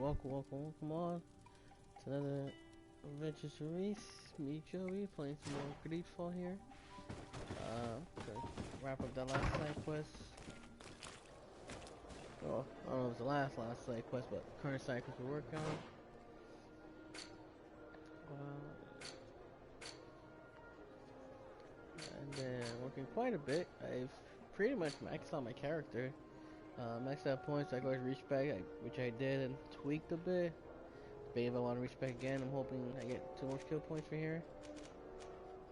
welcome on to another adventure series. Me, Joey, playing some more Greedfall here. To wrap up that last side quest. Well, I don't know if it was the last side quest, but current side quest we're working on. And then working quite a bit. I've pretty much maxed out my character. Maxed out points, I go to reach back, which I did and tweaked a bit. But if I want to reach back again, I'm hoping I get 2 more skill points for here.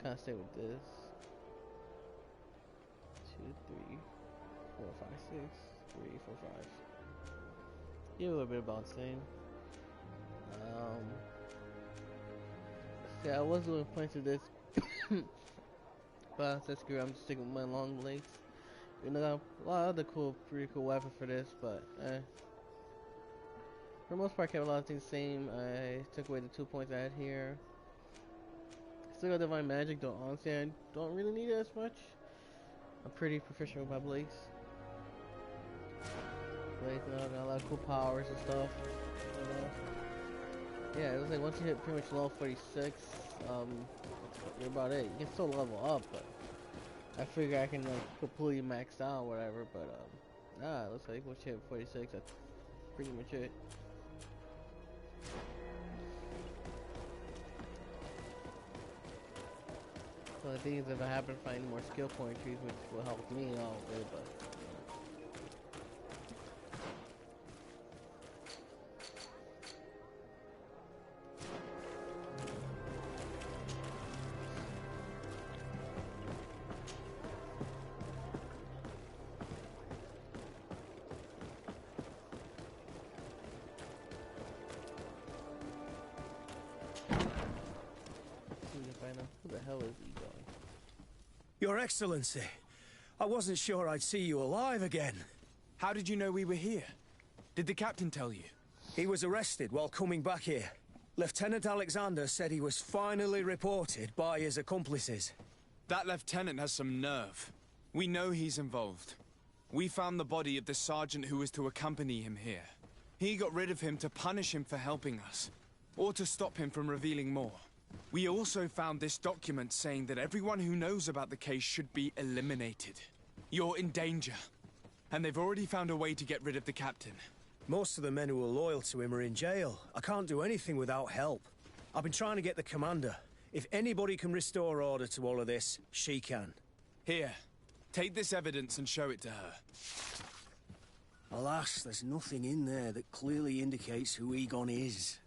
Kind of stay with this. 2, 3, 4, 5, 6, 3, 4, 5. Yeah, a little bit about the same. Yeah, I was doing points of this, but that's good. I'm just sticking with my long legs. You know, a lot of other pretty cool weapons for this, but for the most part, I kept a lot of things the same. I took away the 2 points I had here. Still got Divine Magic, though honestly I don't really need it as much. I'm pretty proficient with my blades. Blades, you know, got a lot of cool powers and stuff. Yeah, it was like once you hit pretty much level 46, you're about it. You can still level up, but I figure I can like completely max out or whatever, but it looks like once you hit 46, that's pretty much it. So the thing is, if I happen to find more skill point trees, which will help me out a bit, but who the hell is he going? Your Excellency, I wasn't sure I'd see you alive again. How did you know we were here? Did the captain tell you? He was arrested while coming back here. Lieutenant Alexander said he was finally reported by his accomplices. That lieutenant has some nerve. We know he's involved. We found the body of the sergeant who was to accompany him here. He got rid of him to punish him for helping us, or to stop him from revealing more. We also found this document saying that everyone who knows about the case should be eliminated. You're in danger, and they've already found a way to get rid of the captain. Most of the men who are loyal to him are in jail. I can't do anything without help. I've been trying to get the commander. If anybody can restore order to all of this, she can. Here, take this evidence and show it to her. Alas, there's nothing in there that clearly indicates who Egon is.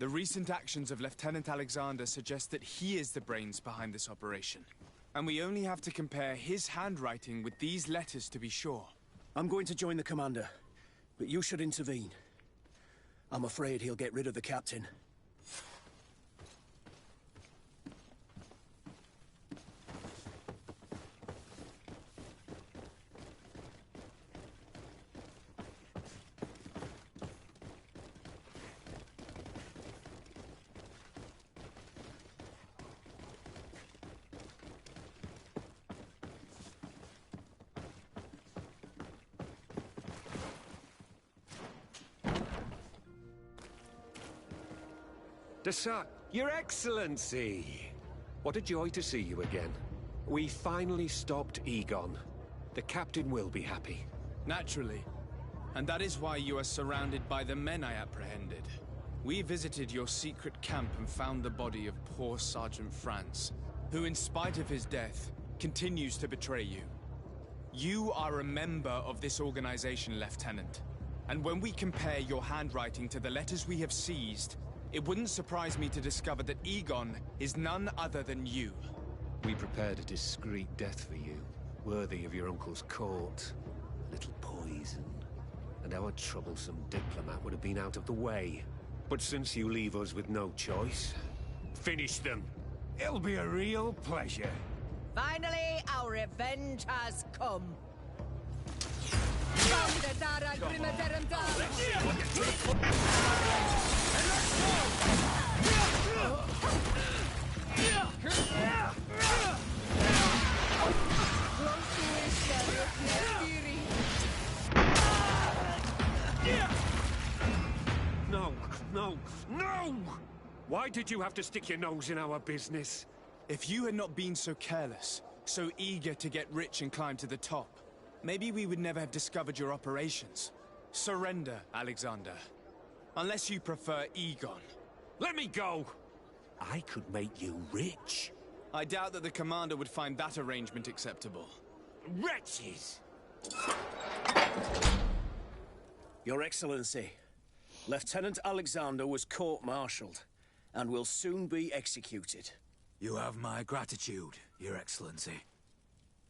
The recent actions of Lieutenant Alexander suggest that he is the brains behind this operation. And we only have to compare his handwriting with these letters to be sure. I'm going to join the commander, but you should intervene. I'm afraid he'll get rid of the captain. Your Excellency! What a joy to see you again. We finally stopped Egon. The captain will be happy. Naturally. And that is why you are surrounded by the men I apprehended. We visited your secret camp and found the body of poor Sergeant Franz, who in spite of his death, continues to betray you. You are a member of this organization, Lieutenant. And when we compare your handwriting to the letters we have seized, it wouldn't surprise me to discover that Egon is none other than you. We prepared a discreet death for you, worthy of your uncle's court. A little poison, and our troublesome diplomat would have been out of the way. But since you leave us with no choice, finish them. It'll be a real pleasure. Finally, our revenge has come. No Why did you have to stick your nose in our business? If you had not been so careless, so eager to get rich and climb to the top, maybe we would never have discovered your operations. Surrender, Alexander. Unless you prefer Egon. Let me go! I could make you rich. I doubt that the commander would find that arrangement acceptable. Wretches! Your Excellency, Lieutenant Alexander was court-martialed and will soon be executed. You have my gratitude, Your Excellency.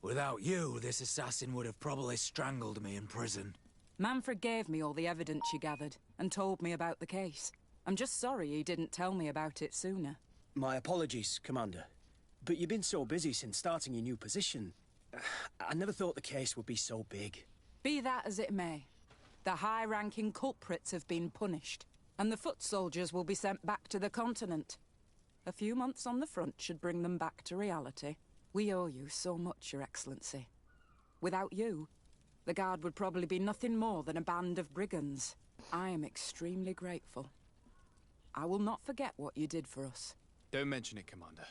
Without you, this assassin would have probably strangled me in prison. Manfred gave me all the evidence you gathered, and told me about the case. I'm just sorry he didn't tell me about it sooner. My apologies, Commander. But you've been so busy since starting your new position. I never thought the case would be so big. Be that as it may, the high-ranking culprits have been punished, and the foot soldiers will be sent back to the continent. A few months on the front should bring them back to reality. We owe you so much, Your Excellency. Without you, the Guard would probably be nothing more than a band of brigands. I am extremely grateful. I will not forget what you did for us. Don't mention it, Commander.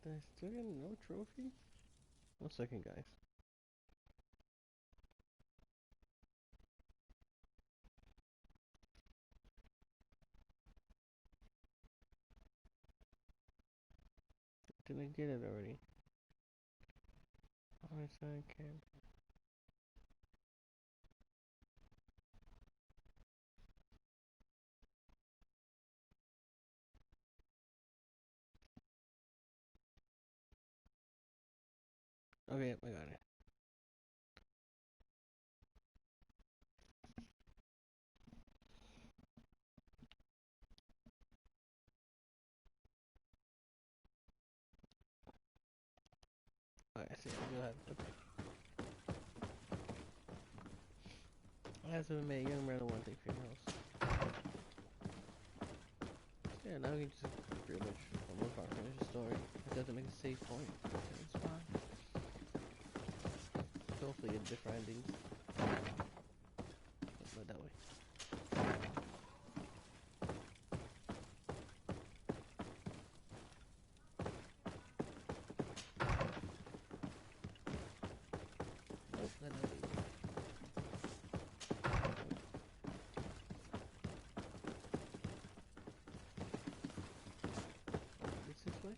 Did I still get no trophy? 1 second, guys. Did I get it already? Oh, it's on camera. Okay, I got it. Alright, I see. I do have. Okay. As of May, young man, one thing for your house. Yeah, now we can just pretty much almost finish the story. It doesn't make a save point. It's fine. Hopefully a different ending. Not that way. Nope, not that way. This way?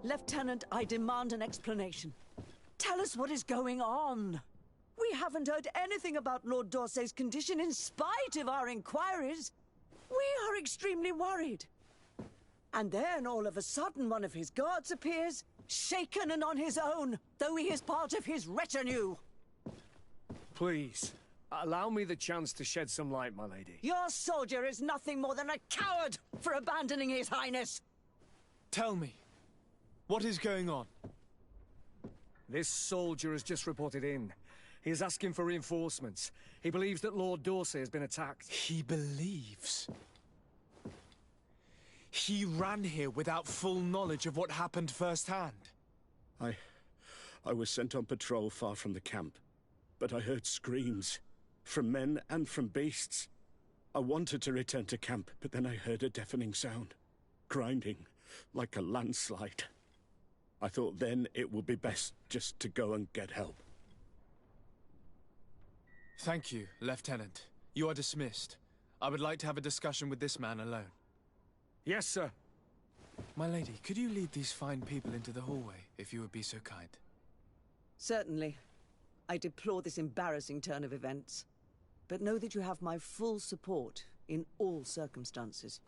Lieutenant, I demand an explanation. Tell us what is going on. We haven't heard anything about Lord D'Orsay's condition in spite of our inquiries. We are extremely worried. And then, all of a sudden, one of his guards appears, shaken and on his own, though he is part of his retinue. Please, allow me the chance to shed some light, my lady. Your soldier is nothing more than a coward for abandoning his highness. Tell me, what is going on? This soldier has just reported in. He is asking for reinforcements. He believes that Lord D'Orsay has been attacked. He believes? He ran here without full knowledge of what happened firsthand. I was sent on patrol far from the camp, but I heard screams, from men and from beasts. I wanted to return to camp, but then I heard a deafening sound, grinding, like a landslide. I thought then it would be best just to go and get help. Thank you, Lieutenant. You are dismissed. I would like to have a discussion with this man alone. Yes, sir. My lady, could you lead these fine people into the hallway, if you would be so kind? Certainly. I deplore this embarrassing turn of events, but know that you have my full support in all circumstances.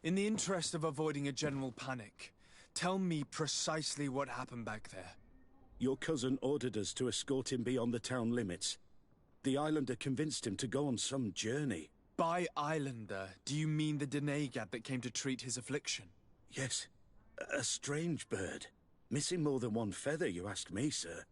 In the interest of avoiding a general panic, tell me precisely what happened back there. Your cousin ordered us to escort him beyond the town limits. The Islander convinced him to go on some journey. By Islander, do you mean the Denegad that came to treat his affliction? Yes, a strange bird. Missing more than one feather, you ask me, sir.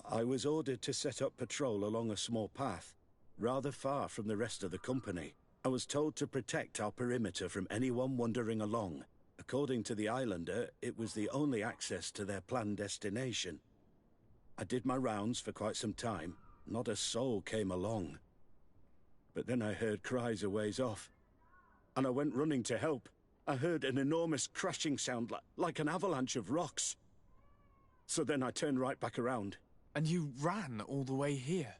I was ordered to set up patrol along a small path, rather far from the rest of the company. I was told to protect our perimeter from anyone wandering along. According to the Islander, it was the only access to their planned destination. I did my rounds for quite some time. Not a soul came along. But then I heard cries a ways off, and I went running to help. I heard an enormous crashing sound like an avalanche of rocks. So then I turned right back around. And you ran all the way here?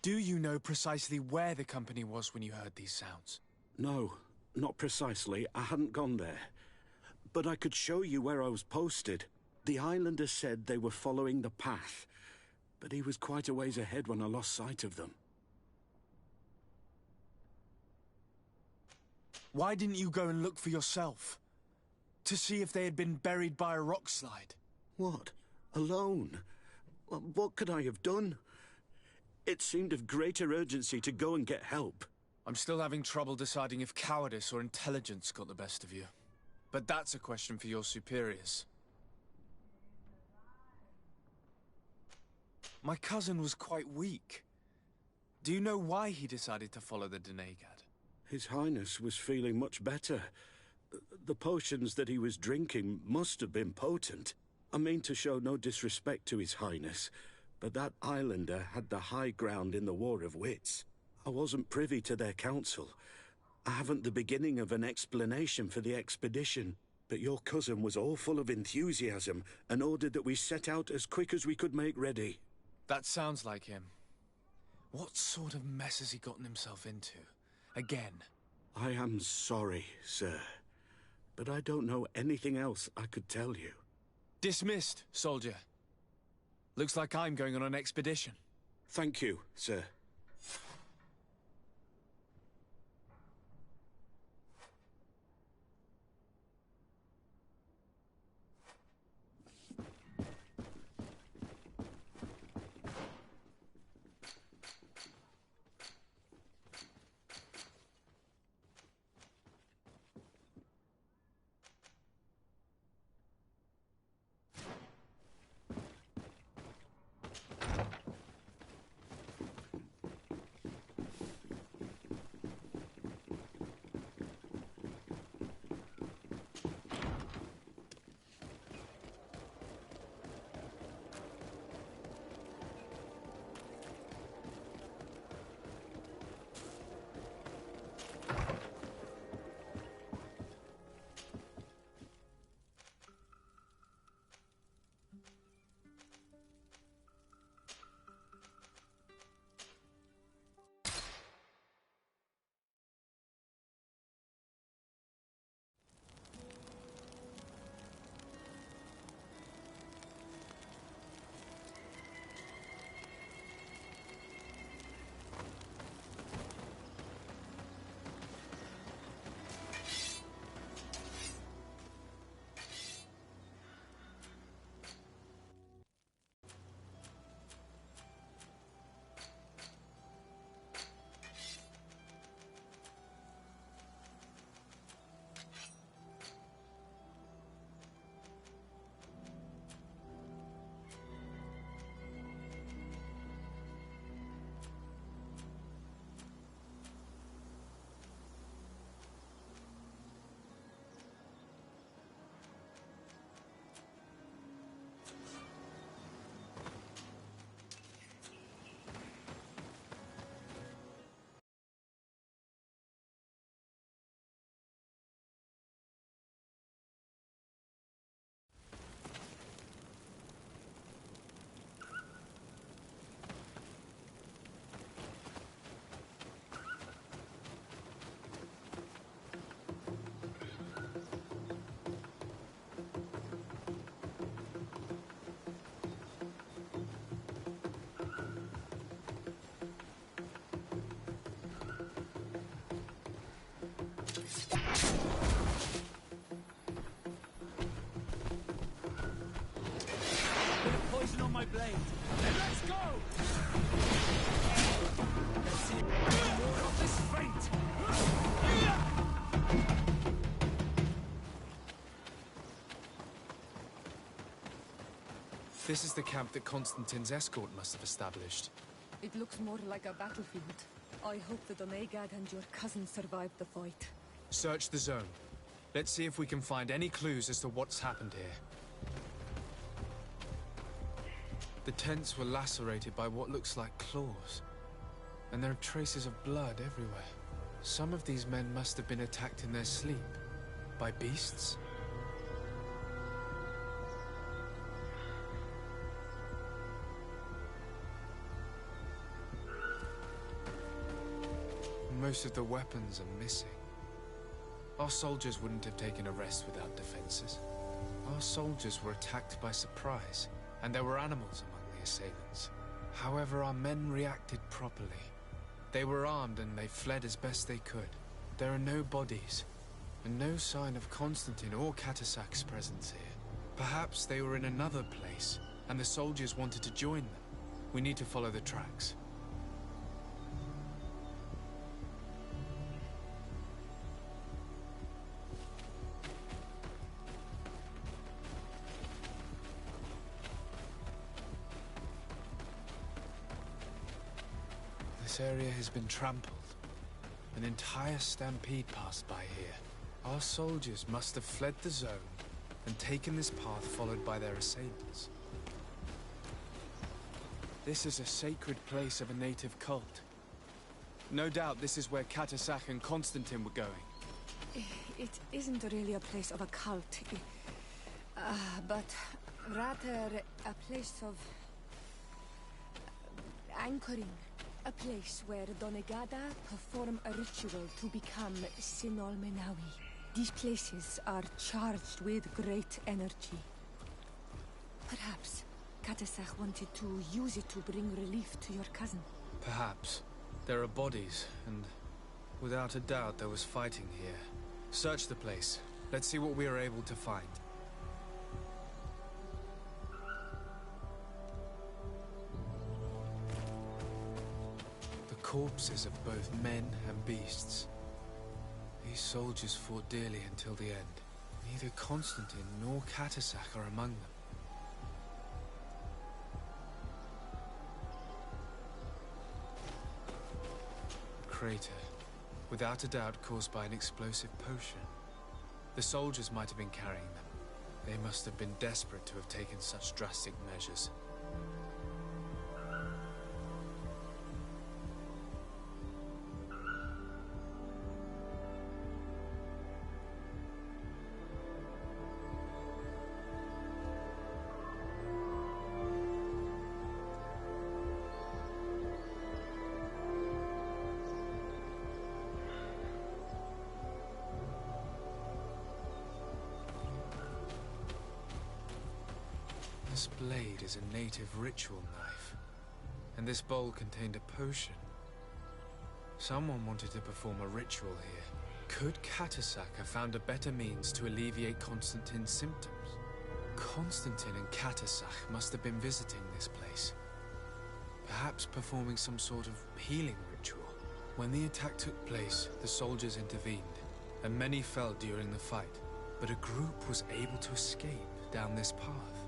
Do you know precisely where the company was when you heard these sounds? No, not precisely. I hadn't gone there. But I could show you where I was posted. The Islander said they were following the path, but he was quite a ways ahead when I lost sight of them. Why didn't you go and look for yourself? To see if they had been buried by a rock slide? What? Alone? What could I have done? It seemed of greater urgency to go and get help. I'm still having trouble deciding if cowardice or intelligence got the best of you. But that's a question for your superiors. My cousin was quite weak. Do you know why he decided to follow the Denegad? His Highness was feeling much better. The potions that he was drinking must have been potent. I mean to show no disrespect to His Highness, but that Islander had the high ground in the War of Wits. I wasn't privy to their counsel. I haven't the beginning of an explanation for the expedition, but your cousin was all full of enthusiasm and ordered that we set out as quick as we could make ready. That sounds like him. What sort of mess has he gotten himself into? Again? I am sorry, sir, but I don't know anything else I could tell you. Dismissed, soldier. Looks like I'm going on an expedition. Thank you, sir. blade. And let's go! Let's see more of this fate! This is the camp that Constantine's escort must have established. It looks more like a battlefield. I hope the Donegad and your cousin survived the fight. Search the zone. Let's see if we can find any clues as to what's happened here. The tents were lacerated by what looks like claws. And there are traces of blood everywhere. Some of these men must have been attacked in their sleep. By beasts? Most of the weapons are missing. Our soldiers wouldn't have taken a rest without defenses. Our soldiers were attacked by surprise, and there were animals among the assailants. However, our men reacted properly. They were armed and they fled as best they could. There are no bodies, and no sign of Constantine or Catasac's presence here. Perhaps they were in another place, and the soldiers wanted to join them. We need to follow the tracks. This area has been trampled. An entire stampede passed by here. Our soldiers must have fled the zone and taken this path followed by their assailants. This is a sacred place of a native cult. No doubt this is where Catasac and Constantine were going. It isn't really a place of a cult, but rather a place of anchoring. A place where Donegada perform a ritual to become Sinol Menawi. These places are charged with great energy. Perhaps Catasach wanted to use it to bring relief to your cousin. Perhaps. There are bodies, and without a doubt there was fighting here. Search the place. Let's see what we are able to find. Corpses of both men and beasts. These soldiers fought dearly until the end. Neither Constantine nor Catasac are among them. A crater, without a doubt caused by an explosive potion. The soldiers might have been carrying them. They must have been desperate to have taken such drastic measures. This blade is a native ritual knife, and this bowl contained a potion. Someone wanted to perform a ritual here. Could Catasac have found a better means to alleviate Constantine's symptoms? Constantine and Catasac must have been visiting this place, perhaps performing some sort of healing ritual. When the attack took place, the soldiers intervened, and many fell during the fight, but a group was able to escape down this path.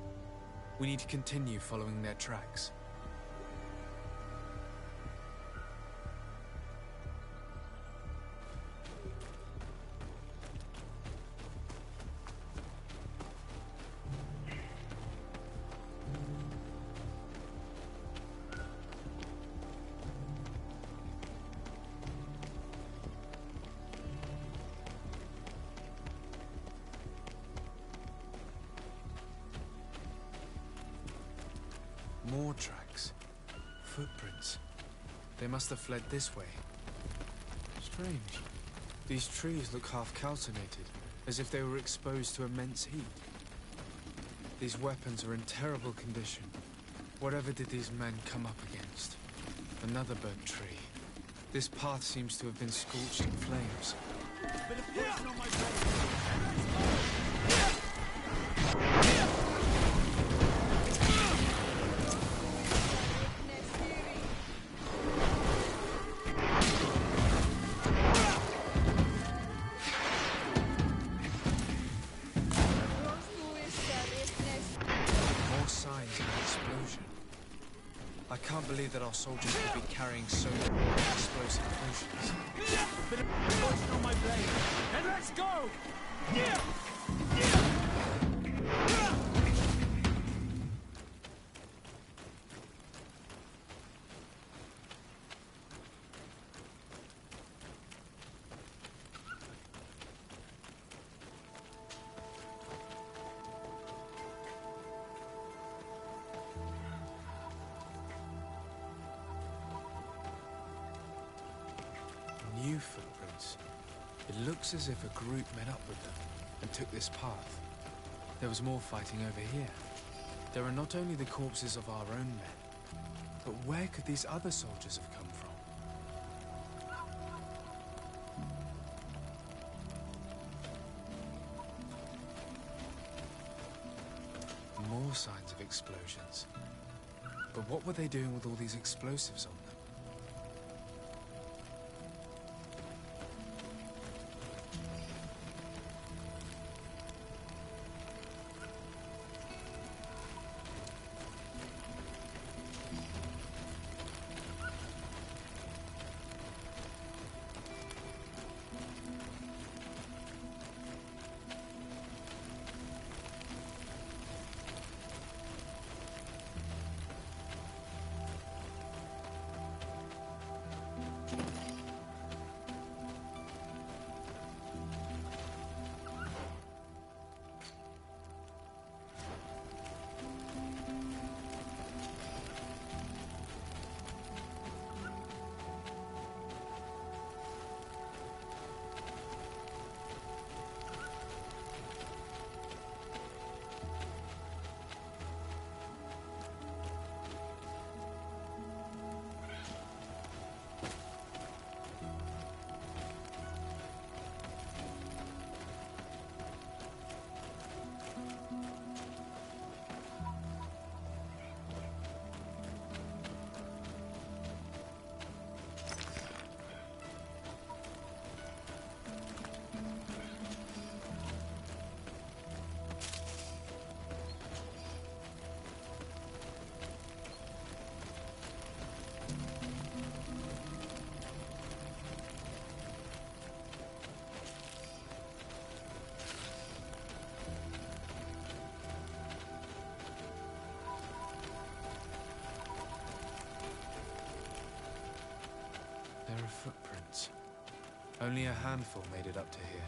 We need to continue following their tracks. More tracks. Footprints. They must have fled this way. Strange. These trees look half calcinated, as if they were exposed to immense heat. These weapons are in terrible condition. Whatever did these men come up against? Another burnt tree. This path seems to have been scorched in flames. Bit of poison on my blade. that our soldiers could be carrying so many explosive potions. A bit of poison on my blade, and let's go! New footprints. It looks as if a group met up with them and took this path. There was more fighting over here. There are not only the corpses of our own men, but where could these other soldiers have come from? More signs of explosions. But what were they doing with all these explosives on them? There are footprints. Only a handful made it up to here.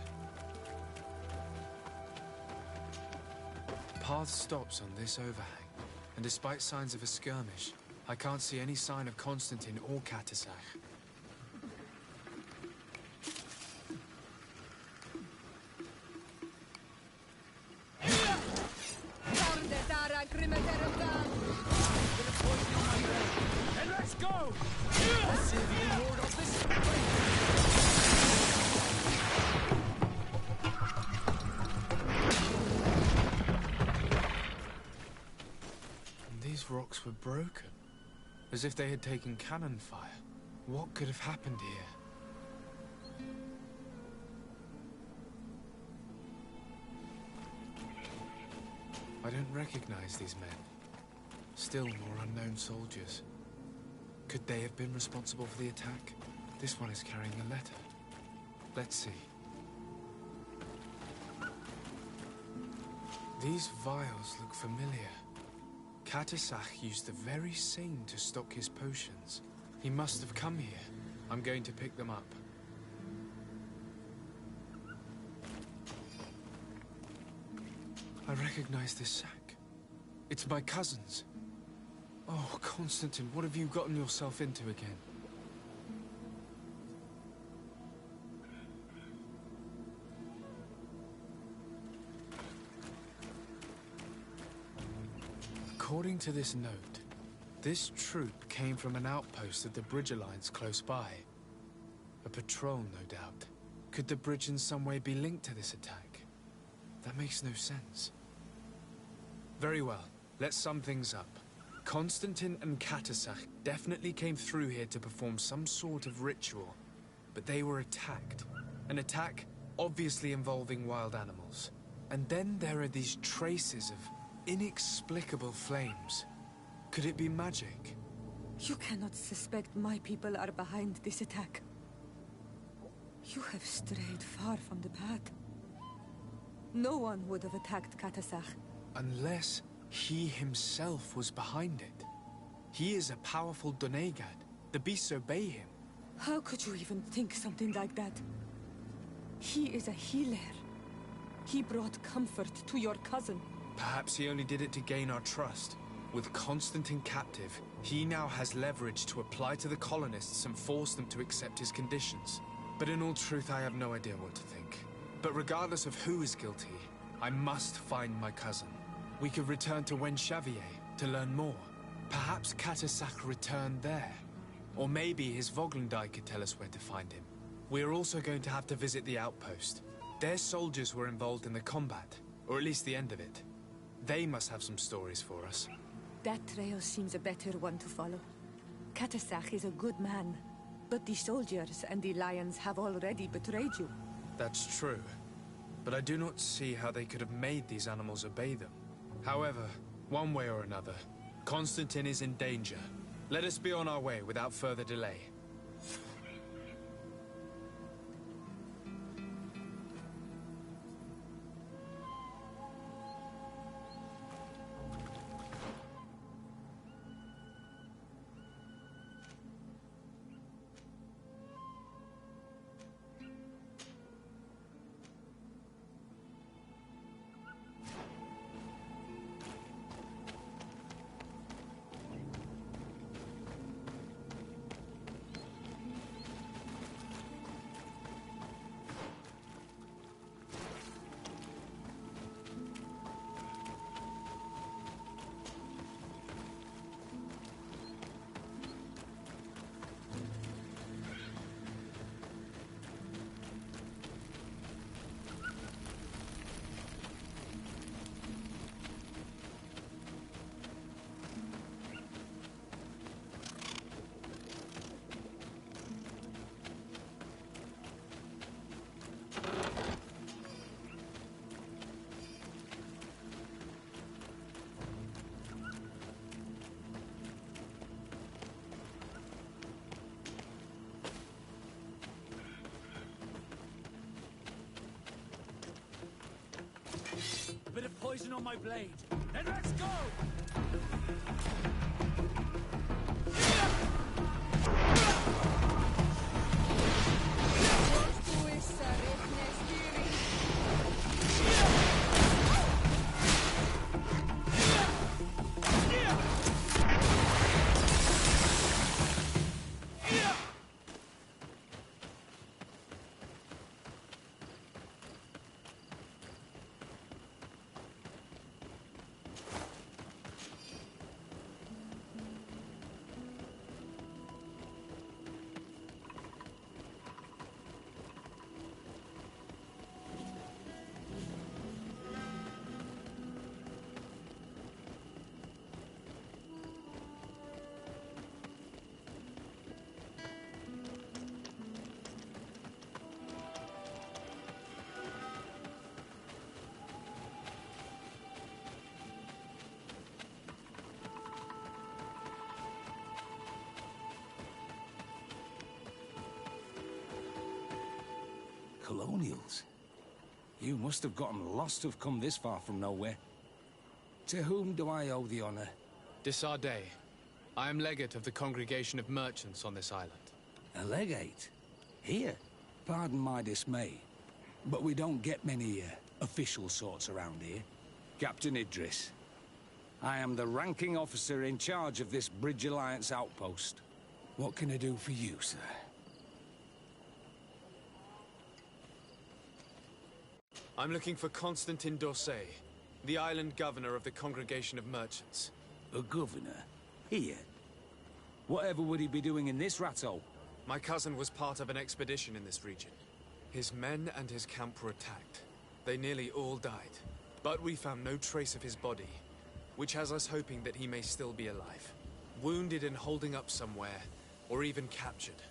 The path stops on this overhang, and despite signs of a skirmish, I can't see any sign of Constantine or Catch. And let's go! Let's see if you can ward off this. And these rocks were broken, as if they had taken cannon fire. What could have happened here? I don't recognize these men. Still more unknown soldiers. Could they have been responsible for the attack? This one is carrying a letter. Let's see. These vials look familiar. Catch used the very same to stock his potions. He must have come here. I'm going to pick them up. I recognize this sack. It's my cousin's. Oh, Constantine, what have you gotten yourself into again? According to this note, this troop came from an outpost of the Bridge Alliance close by. A patrol, no doubt. Could the bridge in some way be linked to this attack? That makes no sense. Very well, let's sum things up. Constantine and Catch definitely came through here to perform some sort of ritual, but they were attacked. An attack obviously involving wild animals. And then there are these traces of inexplicable flames. Could it be magic? You cannot suspect my people are behind this attack. You have strayed far from the path. No one would have attacked Katasach. Unless he himself was behind it. He is a powerful Donegad. The beasts obey him. How could you even think something like that? He is a healer. He brought comfort to your cousin. Perhaps he only did it to gain our trust. With Constantine captive, he now has leverage to apply to the colonists and force them to accept his conditions. But in all truth, I have no idea what to think. But regardless of who is guilty, I must find my cousin. We could return to Wen Xavier to learn more. Perhaps Katasach returned there. Or maybe his Voglendai could tell us where to find him. We are also going to have to visit the outpost. Their soldiers were involved in the combat, or at least the end of it. They must have some stories for us. That trail seems a better one to follow. Katasach is a good man, but the soldiers and the lions have already betrayed you. That's true. But I do not see how they could have made these animals obey them. However, one way or another, Constantine is in danger. Let us be on our way without further delay. A bit of poison on my blade. Then let's go! Colonials? You must have gotten lost to have come this far from nowhere. To whom do I owe the honor? Desardet. I am legate of the Congregation of Merchants on this island. A legate? Here? Pardon my dismay, but we don't get many official sorts around here. Captain Idris. I am the ranking officer in charge of this Bridge Alliance outpost. What can I do for you, sir? I'm looking for Constantine d'Orsay, the island governor of the Congregation of Merchants. A governor? Here? Whatever would he be doing in this rattle? My cousin was part of an expedition in this region. His men and his camp were attacked. They nearly all died. But we found no trace of his body, which has us hoping that he may still be alive. Wounded and holding up somewhere, or even captured.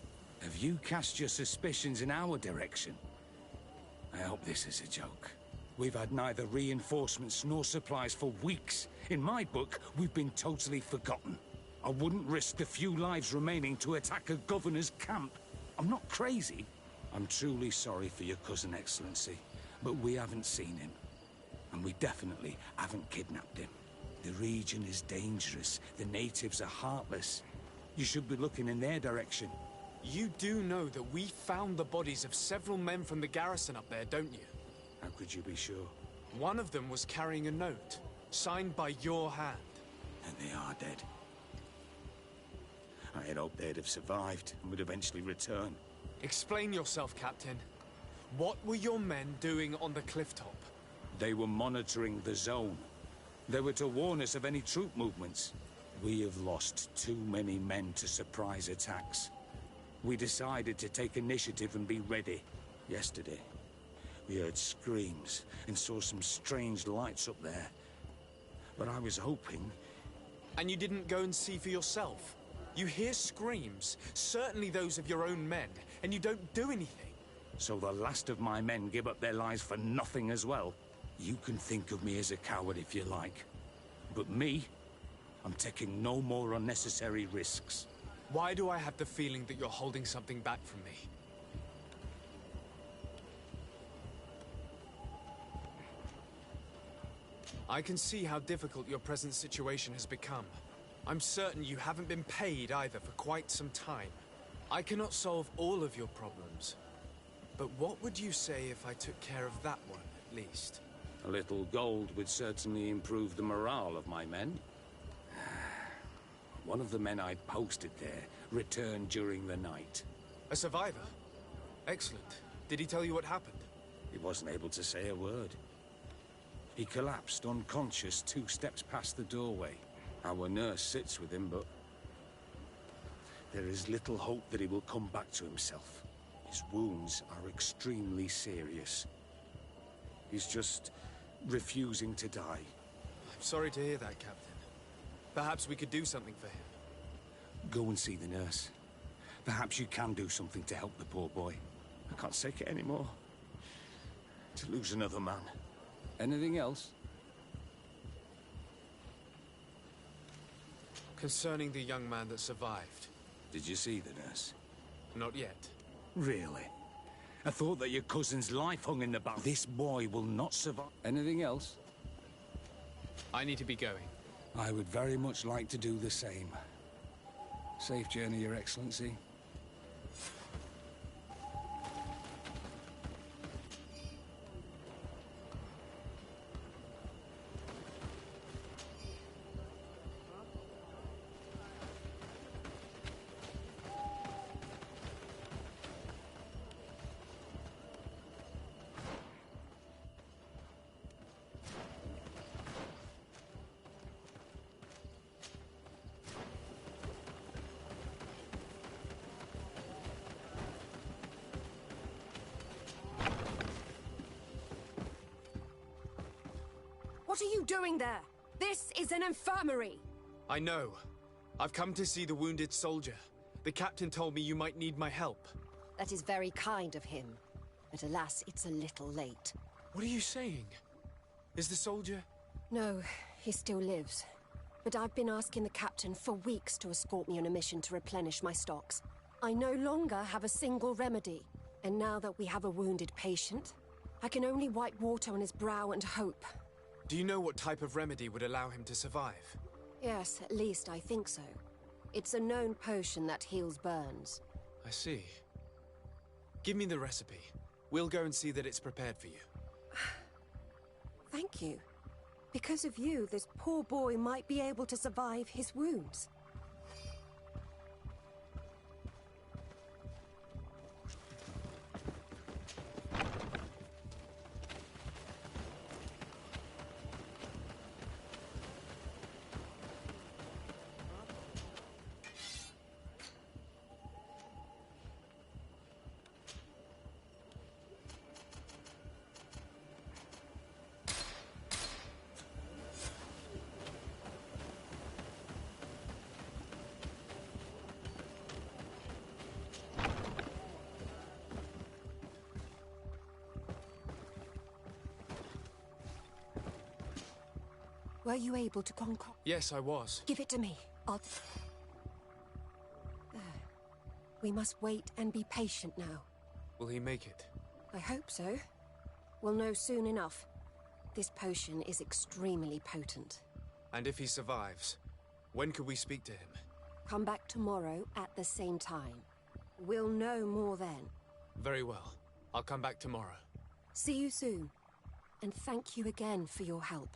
Have you cast your suspicions in our direction? I hope this is a joke. We've had neither reinforcements nor supplies for weeks. In my book, we've been totally forgotten. I wouldn't risk the few lives remaining to attack a governor's camp. I'm not crazy. I'm truly sorry for your cousin, Excellency, but we haven't seen him. And we definitely haven't kidnapped him. The region is dangerous. The natives are heartless. You should be looking in their direction. You do know that we found the bodies of several men from the garrison up there, don't you? How could you be sure? One of them was carrying a note, signed by your hand. And they are dead. I had hoped they'd have survived and would eventually return. Explain yourself, Captain. What were your men doing on the clifftop? They were monitoring the zone. They were to warn us of any troop movements. We have lost too many men to surprise attacks. We decided to take initiative and be ready. Yesterday, we heard screams and saw some strange lights up there. But I was hoping... And you didn't go and see for yourself? You hear screams, certainly those of your own men, and you don't do anything. So the last of my men give up their lives for nothing as well? You can think of me as a coward if you like. But me, I'm taking no more unnecessary risks. Why do I have the feeling that you're holding something back from me? I can see how difficult your present situation has become. I'm certain you haven't been paid either for quite some time. I cannot solve all of your problems. But what would you say if I took care of that one, at least? A little gold would certainly improve the morale of my men. One of the men I'd posted there returned during the night. A survivor? Excellent. Did he tell you what happened? He wasn't able to say a word. He collapsed unconscious 2 steps past the doorway. Our nurse sits with him, but there is little hope that he will come back to himself. His wounds are extremely serious. He's just refusing to die. I'm sorry to hear that, Captain. Perhaps we could do something for him. Go and see the nurse. Perhaps you can do something to help the poor boy. I can't take it anymore. To lose another man. Anything else? Concerning the young man that survived. Did you see the nurse? Not yet. Really? I thought that your cousin's life hung in the balance. This boy will not survive. Anything else? I need to be going. I would very much like to do the same. Safe journey, Your Excellency. What are you doing there? This is an infirmary! I know. I've come to see the wounded soldier. The captain told me you might need my help. That is very kind of him. But alas, it's a little late. What are you saying? Is the soldier... No, he still lives. But I've been asking the captain for weeks to escort me on a mission to replenish my stocks. I no longer have a single remedy. And now that we have a wounded patient, I can only wipe water on his brow and hope. Do you know what type of remedy would allow him to survive? Yes, at least I think so. It's a known potion that heals burns. I see. Give me the recipe. We'll go and see that it's prepared for you. Thank you. Because of you, this poor boy might be able to survive his wounds. Were you able to concoct? Yes, I was. Give it to me. I'll... We must wait and be patient now. Will he make it? I hope so. We'll know soon enough. This potion is extremely potent. And if he survives, when could we speak to him? Come back tomorrow at the same time. We'll know more then. Very well. I'll come back tomorrow. See you soon. And thank you again for your help.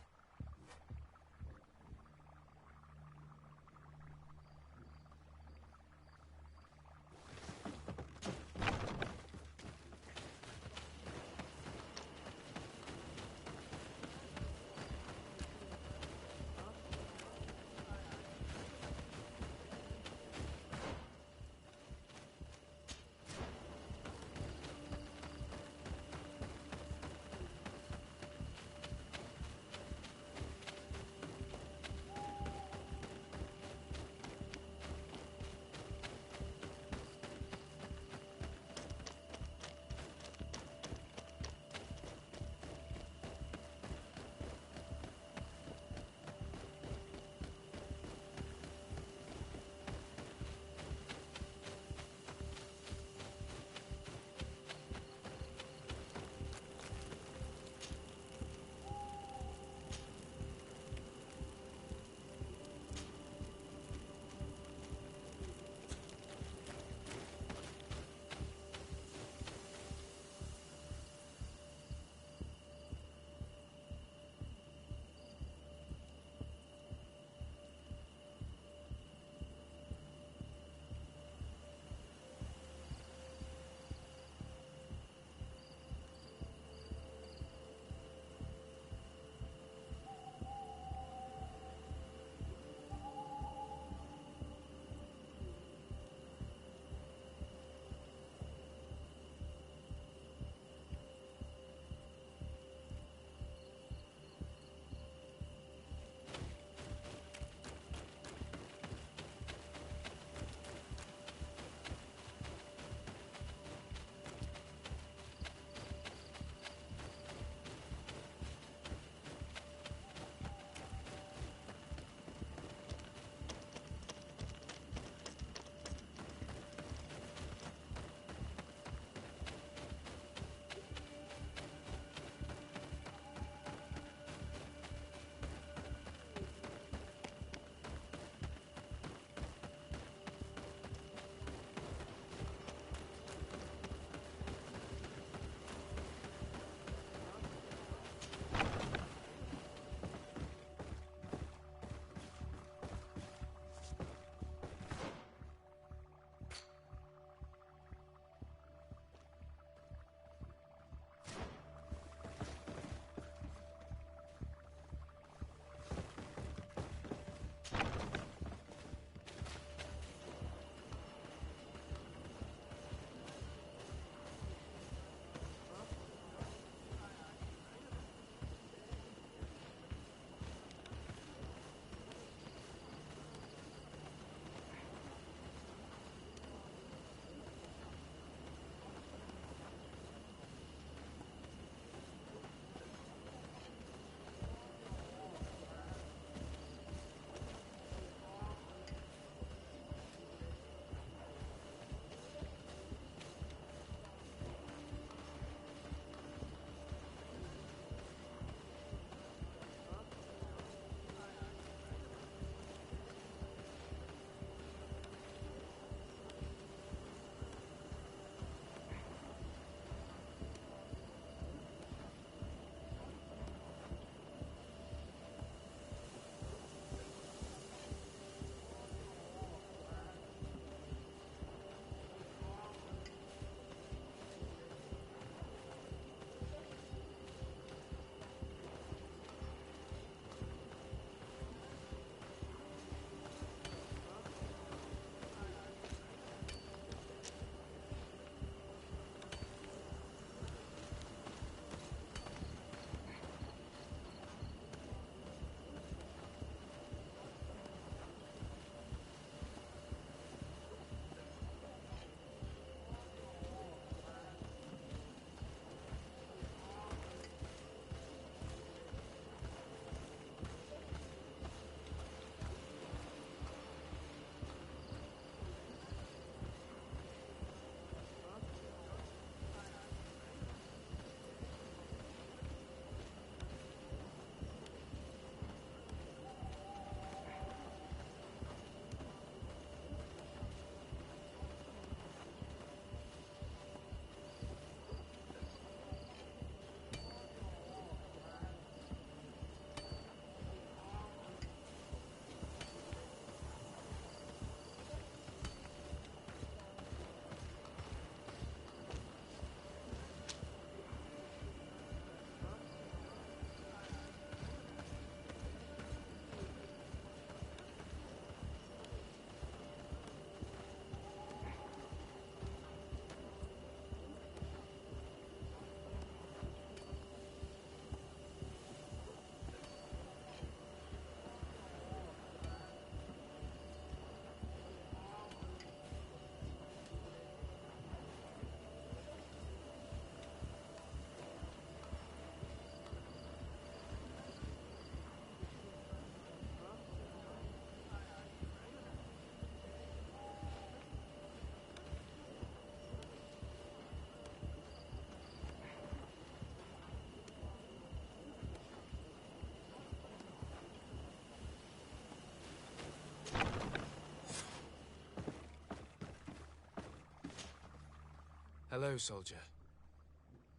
Hello, soldier.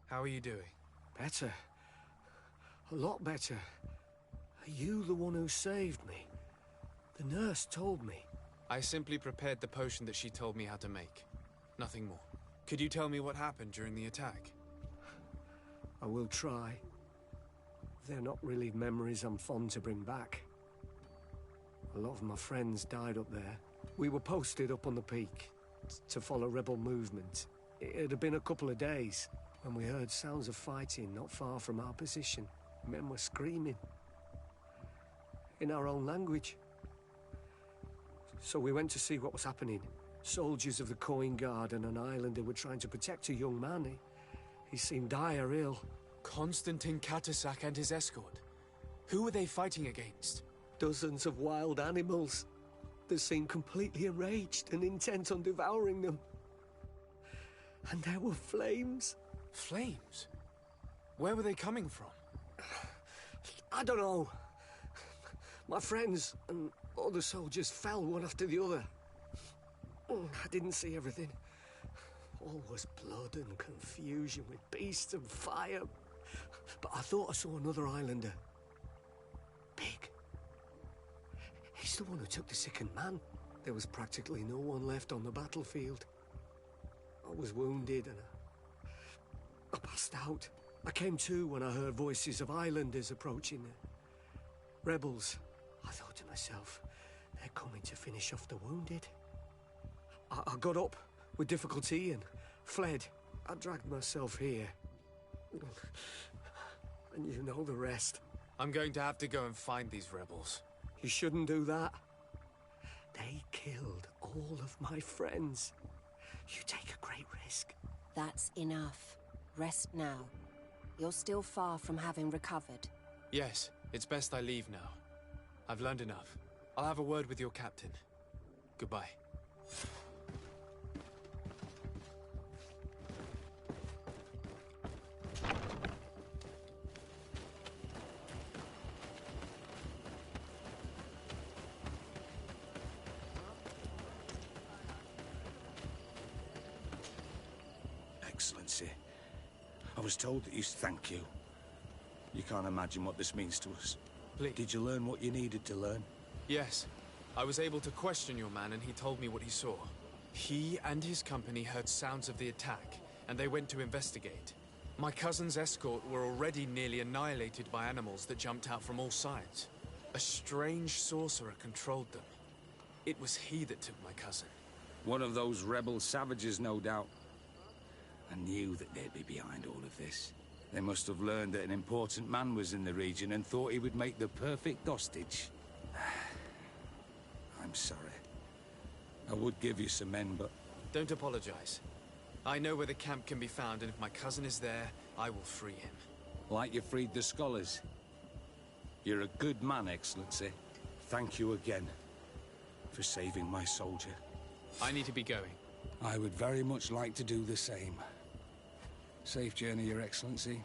How are you doing? Better. A lot better. Are you the one who saved me? The nurse told me. I simply prepared the potion that she told me how to make. Nothing more. Could you tell me what happened during the attack? I will try. They're not really memories I'm fond to bring back. A lot of my friends died up there. We were posted up on the peak to follow rebel movement. It had been a couple of days when we heard sounds of fighting not far from our position. Men were screaming. In our own language. So we went to see what was happening. Soldiers of the Coin Guard and an islander were trying to protect a young man. He seemed dire ill. Constantine Katasak and his escort. Who were they fighting against? Dozens of wild animals. They seemed completely enraged and intent on devouring them. And there were flames. Flames? Where were they coming from? I don't know. My friends and other soldiers fell one after the other. I didn't see everything. All was blood and confusion with beasts and fire. But I thought I saw another islander. Big. He's the one who took the sickened man. There was practically no one left on the battlefield. I was wounded and I passed out. I came to when I heard voices of islanders approaching. Rebels. I thought to myself, they're coming to finish off the wounded. I got up with difficulty and fled. I dragged myself here. And you know the rest. I'm going to have to go and find these rebels. You shouldn't do that. They killed all of my friends. You take a great risk. That's enough. Rest now. You're still far from having recovered. Yes, it's best I leave now. I've learned enough. I'll have a word with your captain. Goodbye. Excellency, I was told that you thank you. You can't imagine what this means to us. Please. Did you learn what you needed to learn? Yes. I was able to question your man and he told me what he saw. He and his company heard sounds of the attack, and they went to investigate. My cousin's escort were already nearly annihilated by animals that jumped out from all sides. A strange sorcerer controlled them. It was he that took my cousin. One of those rebel savages, no doubt. I knew that they'd be behind all of this. They must have learned that an important man was in the region and thought he would make the perfect hostage. I'm sorry. I would give you some men, but... Don't apologize. I know where the camp can be found, and if my cousin is there, I will free him. Like you freed the scholars. You're a good man, Excellency. Thank you again for saving my soldier. I need to be going. I would very much like to do the same. Safe journey, Your Excellency.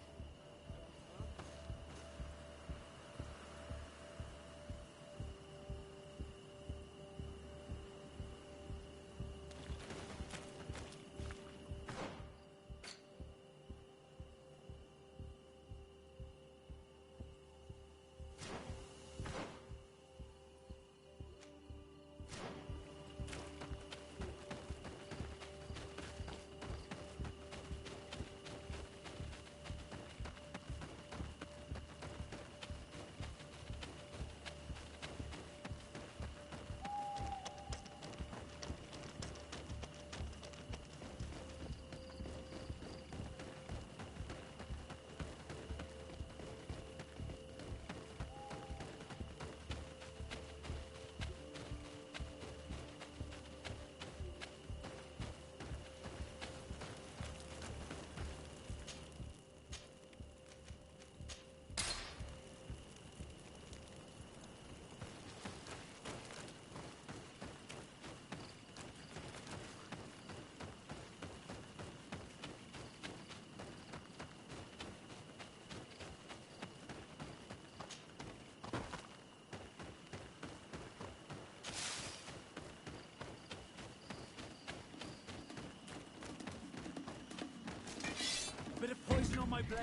on my blade,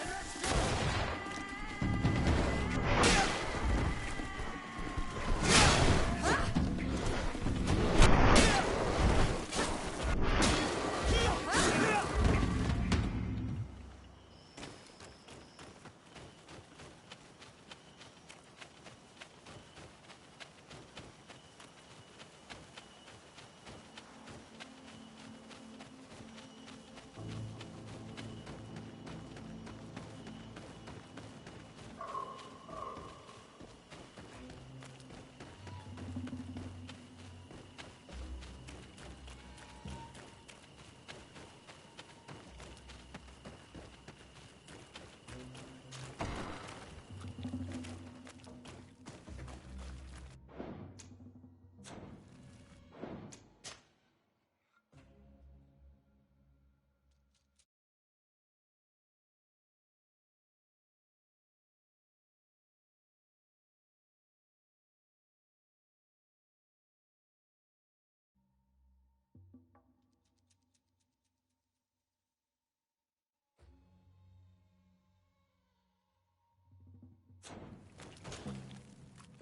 and let's go!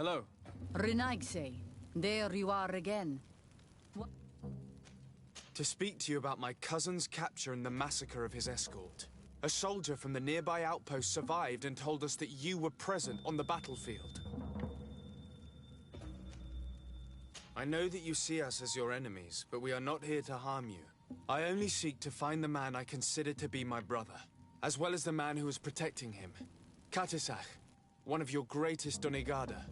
Hello. Renaigse, there you are again. To speak to you about my cousin's capture and the massacre of his escort. A soldier from the nearby outpost survived and told us that you were present on the battlefield. I know that you see us as your enemies, but we are not here to harm you. I only seek to find the man I consider to be my brother, as well as the man who is protecting him. Katisach, one of your greatest Donegada.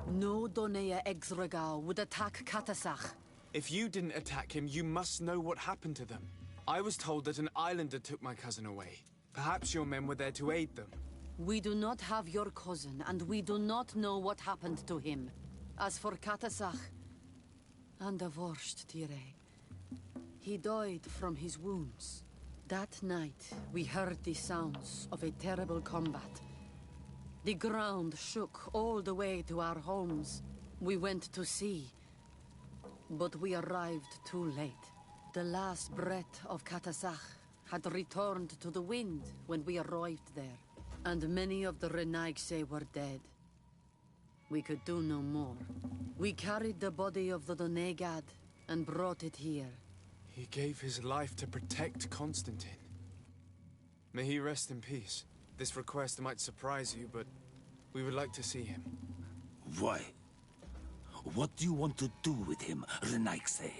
No Donea Exregao would attack Katasach. If you didn't attack him, you must know what happened to them. I was told that an islander took my cousin away. Perhaps your men were there to aid them. We do not have your cousin, and we do not know what happened to him. As for Katasach, and the worst, Tire, he died from his wounds. That night, we heard the sounds of a terrible combat. The ground shook all the way to our homes. We went to see, but we arrived too late. The last breath of Katasach had returned to the wind when we arrived there, and many of the Renaigse were dead. We could do no more. We carried the body of the Donegad and brought it here. He gave his life to protect Constantine. May he rest in peace. This request might surprise you, but we would like to see him. Why? What do you want to do with him, Renaigse?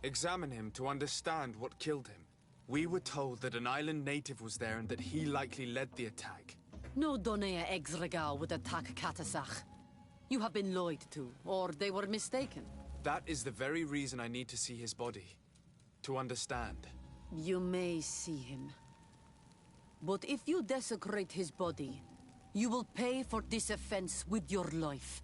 Examine him to understand what killed him. We were told that an island native was there and that he likely led the attack. No Donea Exregao would attack Katasach. You have been lied to, or they were mistaken. That is the very reason I need to see his body. To understand. You may see him. But if you desecrate his body, you will pay for this offense with your life.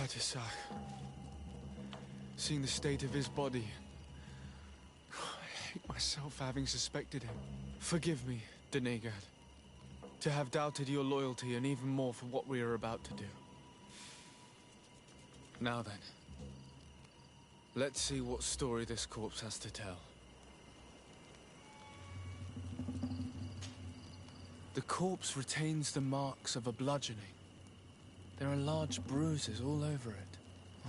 Katisach. Seeing the state of his body. I hate myself for having suspected him. Forgive me, Donegad. To have doubted your loyalty and even more for what we are about to do. Now then. Let's see what story this corpse has to tell. The corpse retains the marks of a bludgeoning. There are large bruises all over it.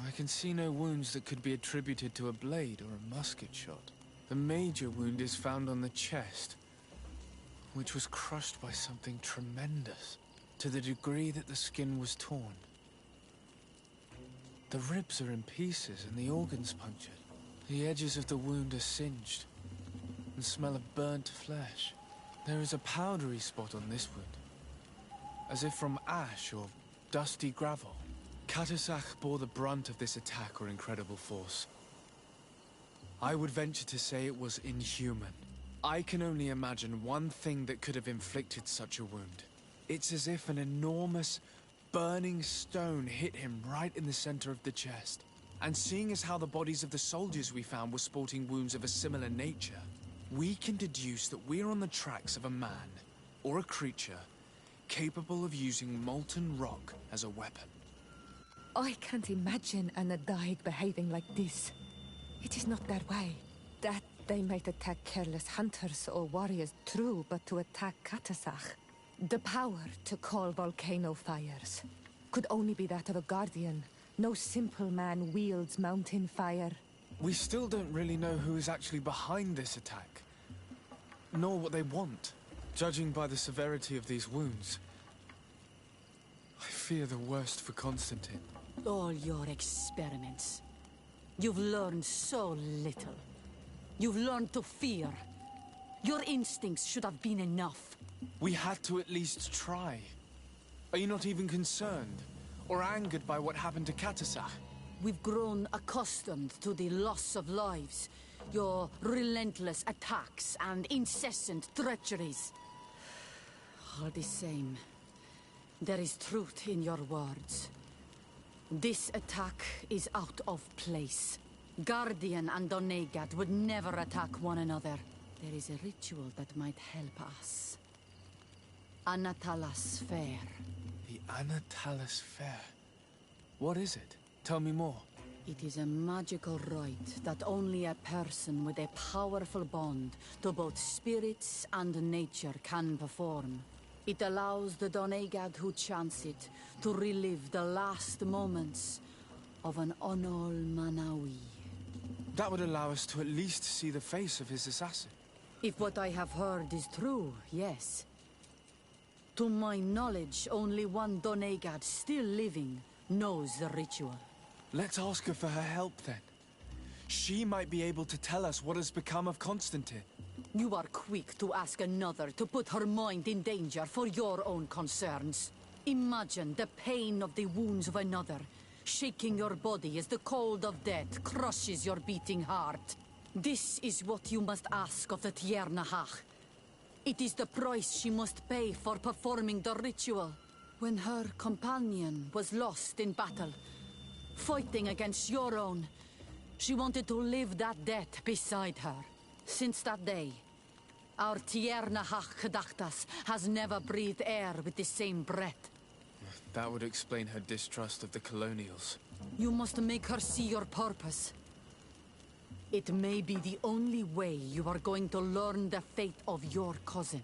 I can see no wounds that could be attributed to a blade or a musket shot. The major wound is found on the chest, which was crushed by something tremendous, to the degree that the skin was torn. The ribs are in pieces and the organs punctured. The edges of the wound are singed and smell of burnt flesh. There is a powdery spot on this wound, as if from ash or dusty gravel. Catasach bore the brunt of this attack or incredible force. I would venture to say it was inhuman. I can only imagine one thing that could have inflicted such a wound. It's as if an enormous, burning stone hit him right in the center of the chest. And seeing as how the bodies of the soldiers we found were sporting wounds of a similar nature, we can deduce that we're on the tracks of a man, or a creature, capable of using molten rock as a weapon. I can't imagine an Adaig behaving like this. It is not that way. That they might attack careless hunters or warriors, true, but to attack Catasach, the power to call volcano fires, could only be that of a guardian. No simple man wields mountain fire. We still don't really know who is actually behind this attack, nor what they want. Judging by the severity of these wounds, I fear the worst for Constantine. All your experiments. You've learned so little. You've learned to fear. Your instincts should have been enough. We had to at least try. Are you not even concerned or angered by what happened to Catasach? We've grown accustomed to the loss of lives, your relentless attacks and incessant treacheries. All the same, there is truth in your words. This attack is out of place. Guardian and Donegad would never attack one another. There is a ritual that might help us. Anatalas Fair. The Anatalas Fair. What is it? Tell me more. It is a magical rite that only a person with a powerful bond to both spirits and nature can perform. It allows the Donegad who chants it to relive the last moments of an Onol Manawi. That would allow us to at least see the face of his assassin. If what I have heard is true, yes. To my knowledge, only one Donegad still living knows the ritual. Let's ask her for her help then. She might be able to tell us what has become of Constantine. You are quick to ask another to put her mind in danger for your own concerns. Imagine the pain of the wounds of another, shaking your body as the cold of death crushes your beating heart. This is what you must ask of the Tiernahach. It is the price she must pay for performing the ritual. When her companion was lost in battle, fighting against your own, she wanted to live that death beside her. Since that day, our Tiernahach Kadachtas has never breathed air with the same breath. That would explain her distrust of the colonials. You must make her see your purpose. It may be the only way you are going to learn the fate of your cousin.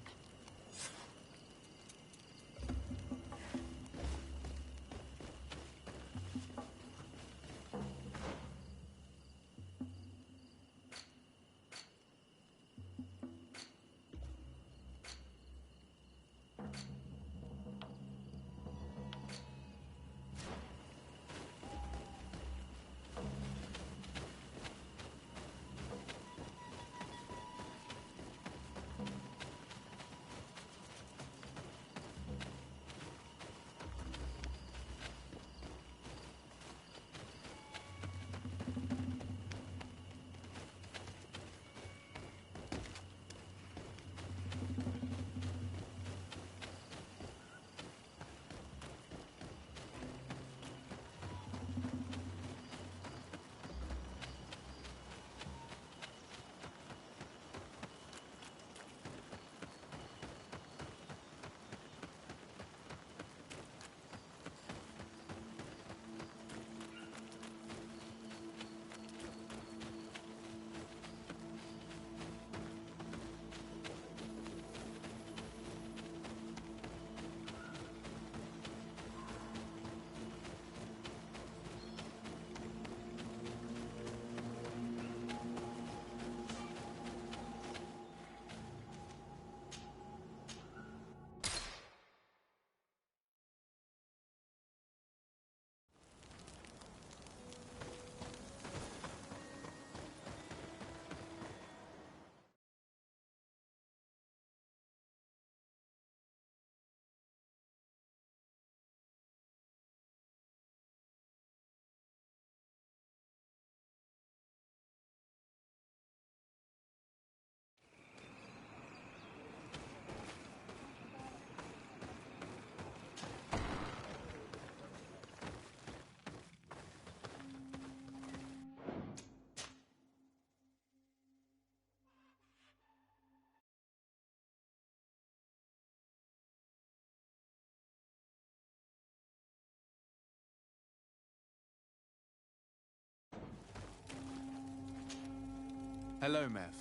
Hello, Mev.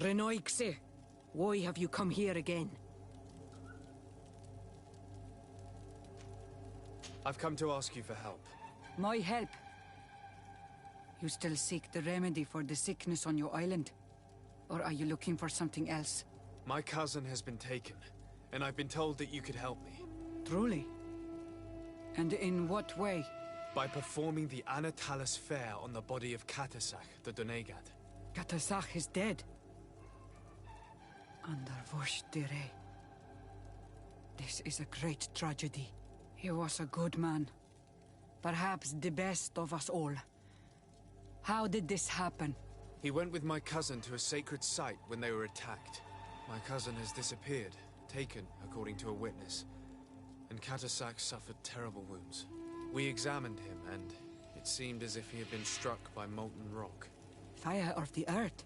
Renoixe, why have you come here again? I've come to ask you for help. My help? You still seek the remedy for the sickness on your island? Or are you looking for something else? My cousin has been taken, and I've been told that you could help me. Truly? And in what way? By performing the Anatalis fair on the body of Cattasach, the Doneigad. Cattasach is dead. Under Vosh dire. This is a great tragedy. He was a good man. Perhaps the best of us all. How did this happen? He went with my cousin to a sacred site when they were attacked. My cousin has disappeared, taken, according to a witness. And Cattasach suffered terrible wounds. We examined him, and it seemed as if he had been struck by molten rock. Fire of the earth?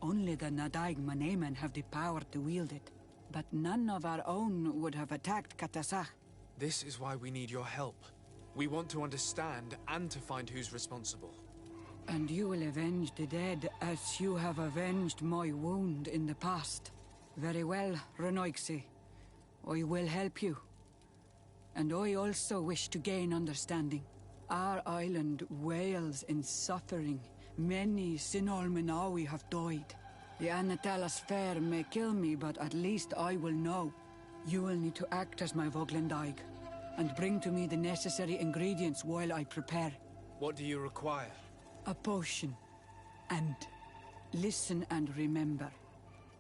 Only the Nadaig Manemen have the power to wield it. But none of our own would have attacked Cattasach. This is why we need your help. We want to understand and to find who's responsible. And you will avenge the dead as you have avenged my wound in the past. Very well, Renoixe. I will help you. And I also wish to gain understanding. Our island wails in suffering. Many Sinol Menawi have died. The Anatalas fair may kill me, but at least I will know. You will need to act as my Voglendaig, and bring to me the necessary ingredients while I prepare. What do you require? A potion. And listen and remember,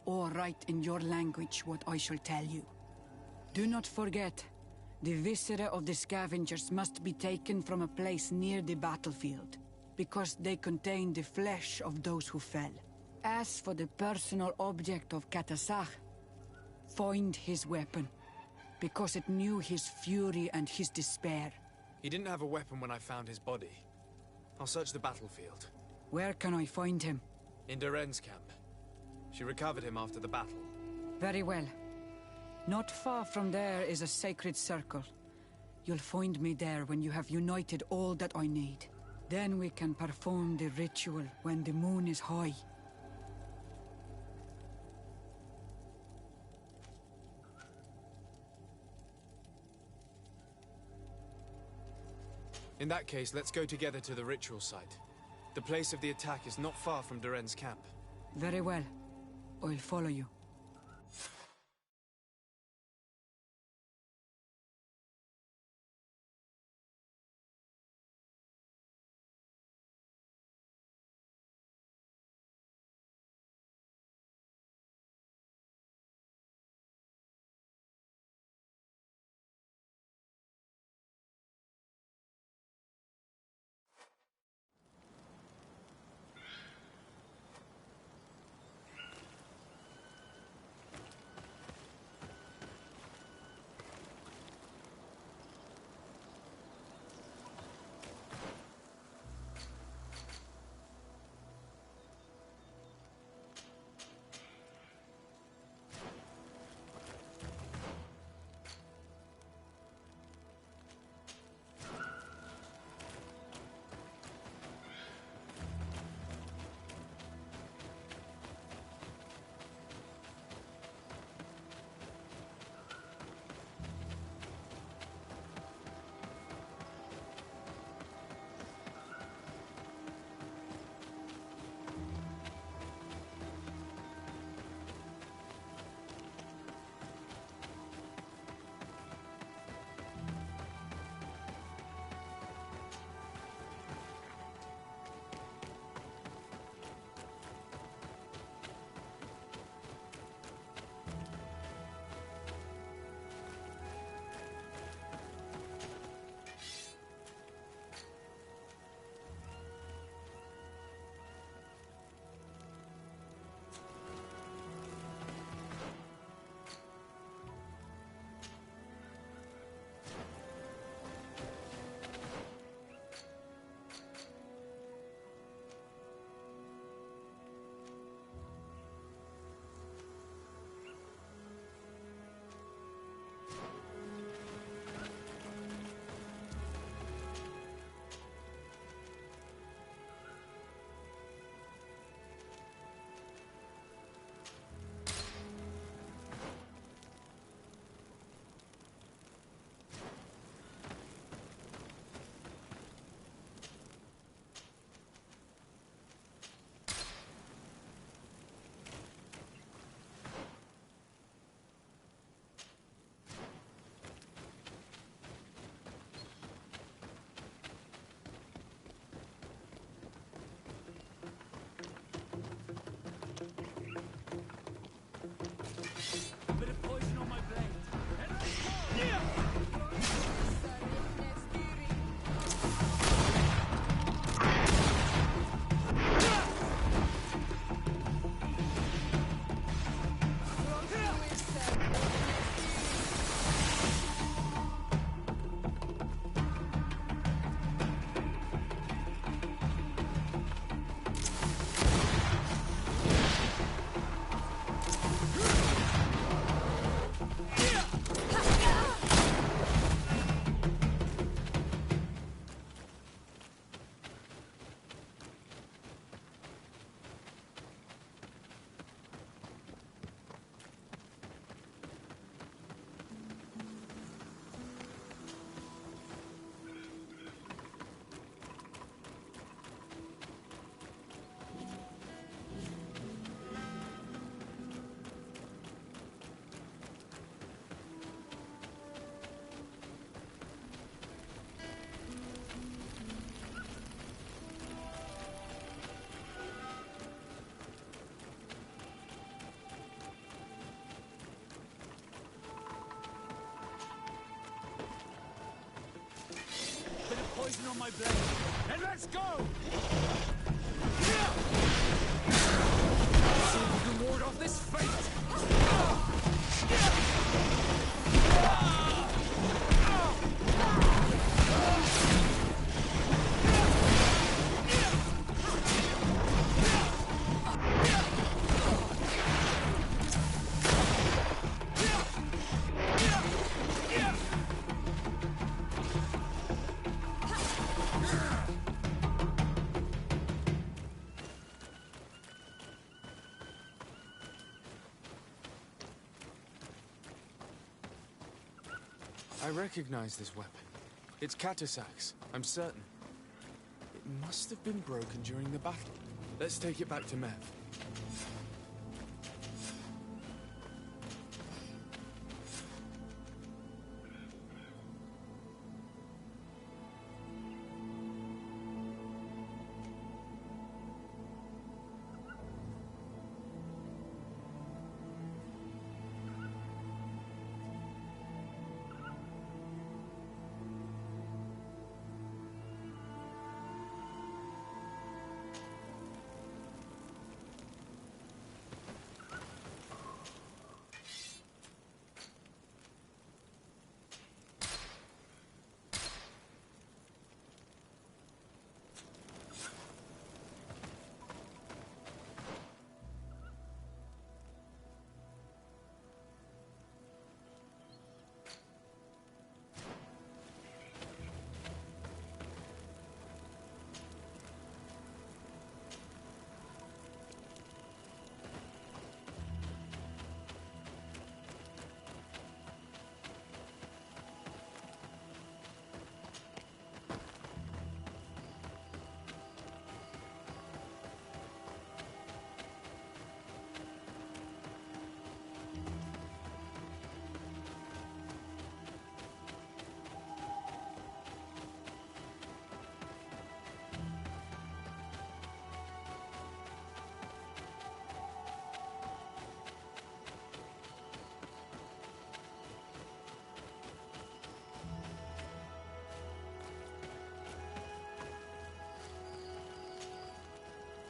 or write in your language what I shall tell you. Do not forget, the viscera of the scavengers must be taken from a place near the battlefield, because they contain the flesh of those who fell. As for the personal object of Cattasach, find his weapon, because it knew his fury and his despair. He didn't have a weapon when I found his body. I'll search the battlefield. Where can I find him? In Doren's camp. She recovered him after the battle. Very well. Not far from there is a sacred circle. You'll find me there when you have united all that I need. Then we can perform the ritual when the moon is high. In that case, let's go together to the ritual site. The place of the attack is not far from Doren's camp. Very well. I'll follow you. blade, and let's go! See if we can ward off this fate! I recognize this weapon. It's Catesac's, I'm certain. It must have been broken during the battle. Let's take it back to Mev.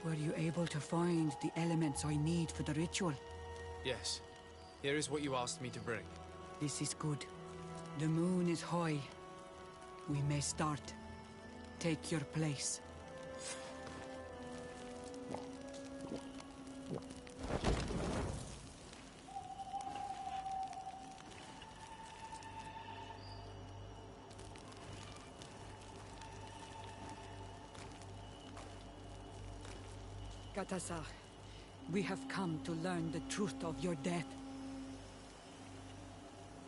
Were you able to find the elements I need for the ritual? Yes. Here is what you asked me to bring. This is good. The moon is high. We may start. Take your place. Catesach, we have come to learn the truth of your death.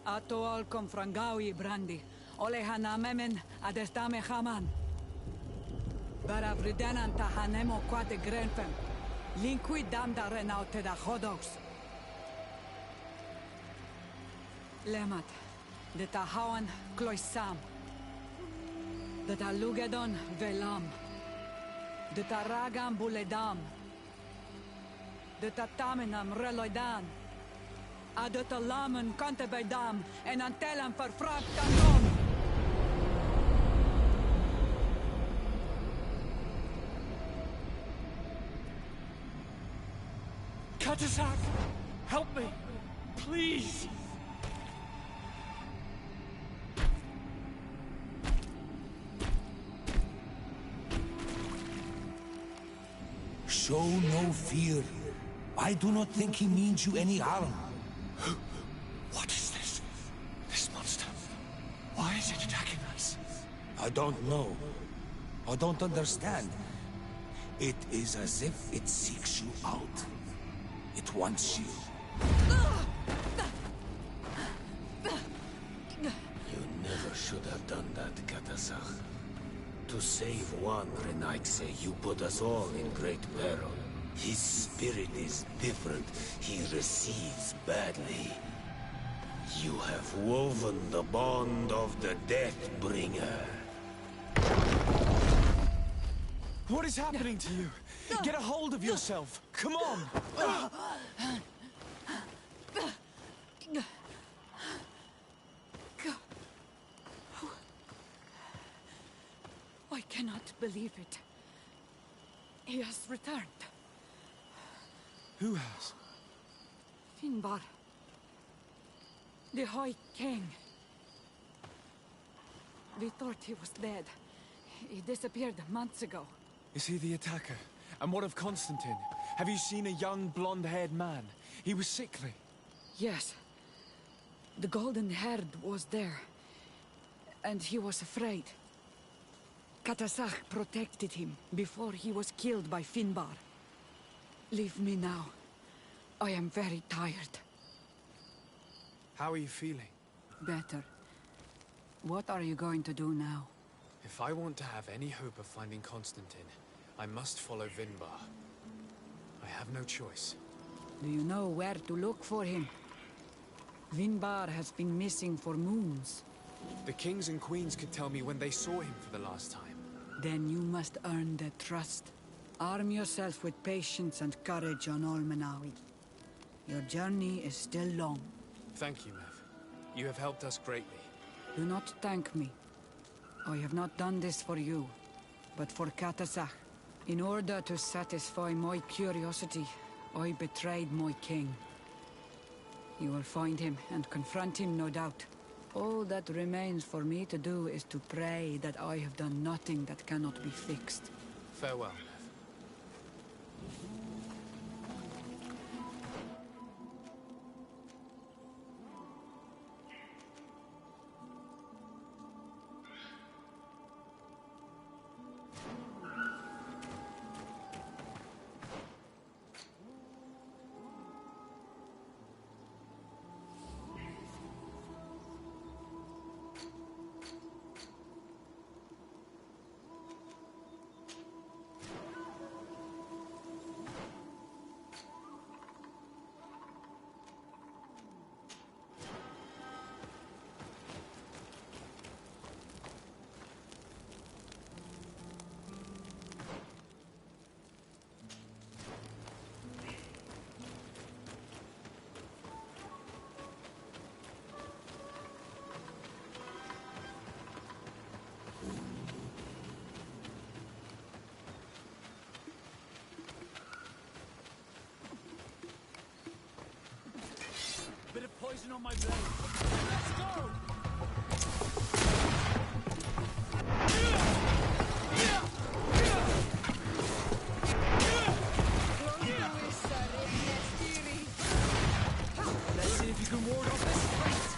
Ato al confrangawi brandi, ole hanamemen adestame haman. Baravridenan tahanemo quate grenfem, linqui damda renaute da hodos. Lemat, de tahawan kloisam, de talugedon velam, de taragam buledam, de tatamenam reloidan, de talamen kantebedam en antelam verfragtandon. Catesach, help me, please! Show no fear. I do not think he means you any harm. What is this? This monster? Why is it attacking us? I don't know. I don't understand. It is as if it seeks you out. It wants you. You never should have done that, Catesach. To save one, Renaitse, you put us all in great peril. His spirit is different. He receives badly. You have woven the bond of the Deathbringer. What is happening to you? Get a hold of yourself! Come on! I cannot believe it. He has returned. Who has? Finbar. The High King. We thought he was dead. He disappeared months ago. Is he the attacker? And what of Constantine? Have you seen a young, blonde-haired man? He was sickly. Yes. The golden haired was there. And he was afraid. Catasach protected him before he was killed by Finbar. Leave me now. I am very tired. How are you feeling? Better. What are you going to do now? If I want to have any hope of finding Constantine, I must follow Vinbar. I have no choice. Do you know where to look for him? Vinbar has been missing for moons. The kings and queens could tell me when they saw him for the last time. Then you must earn their trust. Arm yourself with patience and courage on Olmenawi. Your journey is still long. Thank you, Mev. You have helped us greatly. Do not thank me. I have not done this for you, but for Catasach. In order to satisfy my curiosity, I betrayed my king. You will find him and confront him, no doubt. All that remains for me to do is to pray that I have done nothing that cannot be fixed. Farewell, Mev. Bit of poison on my blade. Let's go! Let's see if you can ward off this fight.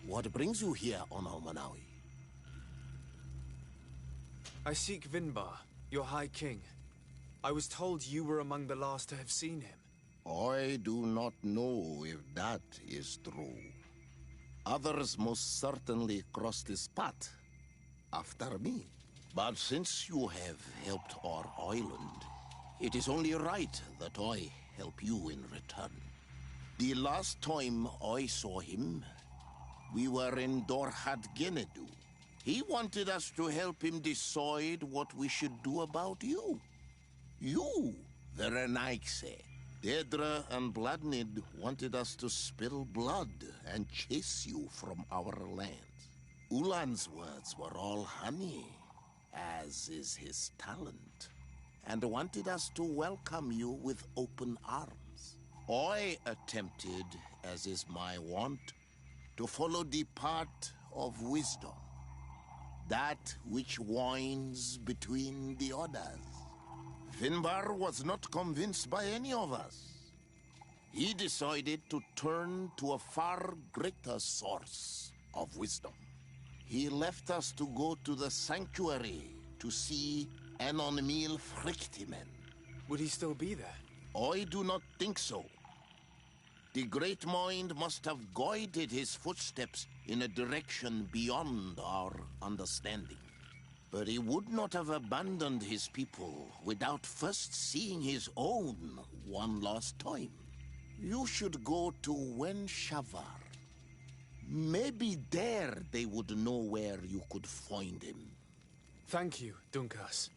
What brings you here on Almanawi? I seek Vinbar, your High King. I was told you were among the last to have seen him. I do not know if that is true. Others most certainly crossed this path after me. But since you have helped our island, it is only right that I help you in return. The last time I saw him, we were in Dorhad Genedu. He wanted us to help him decide what we should do about you. You, the Renaikse. Dedra and Bladnid wanted us to spill blood and chase you from our lands. Ulan's words were all honey, as is his talent, and wanted us to welcome you with open arms. I attempted, as is my wont, to follow the path of wisdom, that which winds between the others. Finbar was not convinced by any of us. He decided to turn to a far greater source of wisdom. He left us to go to the sanctuary to see Anon Mil Frictimen. Would he still be there? I do not think so. The Great Mind must have guided his footsteps in a direction beyond our understanding. But he would not have abandoned his people without first seeing his own one last time. You should go to Wen Shavar. Maybe there they would know where you could find him. Thank you, Dunkas.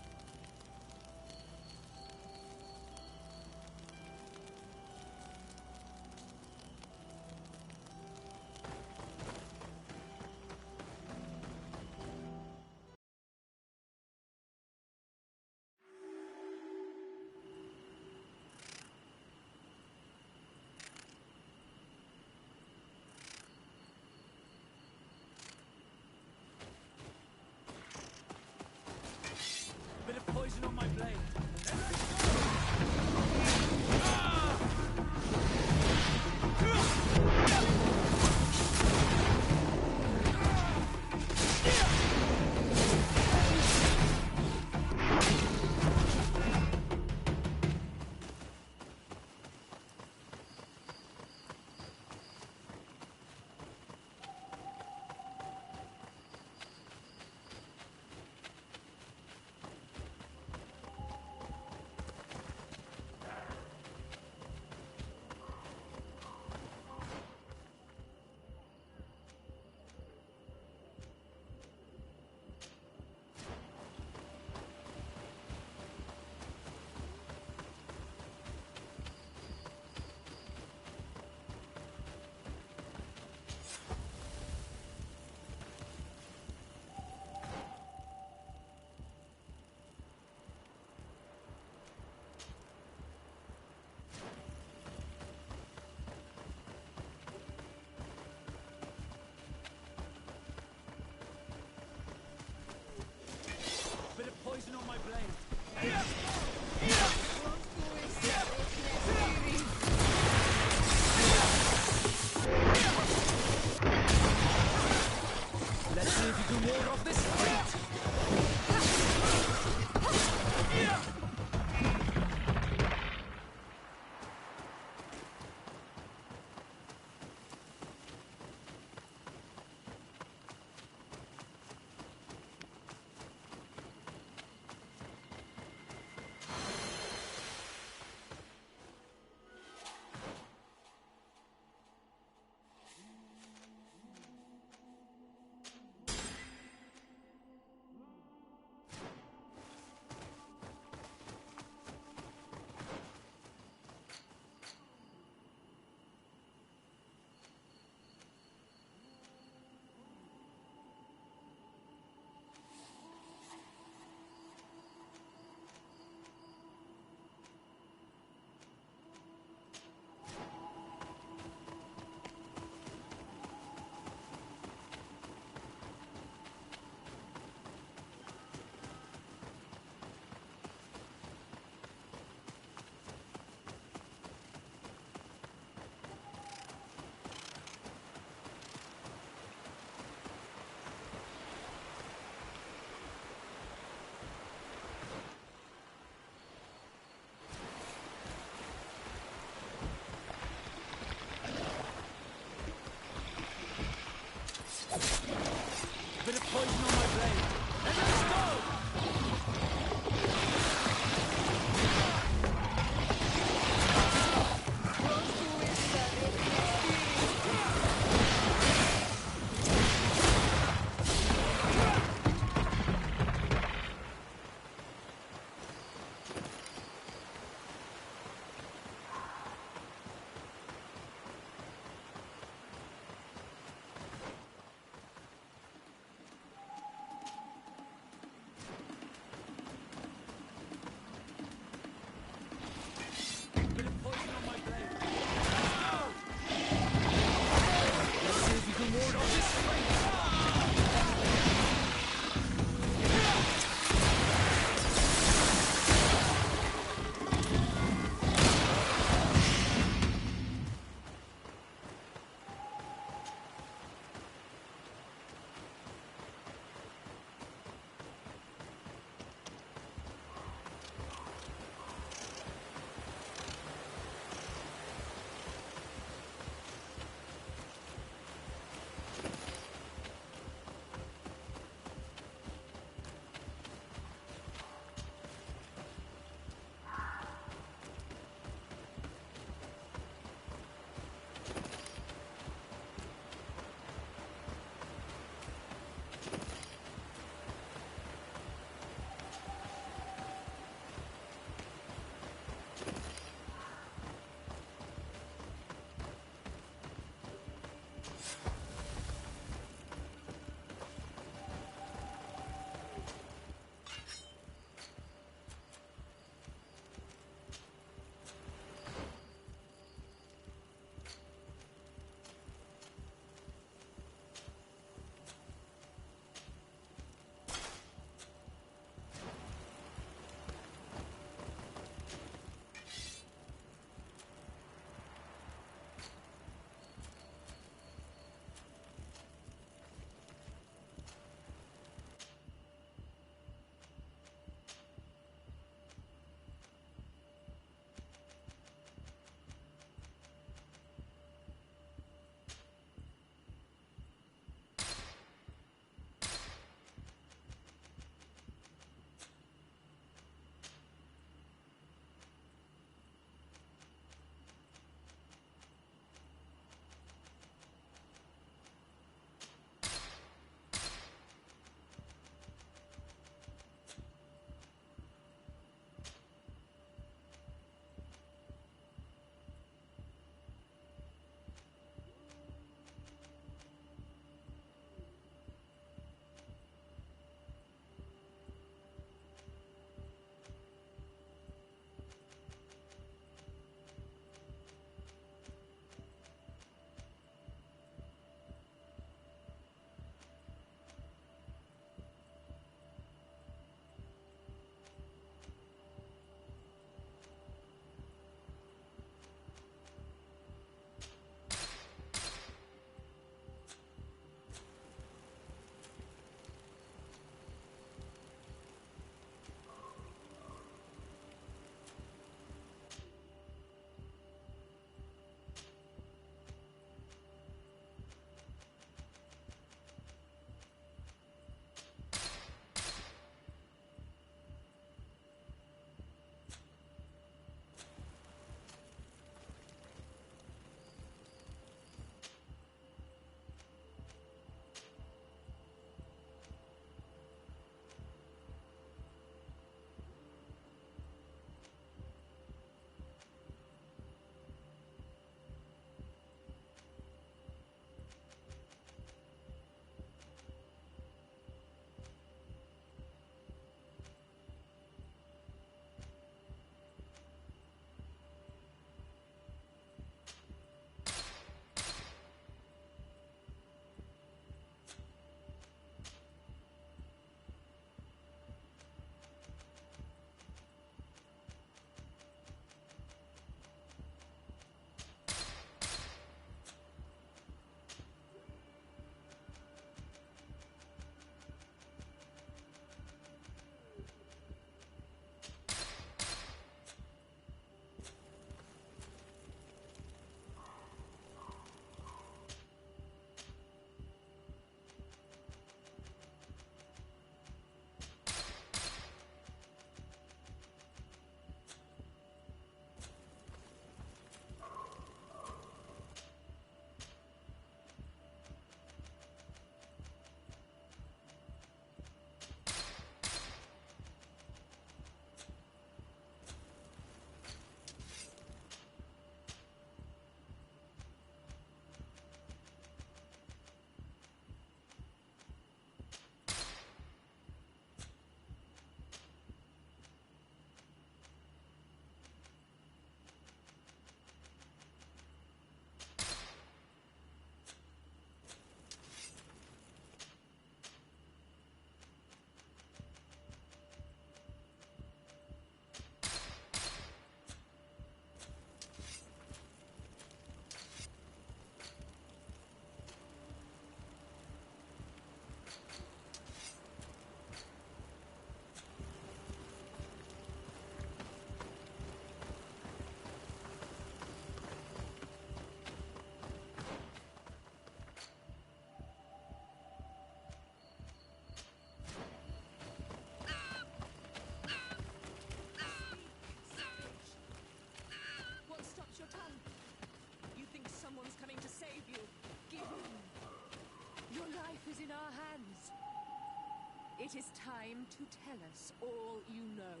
It is time to tell us all you know.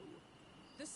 The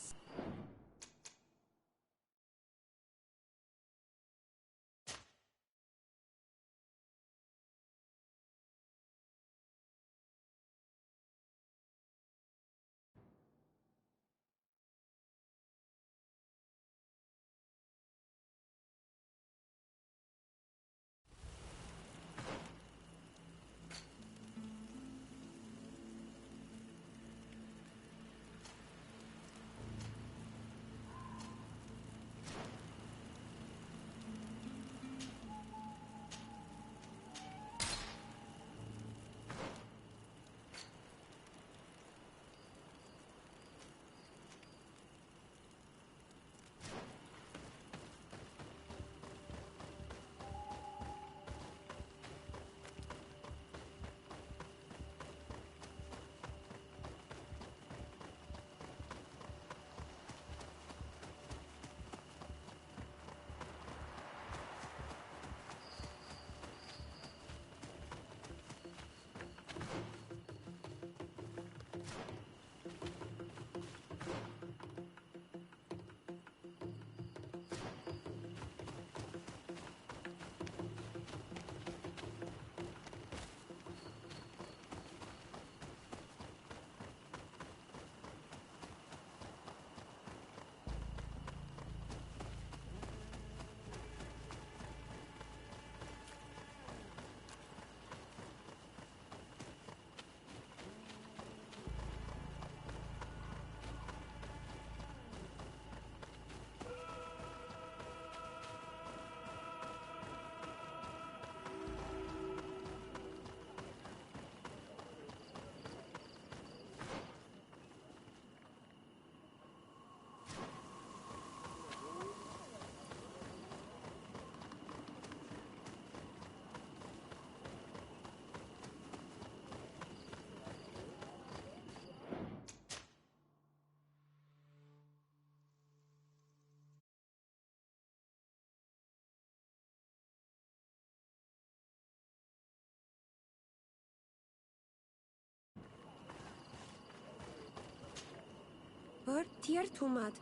But, dear Tumad,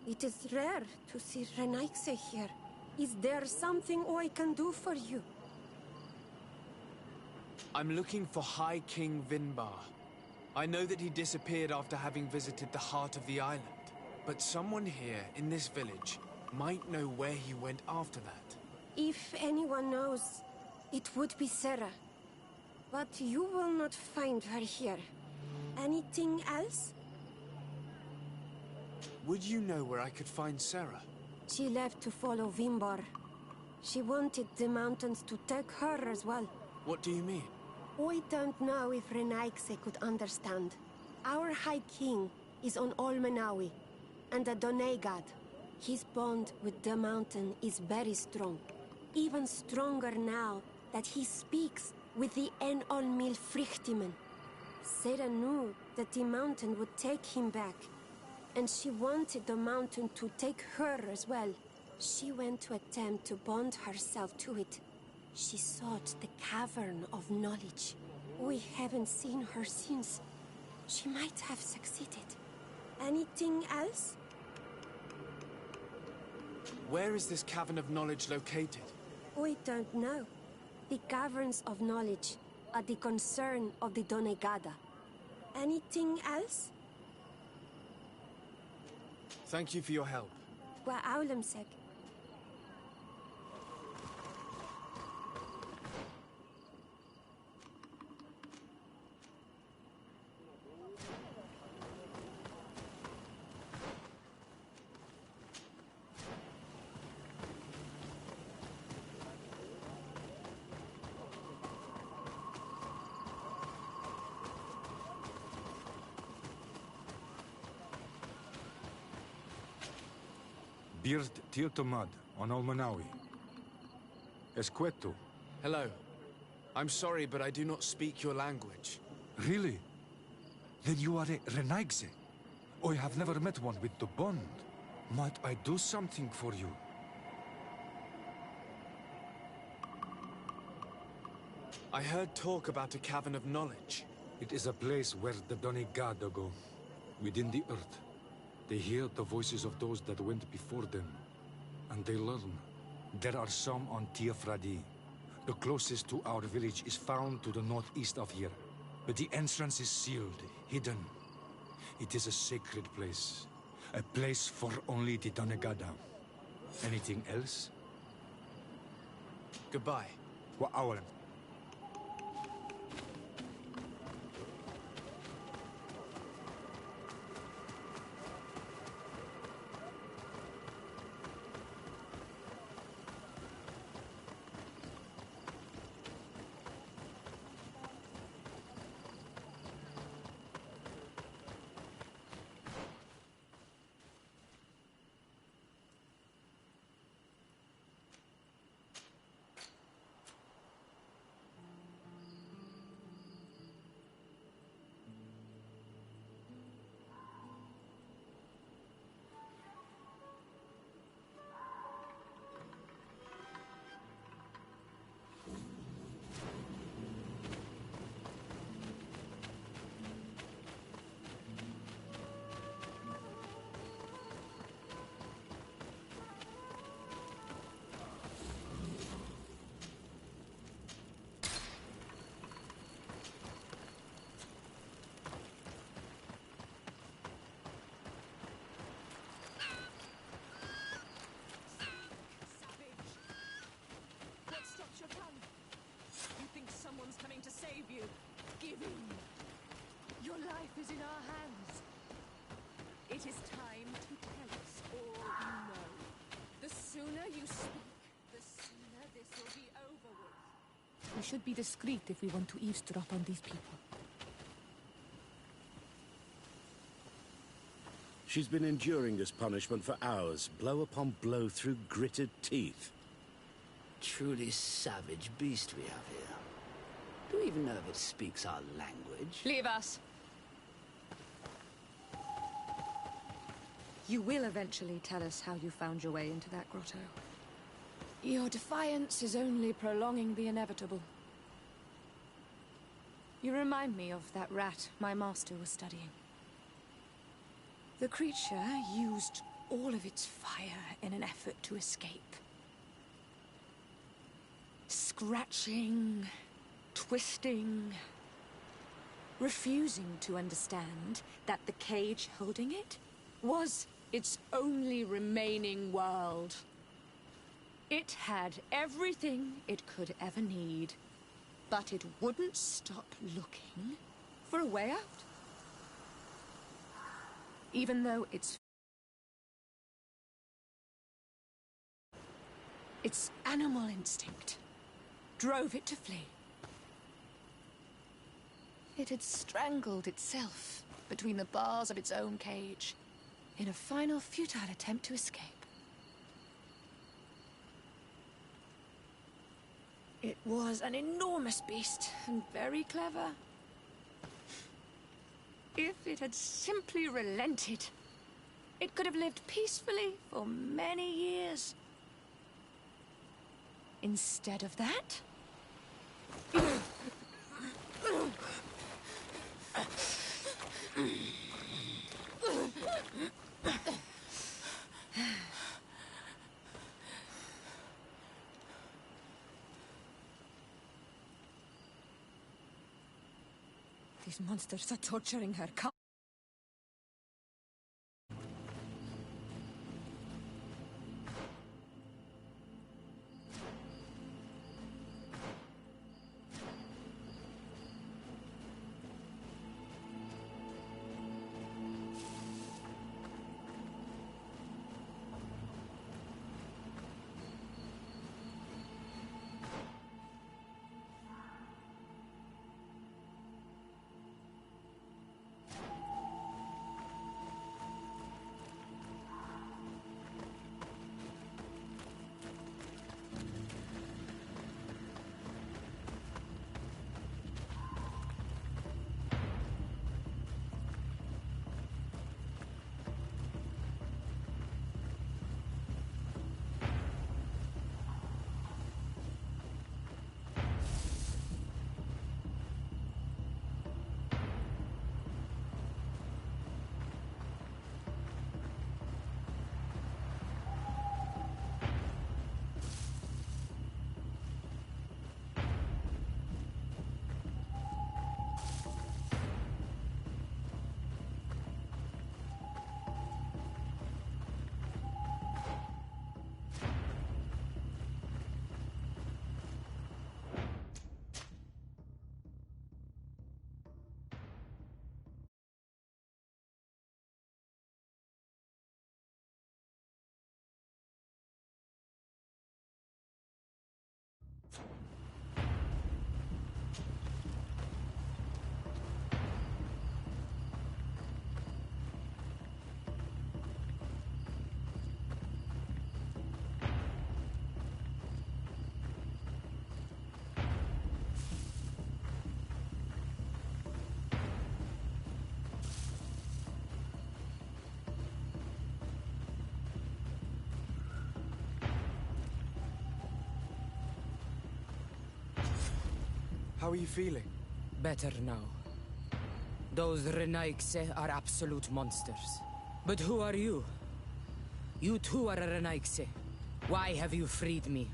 it is rare to see Renaigse here. Is there something I can do for you? I'm looking for High King Vinbar. I know that he disappeared after having visited the heart of the island, but someone here in this village might know where he went after that. If anyone knows, it would be Sarah. But you will not find her here. Anything else? Would you know where I could find Sarah? She left to follow Vinbar. She wanted the mountains to take her as well. What do you mean? I don't know if Renaigse could understand. Our High King is on Olmenawi, and a Doneigad. His bond with the mountain is very strong. Even stronger now that he speaks with the Enolmil Frichtimen. Sarah knew that the mountain would take him back, and she wanted the mountain to take her as well. She went to attempt to bond herself to it. She sought the Cavern of Knowledge. We haven't seen her since. She might have succeeded. Anything else? Where is this Cavern of Knowledge located? I don't know. The Caverns of Knowledge are the concern of the Doneigada. Anything else? Thank you for your help. Wa Aulemsek. Bird Tirtomad on Olmenawi. Esqueto. Hello. I'm sorry, but I do not speak your language. Really? Then you are a Renaigse? I have never met one with the bond. Might I do something for you? I heard talk about a Cavern of Knowledge. It is a place where the Donegada go, within the earth. They hear the voices of those that went before them, and they learn. There are some on Tiafradi. The closest to our village is found to the northeast of here, but the entrance is sealed, hidden. It is a sacred place, a place for only the Donegada. Anything else? Goodbye. Wa'awan. Someone's coming to save you. Give in. Your life is in our hands. It is time to tell us all you know. The sooner you speak, the sooner this will be over with. We should be discreet if we want to eavesdrop on these people. She's been enduring this punishment for hours, blow upon blow through gritted teeth. Truly savage beast we have here. Do we even know if it speaks our language? Leave us. You will eventually tell us how you found your way into that grotto. Your defiance is only prolonging the inevitable. You remind me of that rat my master was studying. The creature used all of its fire in an effort to escape. Scratching, twisting, refusing to understand that the cage holding it was its only remaining world. It had everything it could ever need, but it wouldn't stop looking for a way out. Even though its animal instinct drove it to flee. It had strangled itself between the bars of its own cage in a final futile attempt to escape. It was an enormous beast and very clever. If it had simply relented, it could have lived peacefully for many years. Instead of that, these monsters are torturing her. How are you feeling? Better now. Those Renaigse are absolute monsters. But who are you? You too are a Renaigse. Why have you freed me?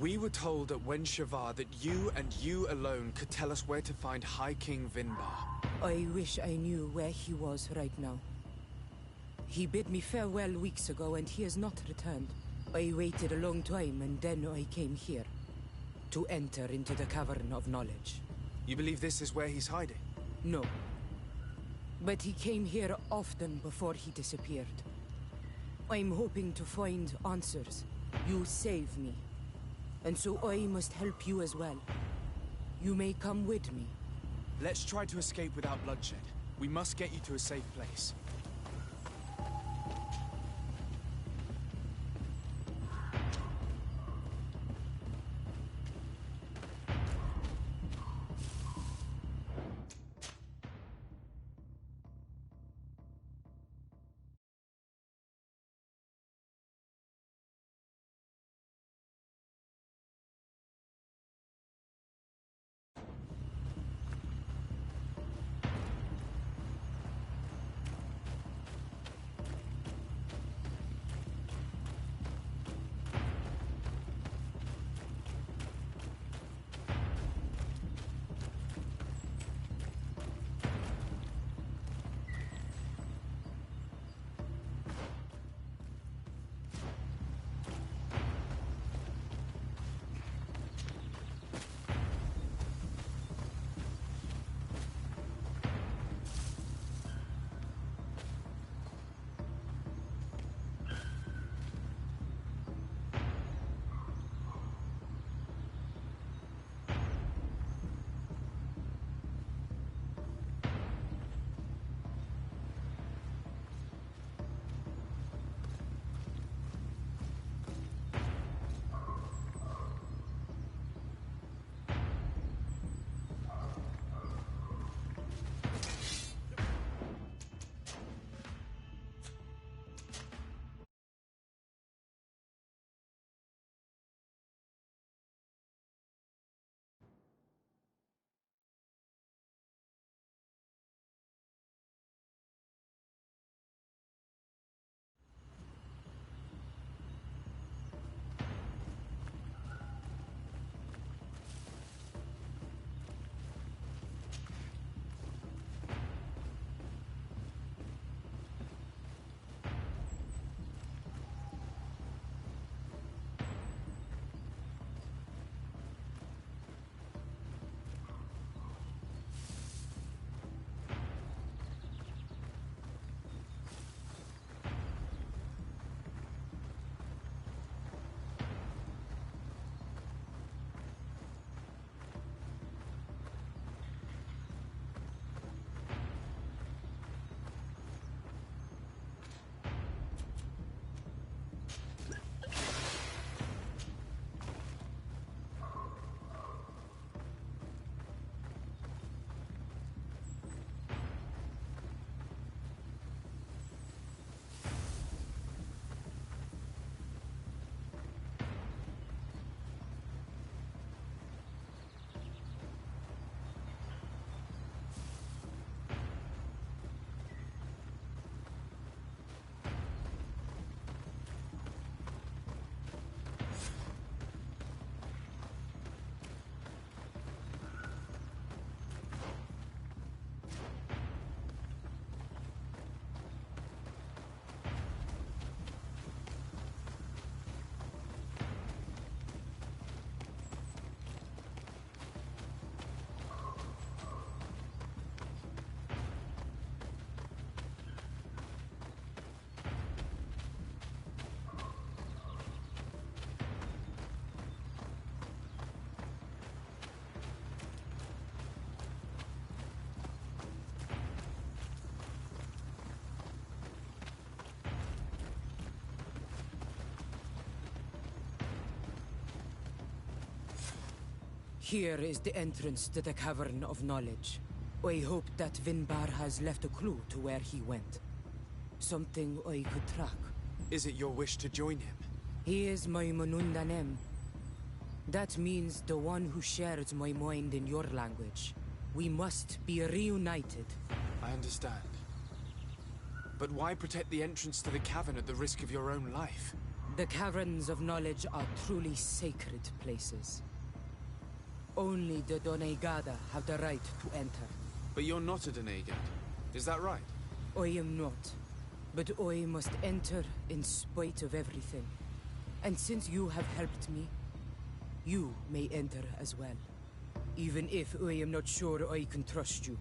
We were told at Wen Shavar that you and you alone could tell us where to find High King Vinbar. I wish I knew where he was right now. He bid me farewell weeks ago and he has not returned. I waited a long time and then I came here. To enter into the Cavern of Knowledge. You believe this is where he's hiding? No. But he came here often before he disappeared. I'm hoping to find answers. You saved me. And so I must help you as well. You may come with me. Let's try to escape without bloodshed. We must get you to a safe place. Here is the entrance to the Cavern of Knowledge. I hope that Vinbar has left a clue to where he went. Something I could track. Is it your wish to join him? He is my Manundanem. That means the one who shares my mind in your language. We must be reunited. I understand. But why protect the entrance to the cavern at the risk of your own life? The caverns of knowledge are truly sacred places. Only the Donegada have the right to enter. But you're not a Donegad, is that right? I am not. But I must enter in spite of everything. And since you have helped me, you may enter as well. Even if I am not sure I can trust you.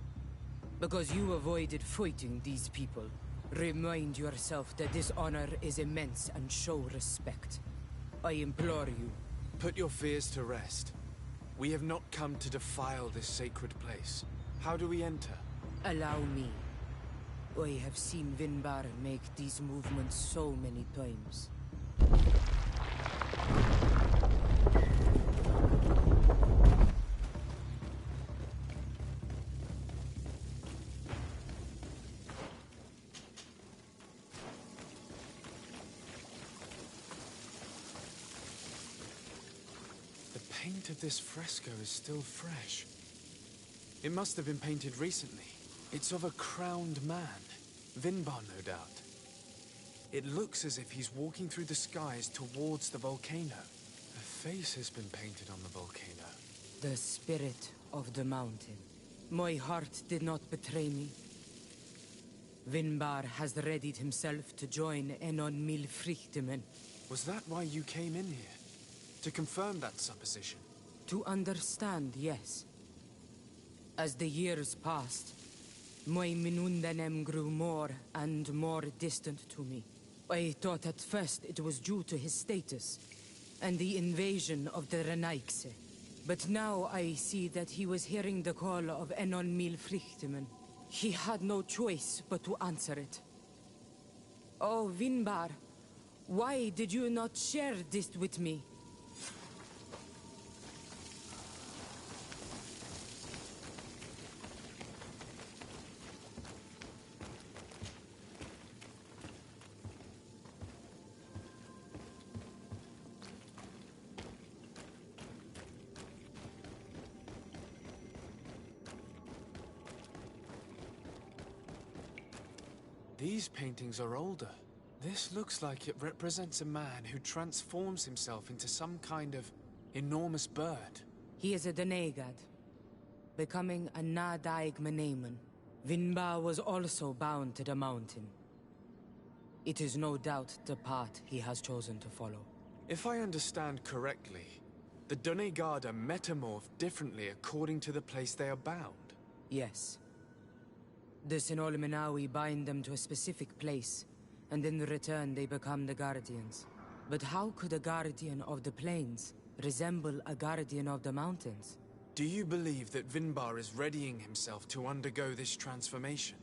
Because you avoided fighting these people. Remind yourself that this honor is immense and show respect. I implore you. Put your fears to rest. We have not come to defile this sacred place. How do we enter? Allow me. I have seen Vinbar make these movements so many times. The paint of this fresco is still fresh. It must have been painted recently. It's of a crowned man. Vinbar, no doubt. It looks as if he's walking through the skies towards the volcano. A face has been painted on the volcano. The spirit of the mountain. My heart did not betray me. Vinbar has readied himself to join Enon Milfrichtemen. Was that why you came in here? To confirm that supposition? To understand, yes. As the years passed, my Minundanem grew more and more distant to me. I thought at first it was due to his status and the invasion of the Renaigse. But now I see that he was hearing the call of Enon Milfrichtemen. He had no choice but to answer it. Oh, Vinbar, why did you not share this with me? These paintings are older. This looks like it represents a man who transforms himself into some kind of enormous bird. He is a Donegad, becoming a Nadaig Meneman. Vinbar was also bound to the mountain. It is no doubt the path he has chosen to follow. If I understand correctly, the Donegada metamorph differently according to the place they are bound. Yes. The Sinolminawi bind them to a specific place, and in return they become the Guardians. But how could a Guardian of the Plains resemble a Guardian of the Mountains? Do you believe that Vinbar is readying himself to undergo this transformation?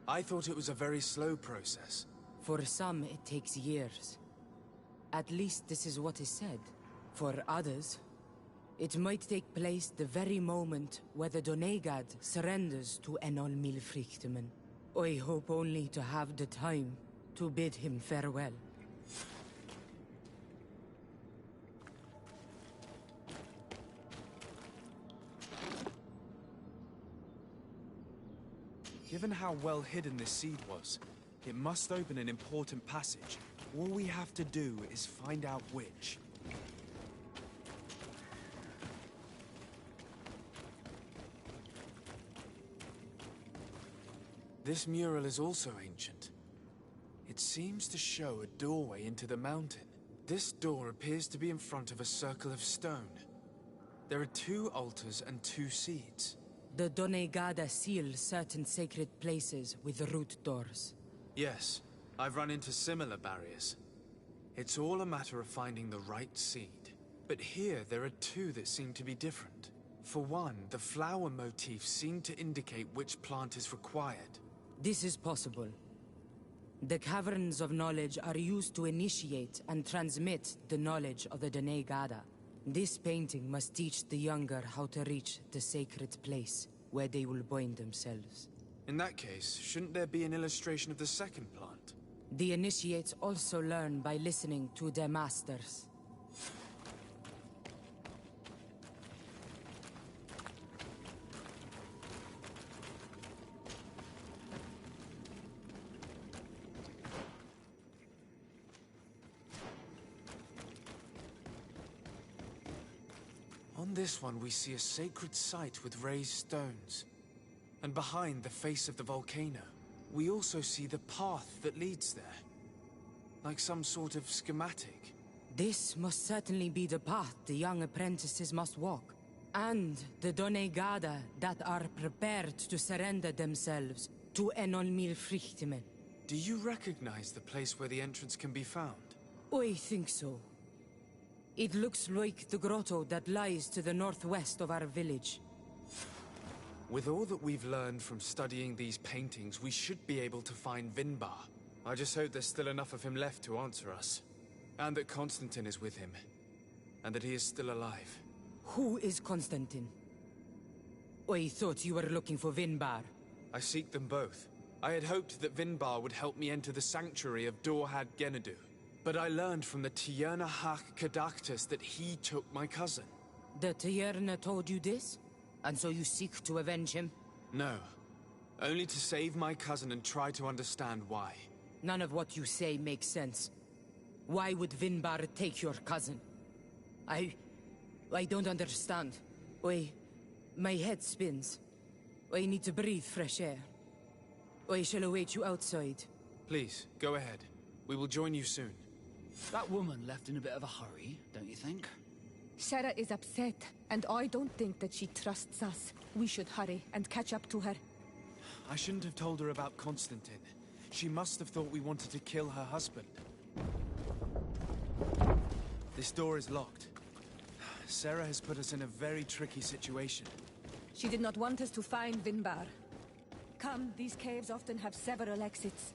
I thought it was a very slow process. For some, it takes years. At least this is what is said. For others, it might take place the very moment where the Donegad surrenders to Enol Milfrichtemen. I hope only to have the time to bid him farewell. Given how well hidden this seed was, it must open an important passage. All we have to do is find out which. This mural is also ancient. It seems to show a doorway into the mountain. This door appears to be in front of a circle of stone. There are 2 altars and 2 seeds. The Donegada seal certain sacred places with root doors. Yes, I've run into similar barriers. It's all a matter of finding the right seed. But here there are 2 that seem to be different. For one, the flower motifs seem to indicate which plant is required. This is possible. The Caverns of Knowledge are used to initiate and transmit the knowledge of the Donegada. This painting must teach the younger how to reach the sacred place, where they will bind themselves. In that case, shouldn't there be an illustration of the second plant? The The initiates also learn by listening to their masters. On this one, we see a sacred site with raised stones. And behind the face of the volcano, we also see the path that leads there. Like some sort of schematic. This must certainly be the path the young apprentices must walk. And the Donegada that are prepared to surrender themselves to Enolmil Frichtmen. Do you recognize the place where the entrance can be found? I think so. It looks like the grotto that lies to the northwest of our village. With all that we've learned from studying these paintings, we should be able to find Vinbar. I just hope there's still enough of him left to answer us. And that Constantine is with him. And that he is still alive. Who is Constantine? I thought you were looking for Vinbar. I seek them both. I had hoped that Vinbar would help me enter the sanctuary of Dorhad Genadu. But I learned from the Tierna Hach Kadactus that he took my cousin. The Tierna told you this? And so you seek to avenge him? No. Only to save my cousin and try to understand why. None of what you say makes sense. Why would Vinbar take your cousin? I don't understand. My head spins. I need to breathe fresh air. I shall await you outside. Please, go ahead. We will join you soon. That woman left in a bit of a hurry, don't you think? Sarah is upset, and I don't think that she trusts us. We should hurry and catch up to her. I shouldn't have told her about Constantine. She must have thought we wanted to kill her husband. This door is locked. Sarah has put us in a very tricky situation. She did not want us to find Vinbar. Come, these caves often have several exits.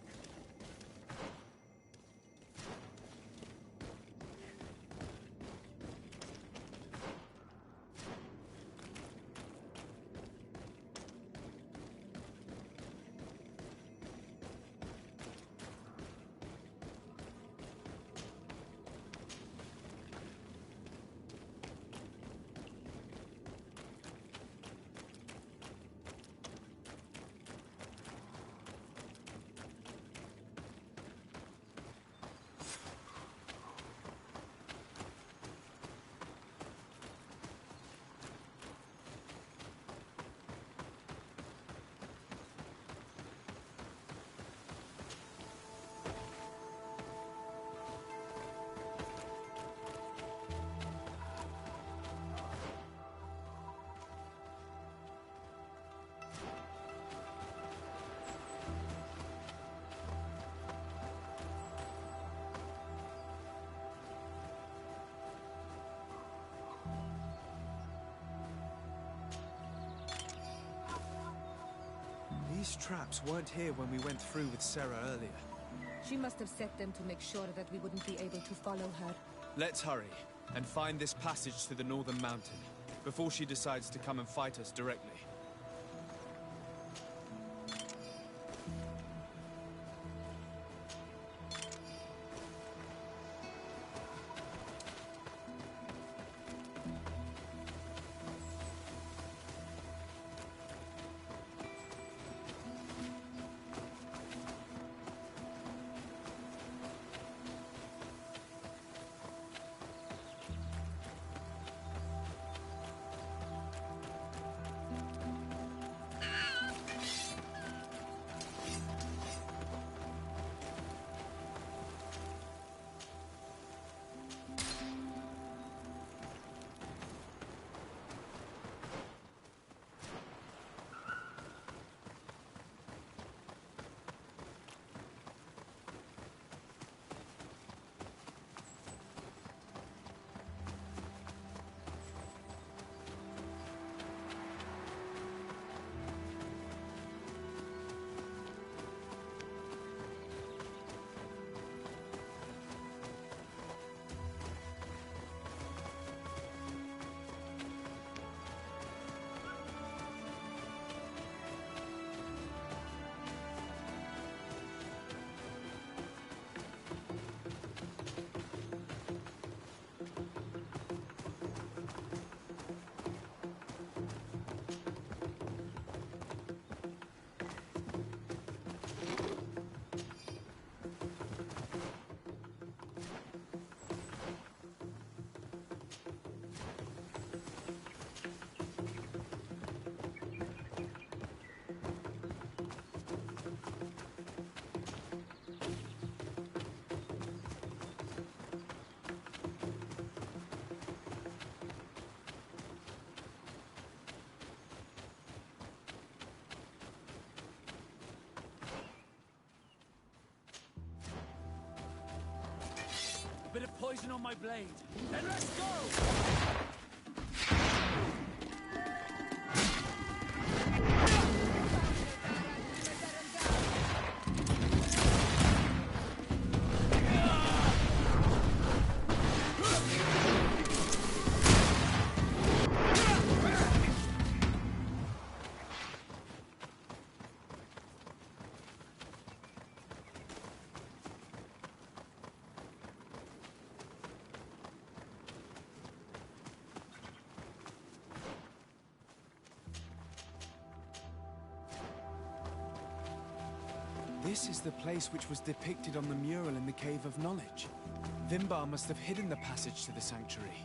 These traps weren't here when we went through with Sarah earlier. She must have set them to make sure that we wouldn't be able to follow her. Let's hurry, and find this passage to the northern mountain, before she decides to come and fight us directly. poison on my blade. Then let's go! This is the place which was depicted on the mural in the Cave of Knowledge. Vimbar must have hidden the passage to the sanctuary.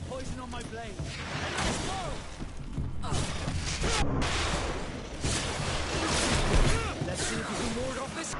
Poison on my blade. Let's go! Let's see if you can ward off this.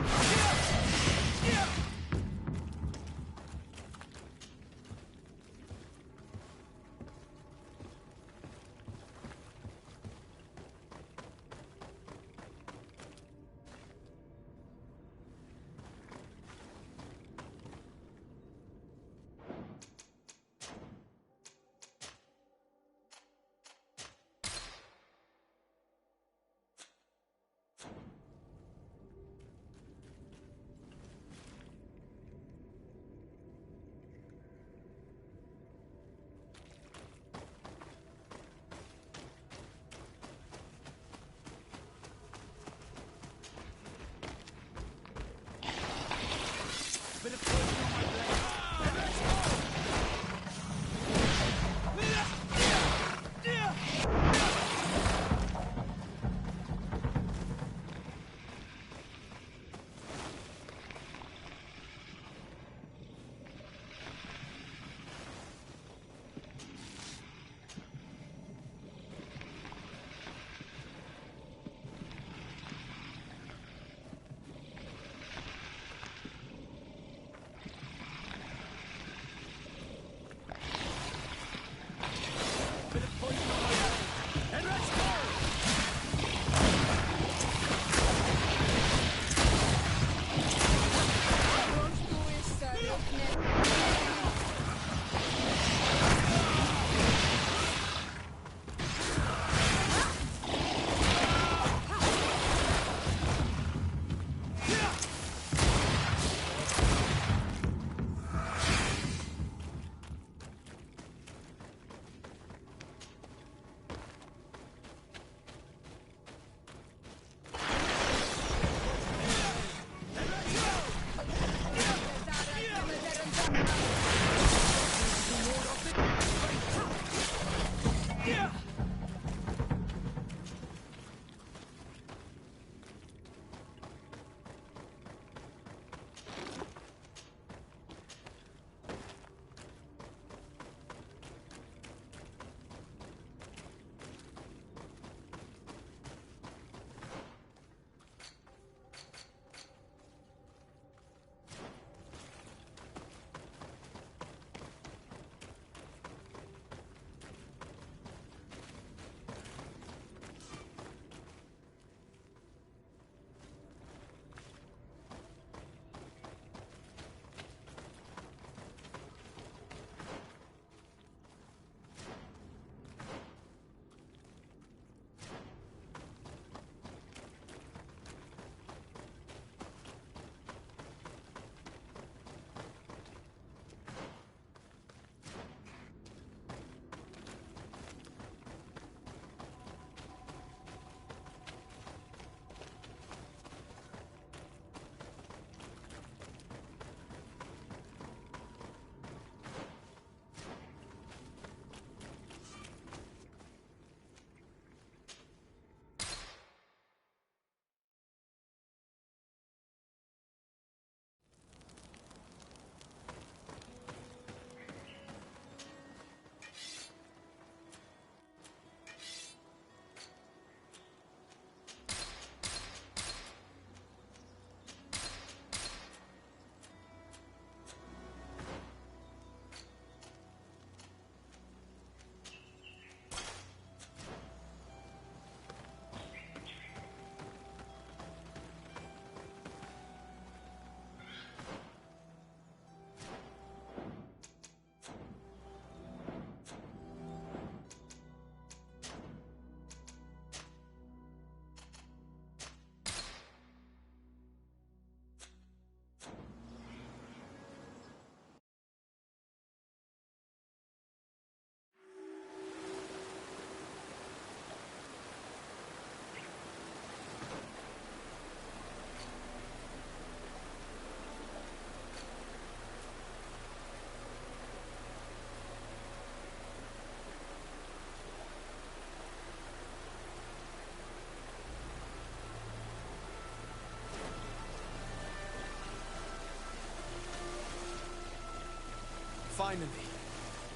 Finally,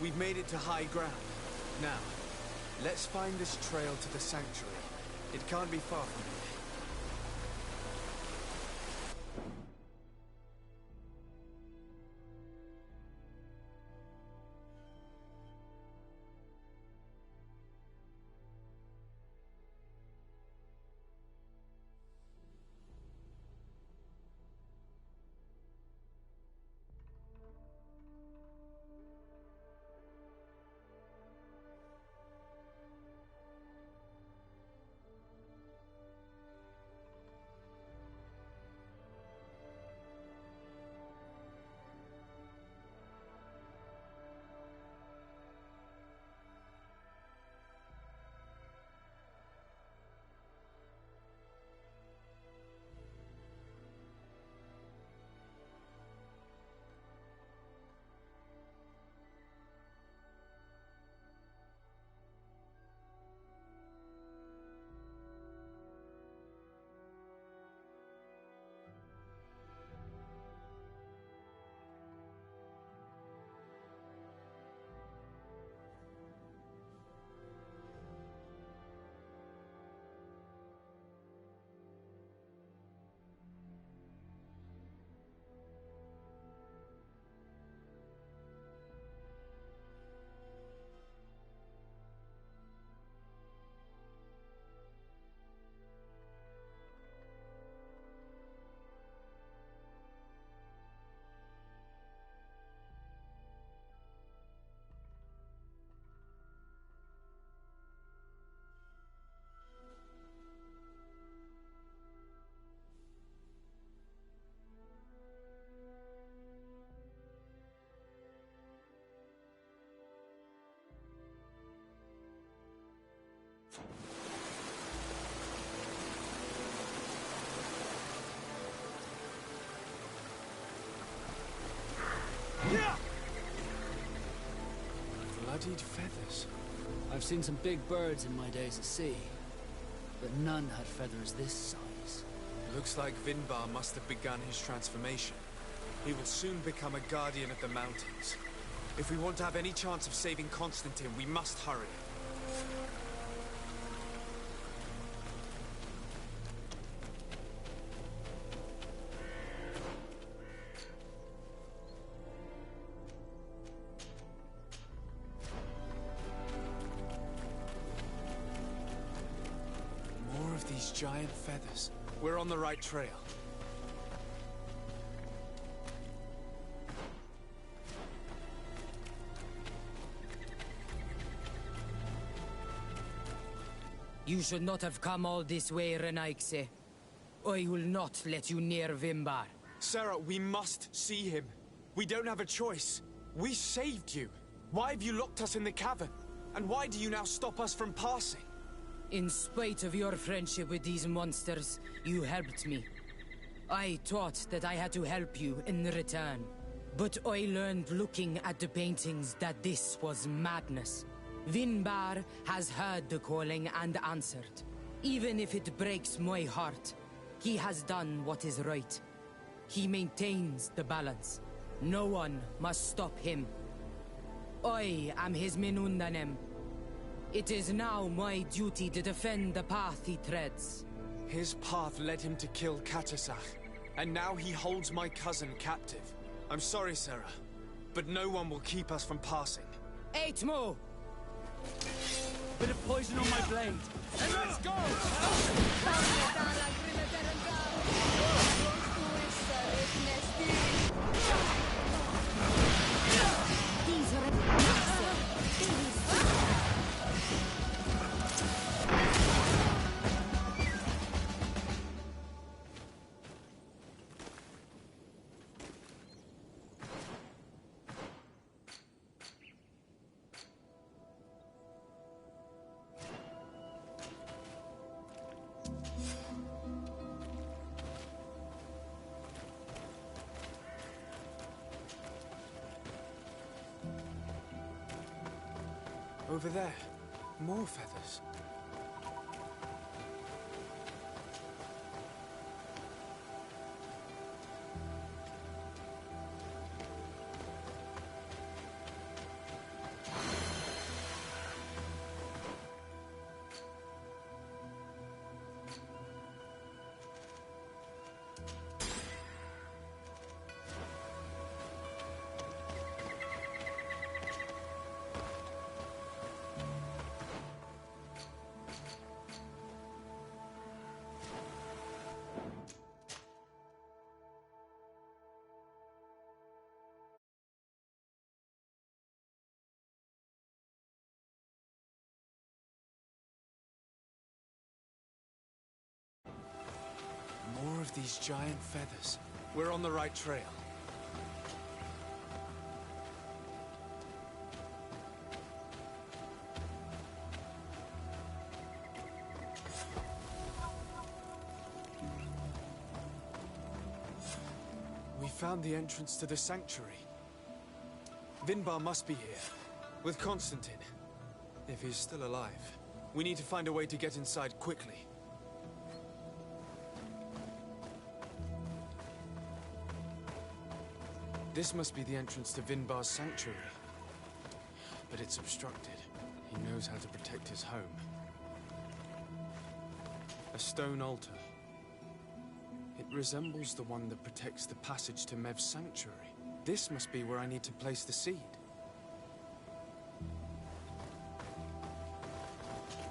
we've made it to high ground. Now, let's find this trail to the sanctuary. It can't be far from here. Bloodied feathers. I've seen some big birds in my days at sea, but none had feathers this size. Looks like Vinbar must have begun his transformation. He will soon become a guardian of the mountains. If we want to have any chance of saving Constantine, we must hurry. More of these giant feathers. We're on the right trail. You should not have come all this way, Renaigse. I will not let you near Vimbar. Sarah, we must see him. We don't have a choice. We saved you. Why have you locked us in the cavern? And why do you now stop us from passing? In spite of your friendship with these monsters, you helped me. I thought that I had to help you in return. But I learned looking at the paintings that this was madness. Vinbar has heard the calling and answered. Even if it breaks my heart, he has done what is right. He maintains the balance. No one must stop him. I am his Menundanem. It is now my duty to defend the path he treads. His path led him to kill Katasach, and now he holds my cousin captive. I'm sorry, Sarah, but no one will keep us from passing. Aitmo! Bit of poison on my blade. And let's go! Over there, more feathers. these giant feathers. We're on the right trail. We found the entrance to the sanctuary. Vinbar must be here, with Constantine, if he's still alive. We need to find a way to get inside quickly. This must be the entrance to Vinbar's sanctuary. But it's obstructed. He knows how to protect his home. A stone altar. It resembles the one that protects the passage to Mev's sanctuary. This must be where I need to place the seed.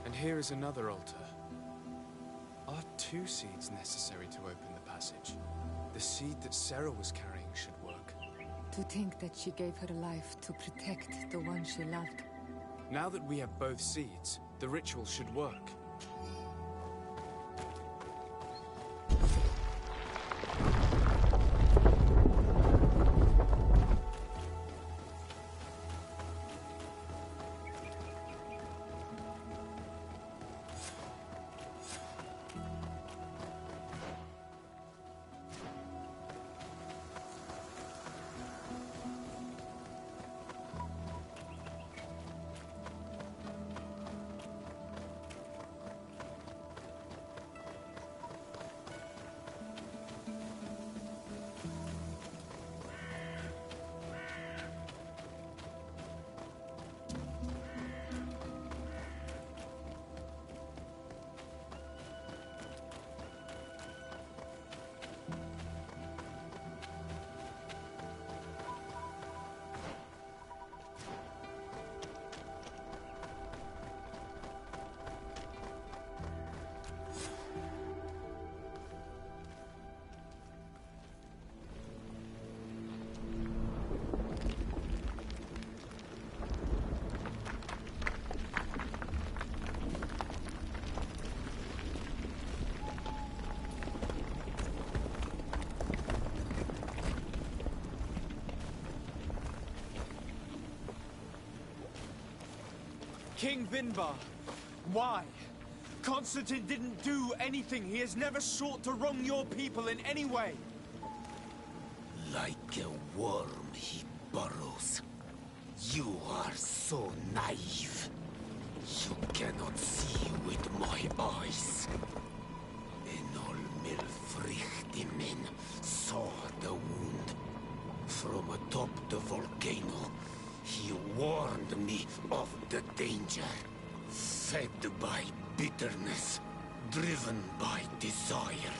And here is another altar. Are 2 seeds necessary to open the passage? The seed that Sarah was carrying should work. To think that she gave her life to protect the one she loved. Now that we have both seeds, the ritual should work. King Vinbar, why? Constantine didn't do anything. He has never sought to wrong your people in any way. Like a worm he burrows. You are so naive. You cannot see with my eyes. Enol Milfrichtimin saw the wound. From atop the volcano, he warned me of the danger. Fed by bitterness, driven by desire,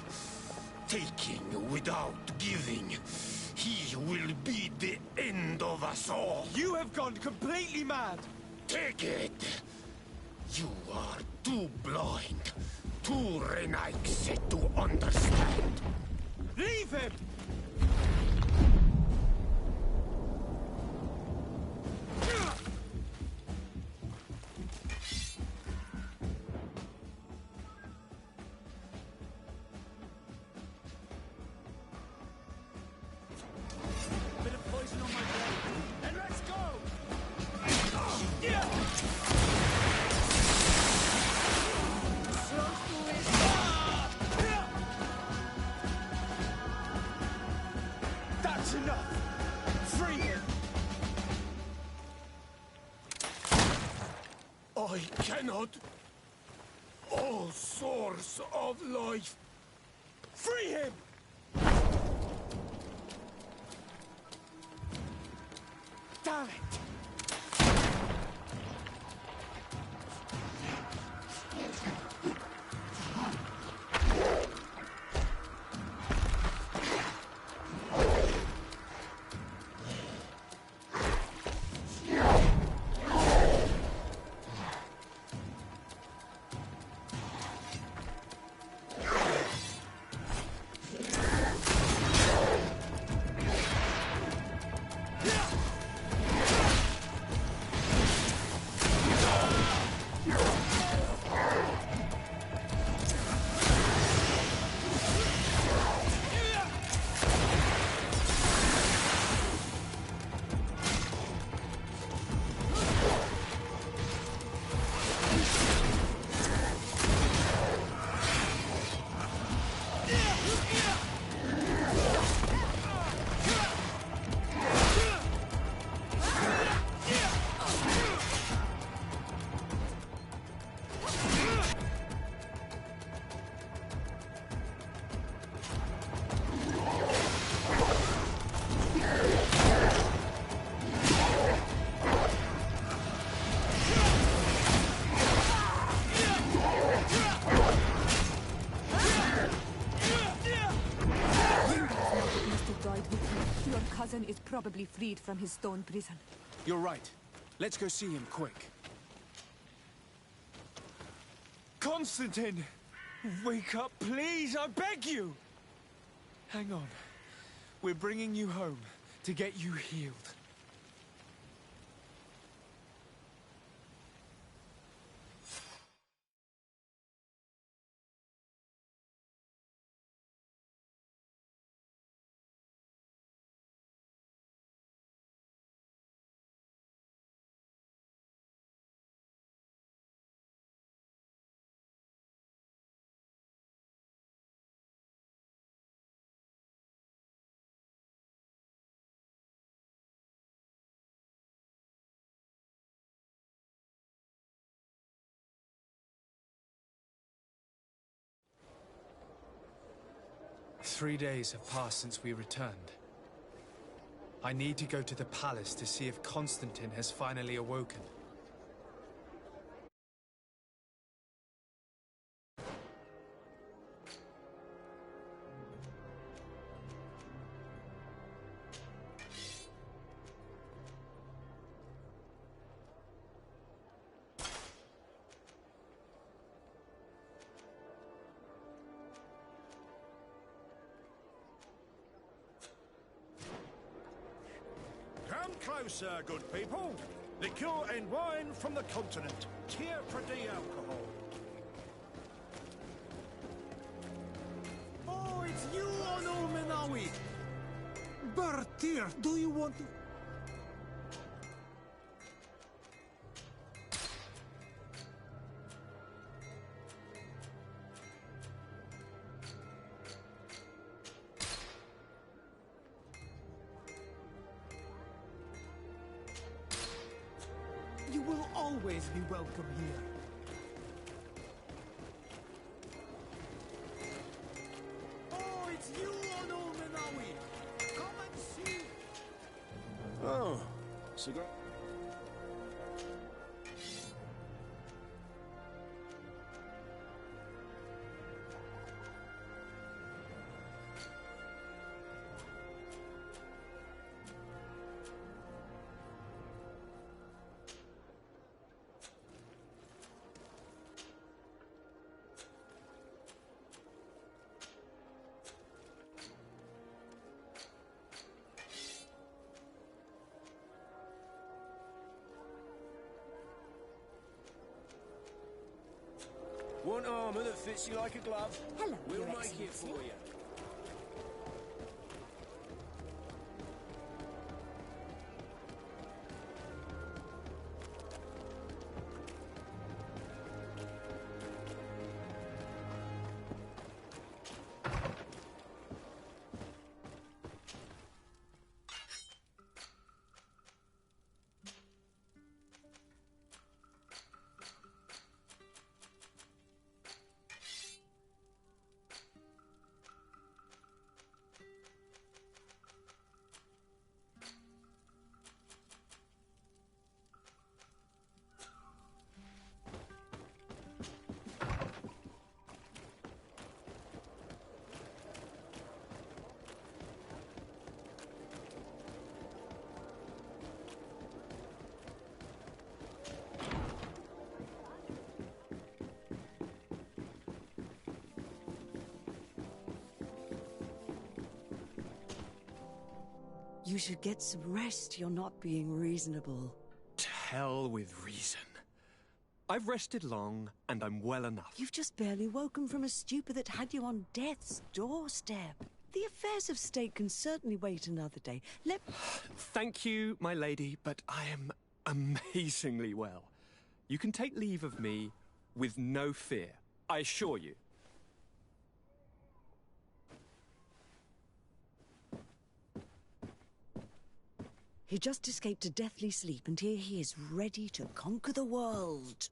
taking without giving, he will be the end of us all. You have gone completely mad! Take it! You are too blind, too renaixed to understand. Leave him! That's enough! Free him! I cannot. O source of life! Free him! Damn it! probably freed from his stone prison. You're right. Let's go see him, quick. Constantine! Wake up, please, I beg you! Hang on. We're bringing you home to get you healed. "3 days have passed since we returned. I need to go to the palace to see if Constantine has finally awoken. Come closer, good people. Liqueur and wine from the continent. Tier for the alcohol. Oh, it's you, Ono Menawi! Bertir, do you want to... You will always be welcome here. Oh, it's you, Ono Menawi! Come and see! Oh, cigar. Want armour that fits you like a glove? Hello, We'll Your make it Excellency. for you. You should get some rest. You're not being reasonable. To hell with reason. I've rested long, and I'm well enough. You've just barely woken from a stupor that had you on death's doorstep. The affairs of state can certainly wait another day. Thank you, my lady, but I am amazingly well. You can take leave of me with no fear, I assure you. He just escaped a deathly sleep, and here he is, ready to conquer the world.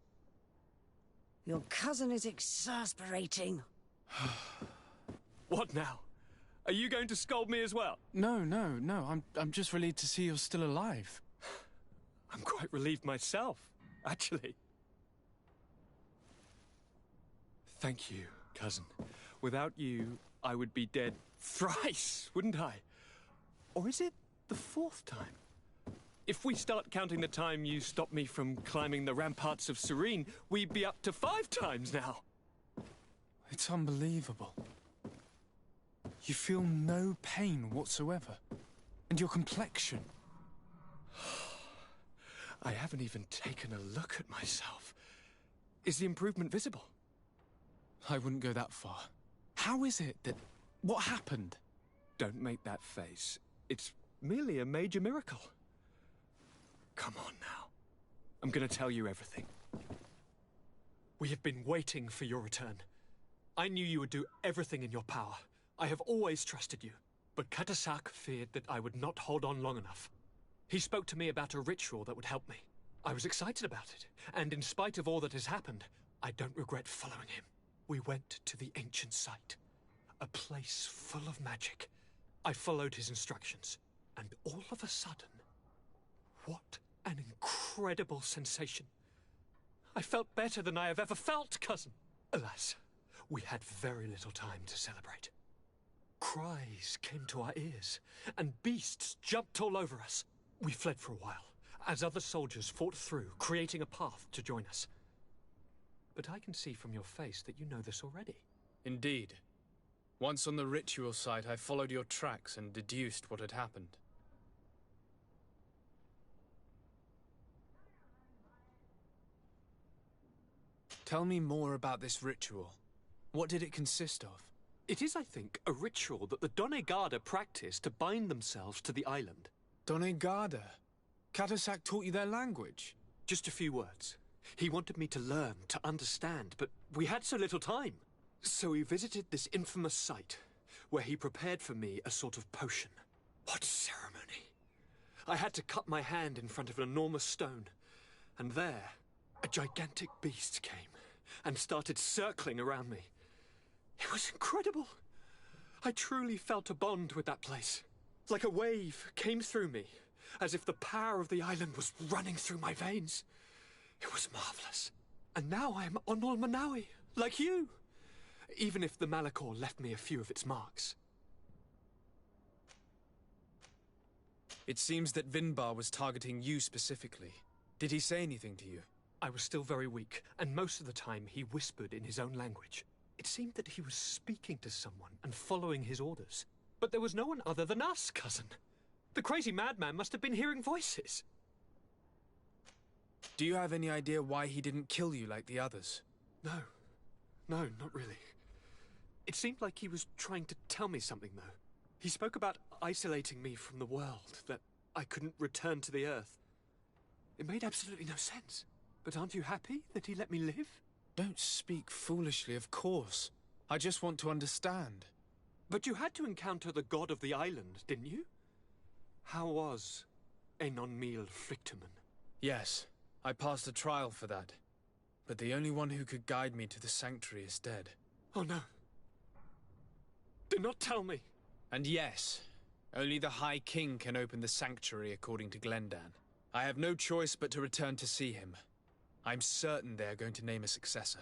Your cousin is exasperating. What now? Are you going to scold me as well? No. I'm just relieved to see you're still alive. I'm quite relieved myself, actually. Thank you, cousin. Without you, I would be dead thrice, wouldn't I? Or is it The 4th time. If we start counting the time you stopped me from climbing the ramparts of Serene, we'd be up to 5 times now. It's unbelievable. You feel no pain whatsoever. And your complexion. I haven't even taken a look at myself. Is the improvement visible? I wouldn't go that far. How is it that... What happened? Don't make that face. It's merely a major miracle. Come on now. I'm gonna tell you everything. We have been waiting for your return. I knew you would do everything in your power. I have always trusted you. But Katasak feared that I would not hold on long enough. He spoke to me about a ritual that would help me. I was excited about it, and in spite of all that has happened, I don't regret following him. We went to the ancient site, a place full of magic. I followed his instructions, and all of a sudden, what an incredible sensation. I felt better than I have ever felt, cousin. Alas, we had very little time to celebrate. Cries came to our ears, and beasts jumped all over us. We fled for a while, as other soldiers fought through, creating a path to join us. But I can see from your face that you know this already. Indeed. Once on the ritual site, I followed your tracks and deduced what had happened. Tell me more about this ritual. What did it consist of? It is, I think, a ritual that the Donegada practice to bind themselves to the island. Donegada? Katasak taught you their language? Just a few words. He wanted me to learn, to understand, but we had so little time. So we visited this infamous site, where he prepared for me a sort of potion. What ceremony! I had to cut my hand in front of an enormous stone, and there, a gigantic beast came and started circling around me. It was incredible. I truly felt a bond with that place. Like a wave came through me, as if the power of the island was running through my veins. It was marvelous. And now I am Onol Manawi, like you. Even if the Malachor left me a few of its marks. It seems that Vinbar was targeting you specifically. Did he say anything to you? I was still very weak, and most of the time he whispered in his own language. It seemed that he was speaking to someone and following his orders. But there was no one other than us, cousin. The crazy madman must have been hearing voices. Do you have any idea why he didn't kill you like the others? No, not really. It seemed like he was trying to tell me something, though. He spoke about isolating me from the world, that I couldn't return to the Earth. It made absolutely no sense. But aren't you happy that he let me live? Don't speak foolishly, of course. I just want to understand. But you had to encounter the god of the island, didn't you? How was Enon Mil Frictamen? Yes, I passed a trial for that. But the only one who could guide me to the sanctuary is dead. Oh no. Do not tell me. And yes, only the High King can open the sanctuary according to Glendan. I have no choice but to return to see him. I'm certain they're going to name a successor.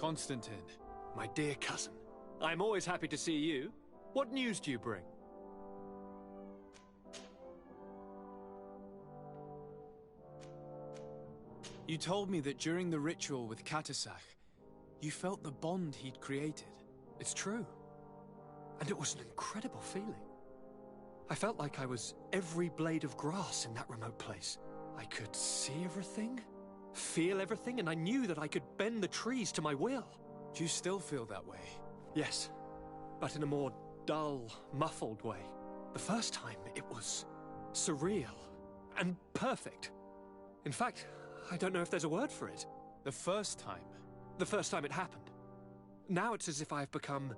Constantine. My dear cousin, I'm always happy to see you. What news do you bring? You told me that during the ritual with Catasach, you felt the bond he'd created. It's true. And it was an incredible feeling. I felt like I was every blade of grass in that remote place. I could see everything, feel everything, and I knew that I could bend the trees to my will. Do you still feel that way? Yes, but in a more dull, muffled way. The first time, it was surreal and perfect. In fact, I don't know if there's a word for it. The first time? The first time it happened. Now it's as if I've become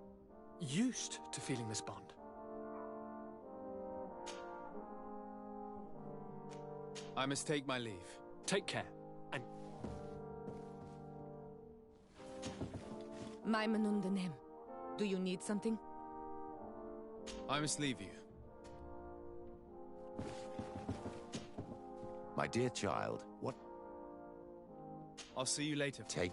used to feeling this bond. I must take my leave. Take care, and... Maimunundanem, do you need something? I must leave you. My dear child, what... I'll see you later. Take...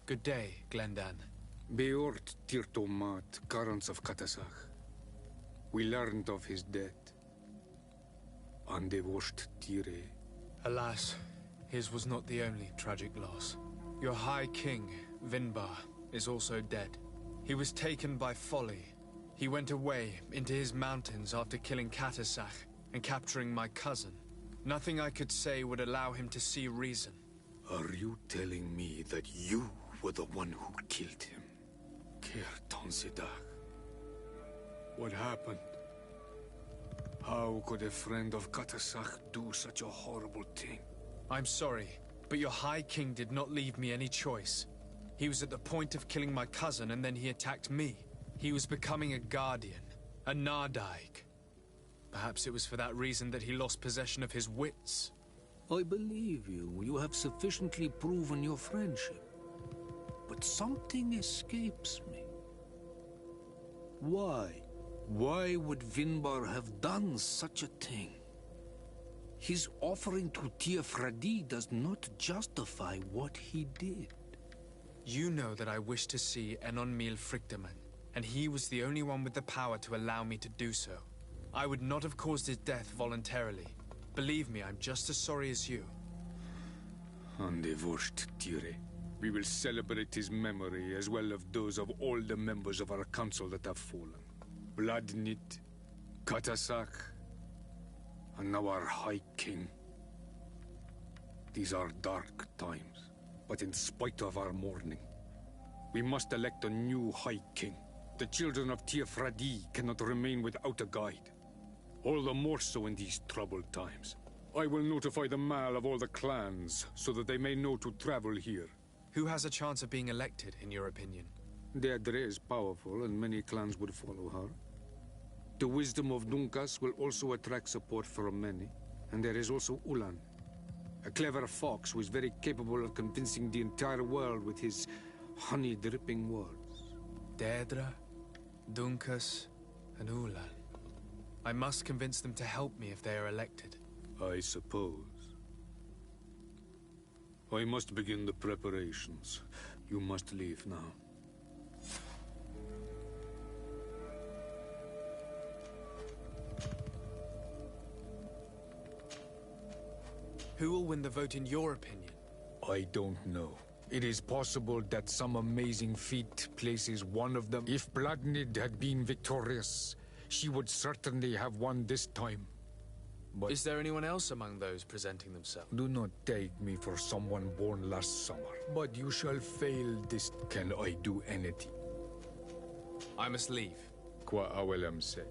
Good day, Glendan. Beort Tirtomat, currents of Catasach. We learned of his death. Andevosht Tire. Alas, his was not the only tragic loss. Your High King, Vinbar, is also dead. He was taken by folly. He went away into his mountains after killing Catasach and capturing my cousin. Nothing I could say would allow him to see reason. Are you telling me that you were the one who killed him? Kirtan Sidak. What happened? How could a friend of Catasach do such a horrible thing? I'm sorry, but your High King did not leave me any choice. He was at the point of killing my cousin and then he attacked me. He was becoming a guardian, a Nardaig. Perhaps it was for that reason that he lost possession of his wits. I believe you. You have sufficiently proven your friendship. But something escapes me. Why? Why would Vinbar have done such a thing? His offering to Tiafradi does not justify what he did. You know that I wish to see Enonmil Frichtemann, and he was the only one with the power to allow me to do so. I would not have caused his death voluntarily. Believe me, I'm just as sorry as you. Andevosht Tire. We will celebrate his memory as well as those of all the members of our council that have fallen. Vladnit, Catasach, and now our High King. These are dark times, but in spite of our mourning, we must elect a new High King. The children of Tiafradi cannot remain without a guide. All the more so in these troubled times. I will notify the Mal of all the clans, so that they may know to travel here. Who has a chance of being elected, in your opinion? Deirdre is powerful, and many clans would follow her. The wisdom of Dunkas will also attract support from many. And there is also Ulan, a clever fox who is very capable of convincing the entire world with his honey-dripping words. Deirdre, Dunkas, and Ulan. I must convince them to help me if they are elected. I suppose. I must begin the preparations. You must leave now. Who will win the vote in your opinion? I don't know. It is possible that some amazing feat places one of them. If Bladnid had been victorious, she would certainly have won this time. But is there anyone else among those presenting themselves? do not take me for someone born last summer. But you shall fail this. Can I do anything? I must leave. Qua awelem se.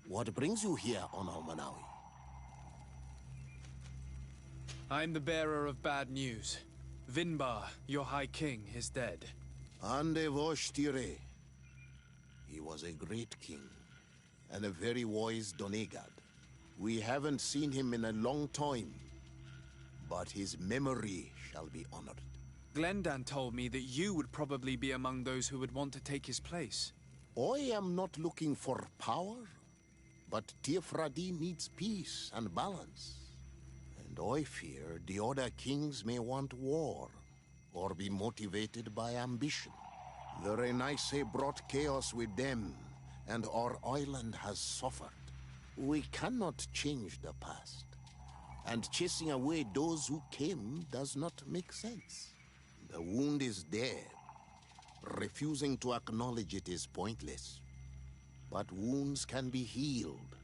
What brings you here on Almanawi? I'm the bearer of bad news. Vinbar, your High King, is dead. Ande Voshtire. He was a great king, and a very wise Donegad. We haven't seen him in a long time, but his memory shall be honored. Glendan told me that you would probably be among those who would want to take his place. I am not looking for power, but Tirfradi needs peace and balance. And I fear the other kings may want war, or be motivated by ambition. The Renaisse brought chaos with them, and our island has suffered. We cannot change the past, and chasing away those who came does not make sense. The wound is there, Refusing to acknowledge it is pointless. But wounds can be healed,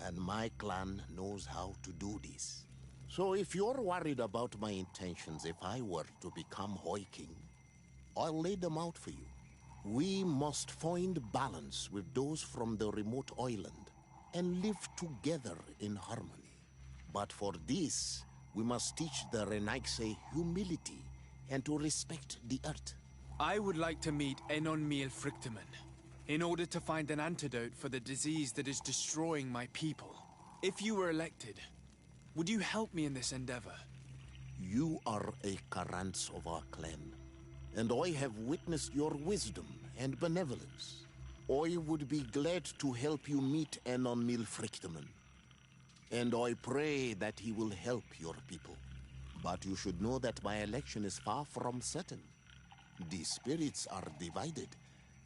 and my clan knows how to do this. So if you're worried about my intentions if I were to become Hoi King, I'll lay them out for you. We must find balance with those from the remote island and live together in harmony. But for this, we must teach the Renaigse humility and to respect the earth. I would like to meet Enon Miel Frichtemann in order to find an antidote for the disease that is destroying my people. If you were elected, would you help me in this endeavor? You are a Karants of our clan, and I have witnessed your wisdom and benevolence. I would be glad to help you meet Enon Miel Frichtemann, and I pray that he will help your people. But you should know that my election is far from certain. The spirits are divided,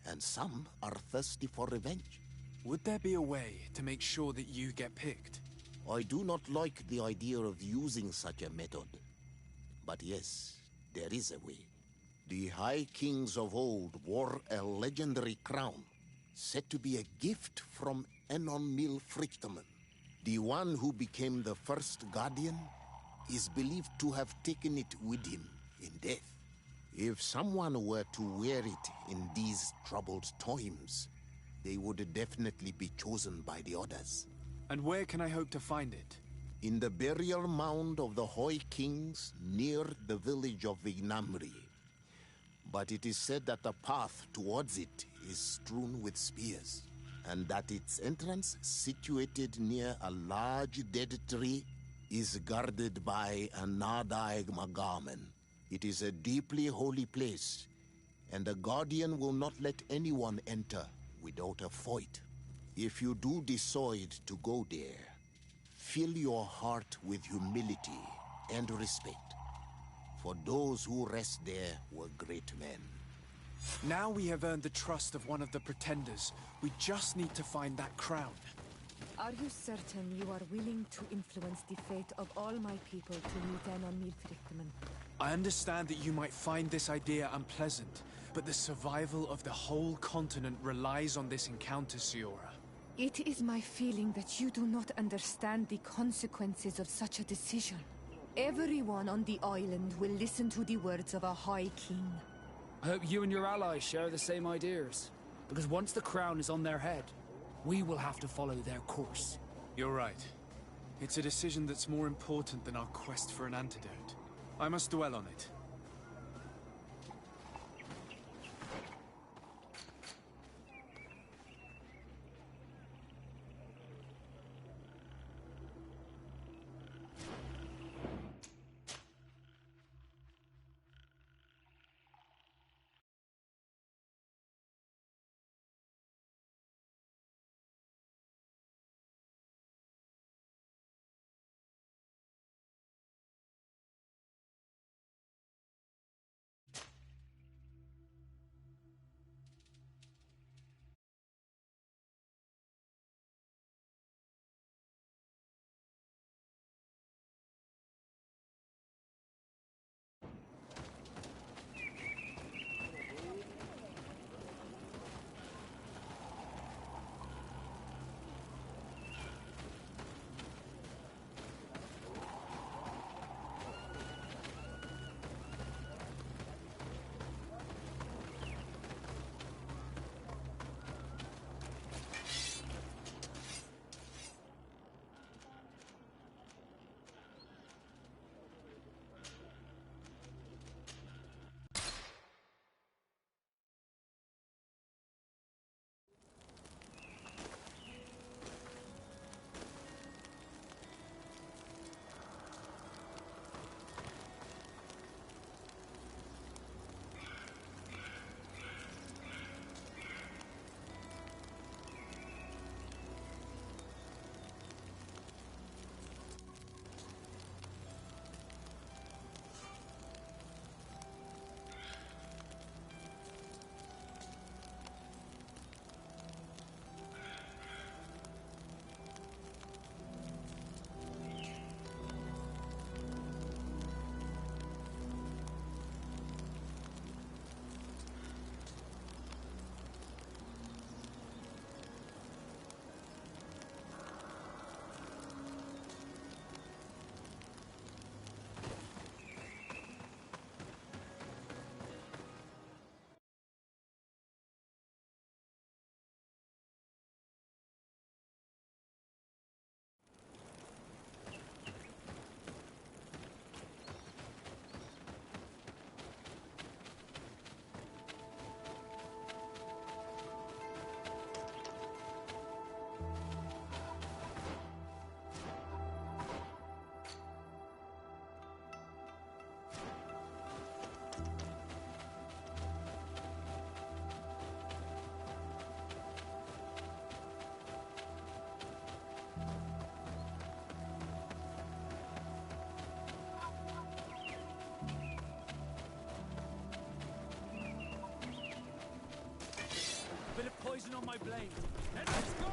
and some are thirsty for revenge. Would there be a way to make sure that you get picked? I do not like the idea of using such a method. But yes, there is a way. The High Kings of old wore a legendary crown, said to be a gift from Enon Miel Frichtemann. The one who became the first Guardian is believed to have taken it with him in death. If someone were to wear it in these troubled times, they would definitely be chosen by the others. And where can I hope to find it? In the burial mound of the Hoi Kings near the village of Vignamri. But it is said that the path towards it is strewn with spears, and that its entrance, situated near a large dead tree, is guarded by a Nadaig Magamen. It is a deeply holy place, and the Guardian will not let anyone enter without a fight. If you do decide to go there, fill your heart with humility and respect, for those who rest there were great men. Now we have earned the trust of one of the pretenders. We just need to find that crown. Are you certain you are willing to influence the fate of all my people to meet Enon Miel Frichtemann? I understand that you might find this idea unpleasant, but the survival of the whole continent relies on this encounter, Siora. It is my feeling that you do not understand the consequences of such a decision. Everyone on the island will listen to the words of a High King. I hope you and your allies share the same ideas. Because once the crown is on their head, we will have to follow their course. You're right. It's a decision that's more important than our quest for an antidote. I must dwell on it. poison on my blade. And let's go!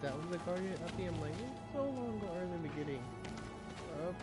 That was the guardian at the end, like, so long ago in the beginning. Up.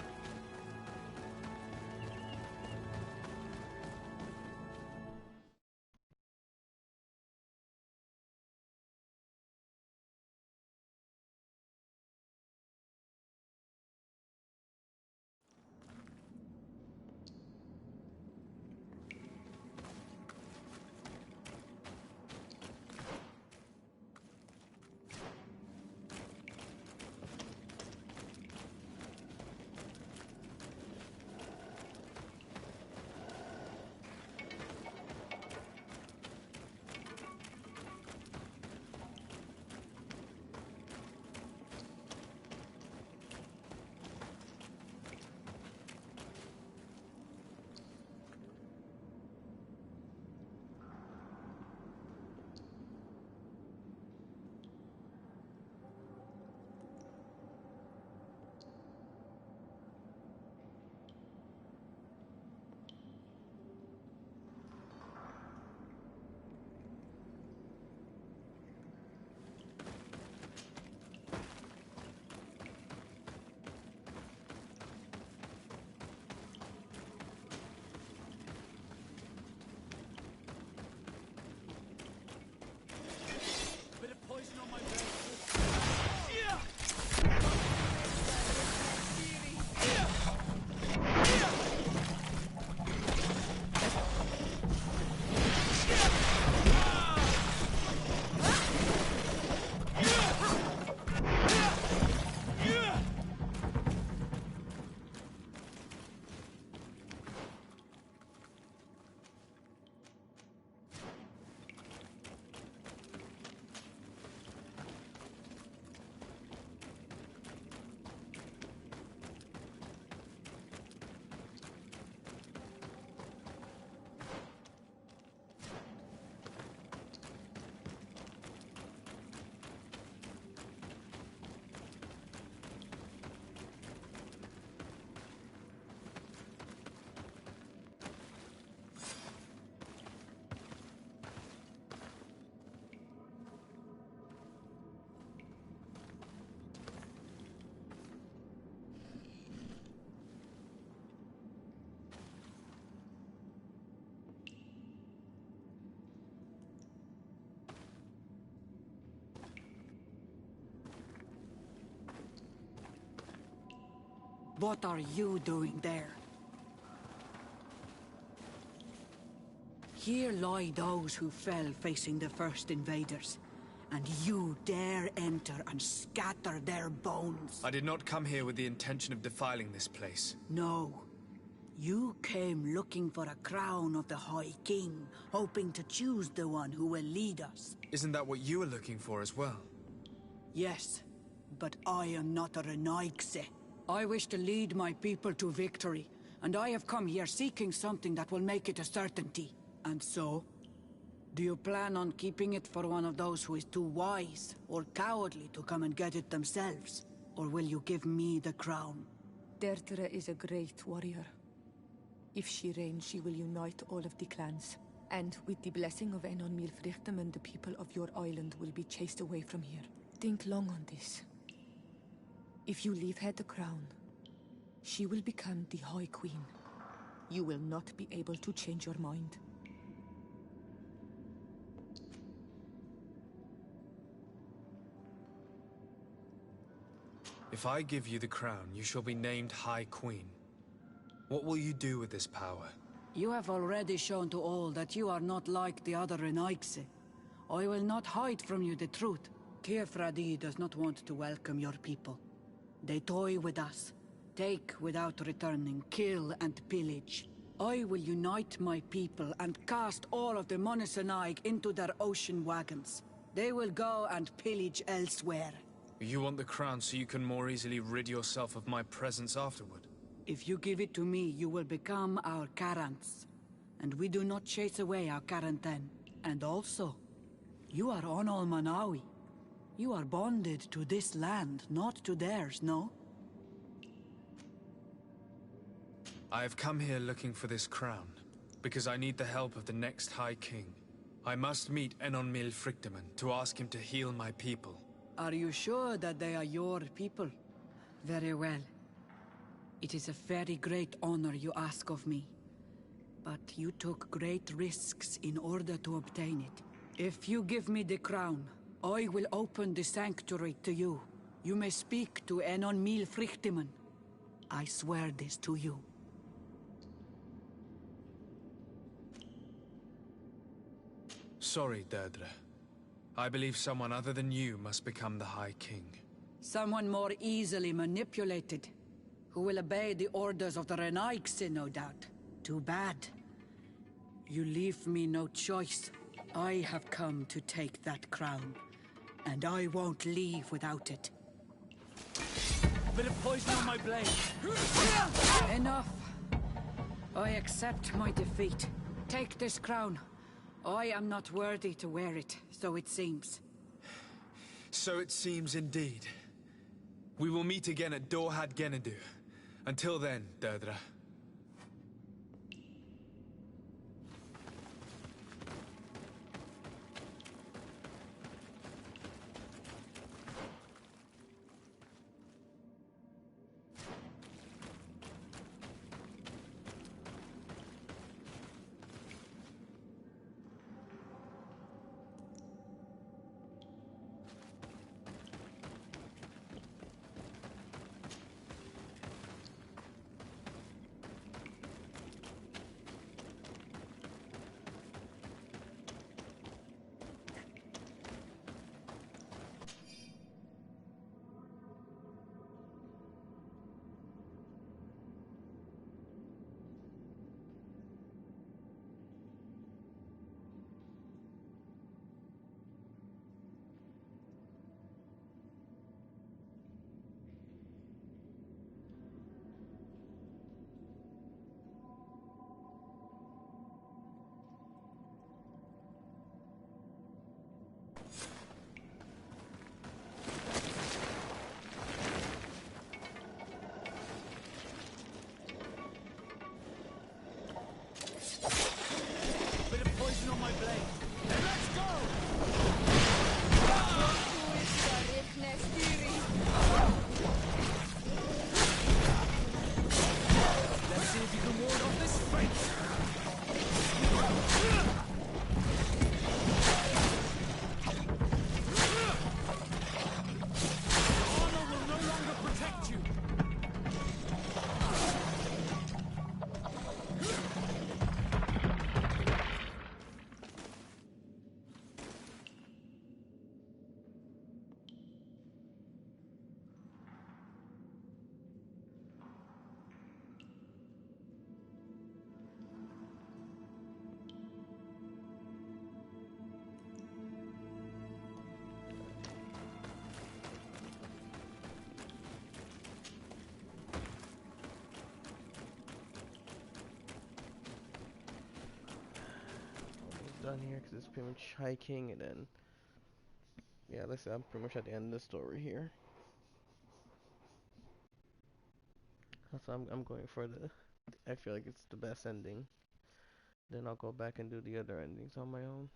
What are you doing there? Here lie those who fell facing the first invaders, and you dare enter and scatter their bones. I did not come here with the intention of defiling this place. No. You came looking for a crown of the High King, hoping to choose the one who will lead us. Isn't that what you were looking for as well? Yes, but I am not a Renaigse. I wish to lead my people to victory, and I have come here seeking something that will make it a certainty. And so, Do you plan on keeping it for one of those who is too wise or cowardly to come and get it themselves? Or will you give me the crown? Deirdre is a great warrior. If she reigns, she will unite all of the clans. And with the blessing of Enon Milfrichtem, the people of your island will be chased away from here. Think long on this. If you leave her the crown, she will become the High Queen. You will not be able to change your mind. If I give you the crown, you shall be named High Queen. What will you do with this power? You have already shown to all that you are not like the other Renaigse. I will not hide from you the truth. Kefradi does not want to welcome your people. They toy with us, take without returning, kill and pillage. I will unite my people and cast all of the Monesenaig into their ocean wagons. They will go and pillage elsewhere. You want the crown so you can more easily rid yourself of my presence afterward? If you give it to me, you will become our Karants. And we do not chase away our Karanten. And also, you are Onol Manawi. You are bonded to this land, not to theirs, no? I have come here looking for this crown, because I need the help of the next High King. I must meet Enon Milfrichtem to ask him to heal my people. Are you sure that they are your people? Very well. It is a very great honor you ask of me. But you took great risks in order to obtain it. If you give me the crown, I will open the sanctuary to you. You may speak to Enon Milfrichtem. I swear this to you. Sorry, Deirdre. I believe someone other than you must become the High King. Someone more easily manipulated, who will obey the orders of the Renaigse, no doubt. Too bad. You leave me no choice. I have come to take that crown, and I won't leave without it. A bit of poison on my blade. Enough. I accept my defeat. Take this crown. I am not worthy to wear it, so it seems. So it seems indeed. We will meet again at Dorhad Genadu. Until then, Deirdre. done here because it's pretty much hiking, and then yeah, let's say I'm pretty much at the end of the story here. So I'm going for the. I feel like it's the best ending. Then I'll go back and do the other endings on my own.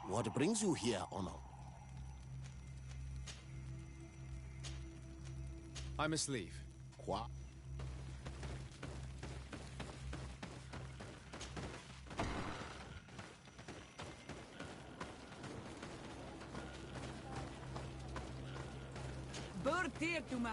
What brings you here, Ono? I must leave. Quoi? Bird here to man.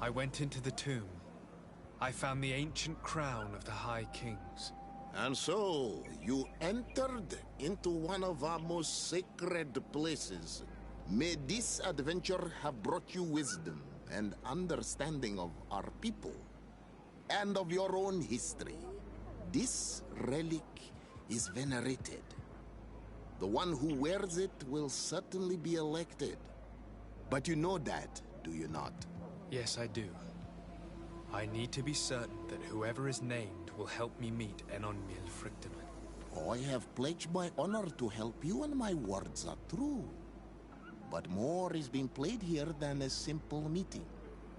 I went into the tomb. I found the ancient crown of the High Kings. And so, you entered into one of our most sacred places. May this adventure have brought you wisdom and understanding of our people, and of your own history. This relic is venerated. The one who wears it will certainly be elected. But you know that, do you not? Yes, I do. I need to be certain that whoever is named will help me meet Enonmil Frictamen. I have pledged my honor to help you, and my words are true. But more is being played here than a simple meeting.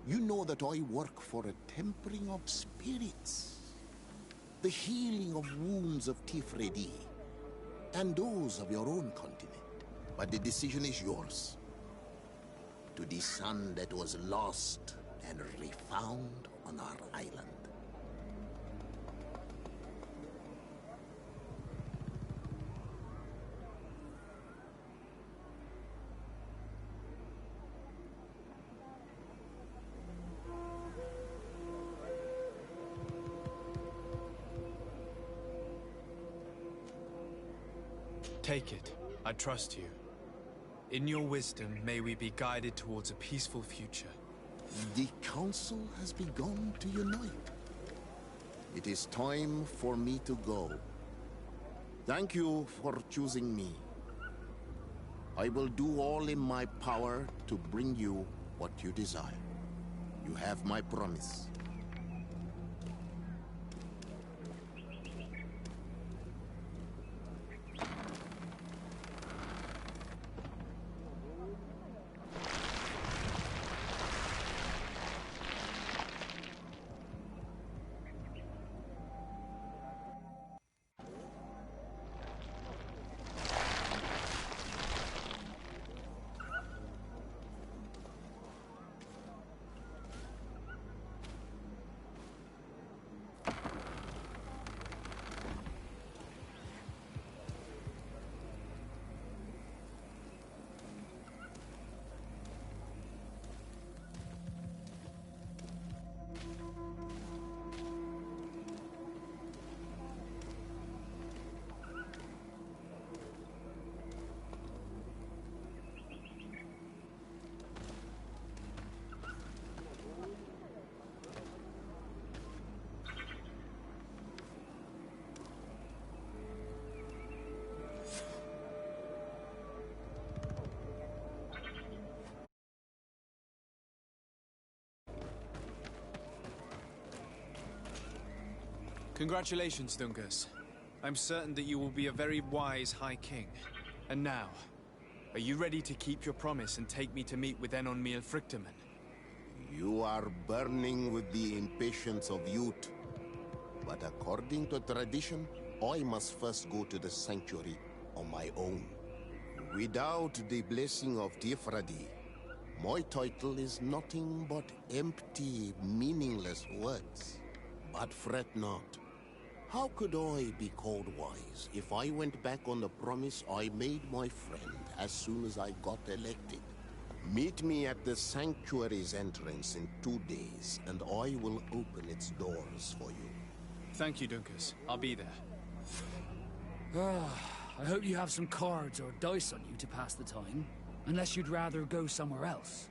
You know that I work for a tempering of spirits, the healing of wounds of Tifredi, and those of your own continent. But the decision is yours. To the son that was lost and refound on our island. Take it. I trust you. In your wisdom, may we be guided towards a peaceful future. The Council has begun to unite. It is time for me to go. Thank you for choosing me. I will do all in my power to bring you what you desire. You have my promise. Congratulations, Dungus. I'm certain that you will be a very wise High King. And now, are you ready to keep your promise and take me to meet with Enonmil Frictamen? You are burning with the impatience of youth. But according to tradition, I must first go to the sanctuary on my own. Without the blessing of Tifradi, my title is nothing but empty, meaningless words. But fret not. How could I be called wise if I went back on the promise I made my friend as soon as I got elected? Meet me at the sanctuary's entrance in 2 days, and I will open its doors for you. Thank you, Dunkus. I'll be there. I hope you have some cards or dice on you to pass the time, unless you'd rather go somewhere else.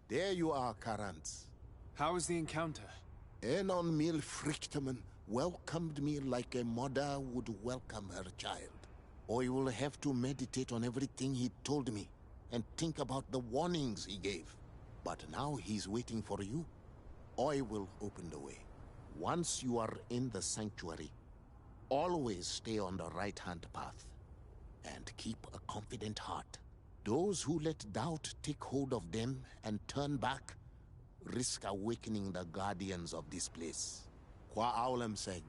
There you are, Karantz. How was the encounter? Enonmil Frictamen welcomed me like a mother would welcome her child. I will have to meditate on everything he told me and think about the warnings he gave. But now he's waiting for you. I will open the way. Once you are in the sanctuary, always stay on the right-hand path and keep a confident heart. Those who let doubt take hold of them and turn back risk awakening the guardians of this place. Qua aulem seg.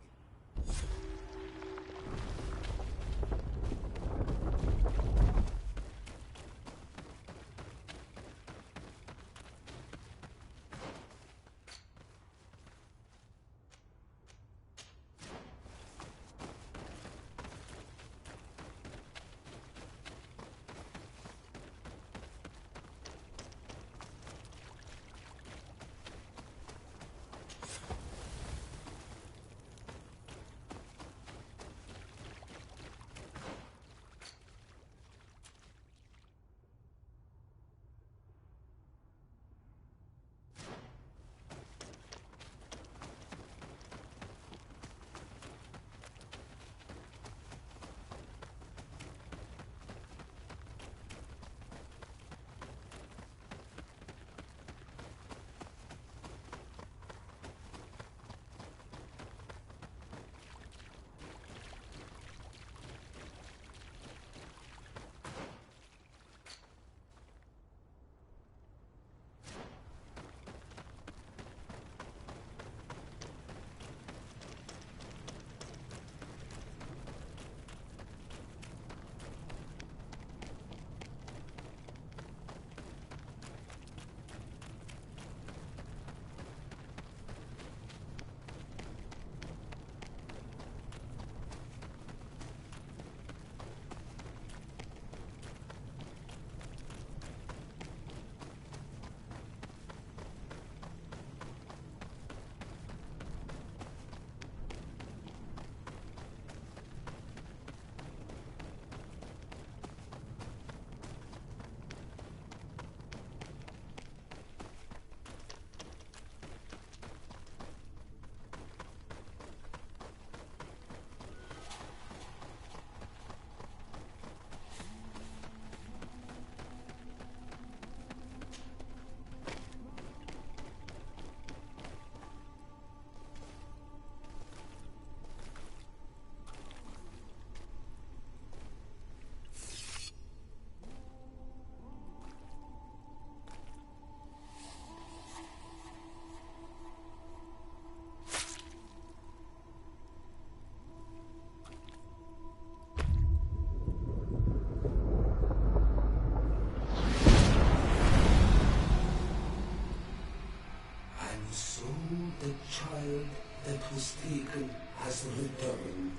was taken has returned.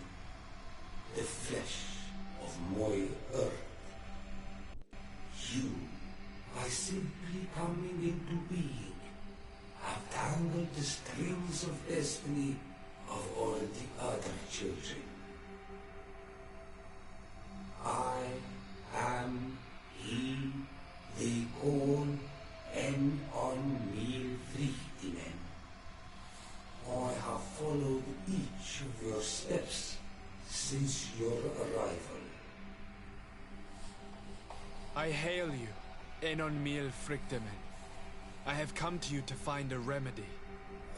The flesh of my earth. You, by simply coming into being, have tangled the strings of destiny of all the other children. I am he they call en on mil vrichtingen. I have followed each of your steps since your arrival. I hail you, Enon Mil Frichtemen. I have come to you to find a remedy.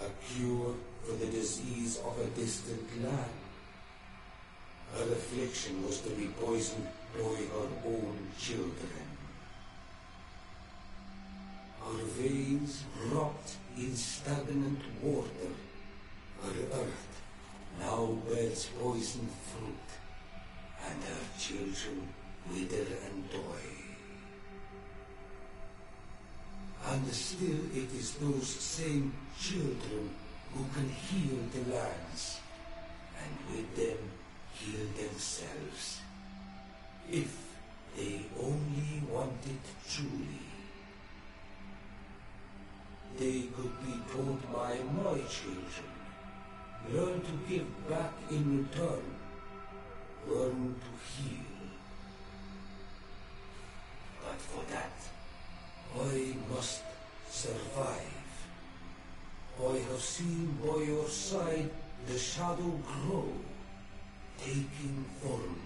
A cure for the disease of a distant land. Her affliction was to be poisoned by her own children. Her veins rot in stagnant water. Her earth now bears poisoned fruit, and her children wither and die. And still it is those same children who can heal the lands, and with them heal themselves, if they only want it truly. They could be taught by my children, learn to give back in return, learn to heal. But for that, I must survive. I have seen by your side the shadow grow, taking form.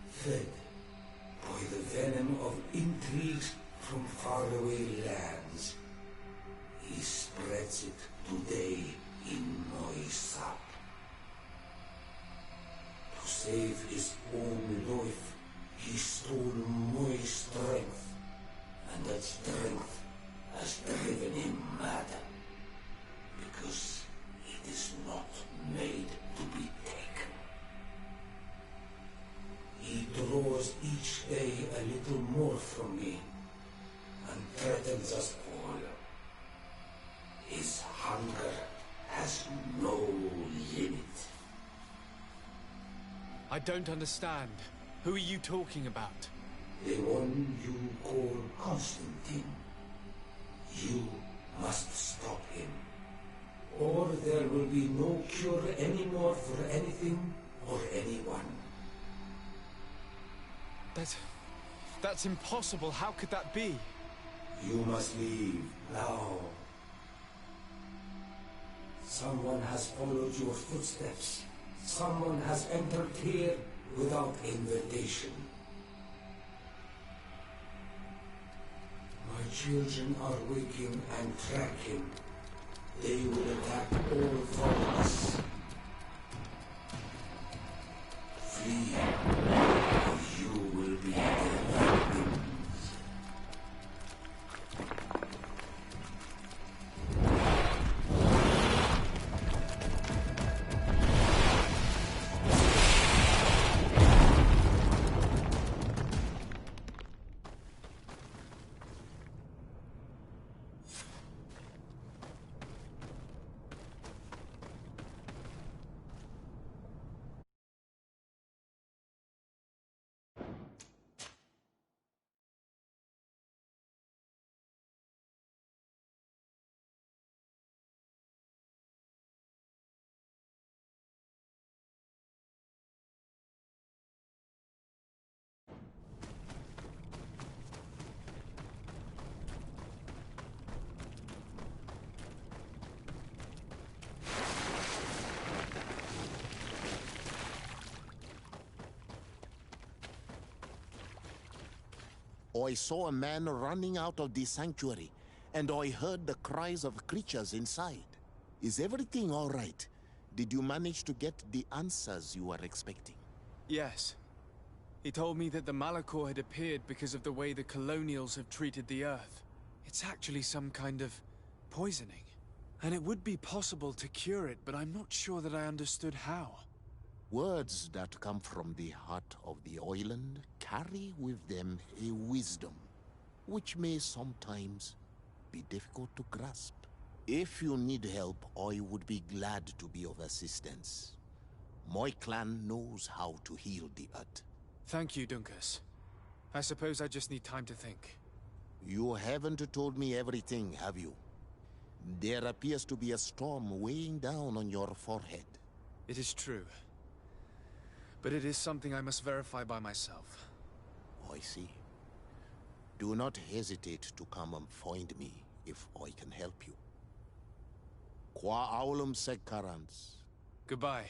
Fed by the venom of intrigues from faraway lands, he spreads it today in my sap. To save his own life, he stole my strength, and that strength has driven him mad, because it is not made to be taken. He draws each day a little more from me, and threatens us all. His hunger has no limit. I don't understand. Who are you talking about? The one you call Constantine. You must stop him, or there will be no cure anymore for anything or anyone. That's impossible. How could that be? You must leave now. Someone has followed your footsteps. Someone has entered here without invitation. My children are waking and tracking. They will attack all for us. Flee, or you will be their victims. I saw a man running out of the sanctuary, and I heard the cries of creatures inside. Is everything all right? Did you manage to get the answers you were expecting? Yes. He told me that the Malachor had appeared because of the way the colonials have treated the Earth. It's actually some kind of poisoning. And it would be possible to cure it, but I'm not sure that I understood how. Words that come from the heart of the island carry with them a wisdom, which may sometimes be difficult to grasp. If you need help, I would be glad to be of assistance. My clan knows how to heal the earth. Thank you, Dunkus. I suppose I just need time to think. You haven't told me everything, have you? There appears to be a storm weighing down on your forehead. It is true. But it is something I must verify by myself. I see. Do not hesitate to come and find me if I can help you. Qua aulum secarans. Goodbye.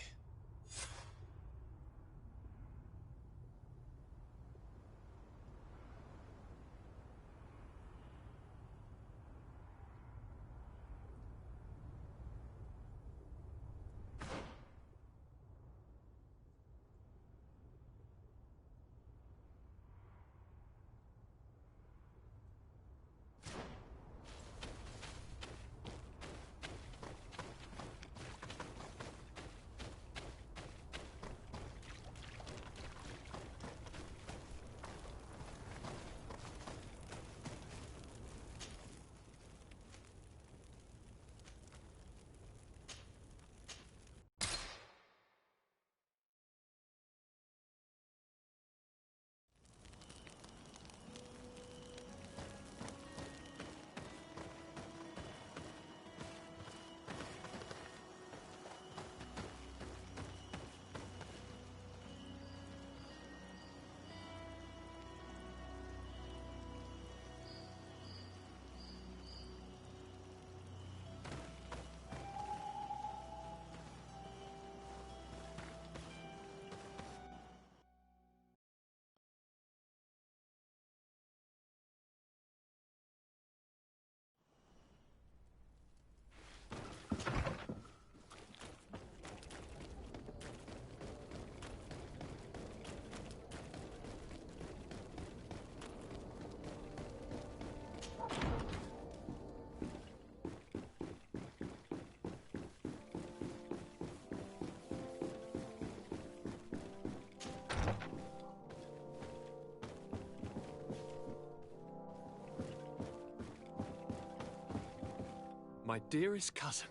My dearest cousin,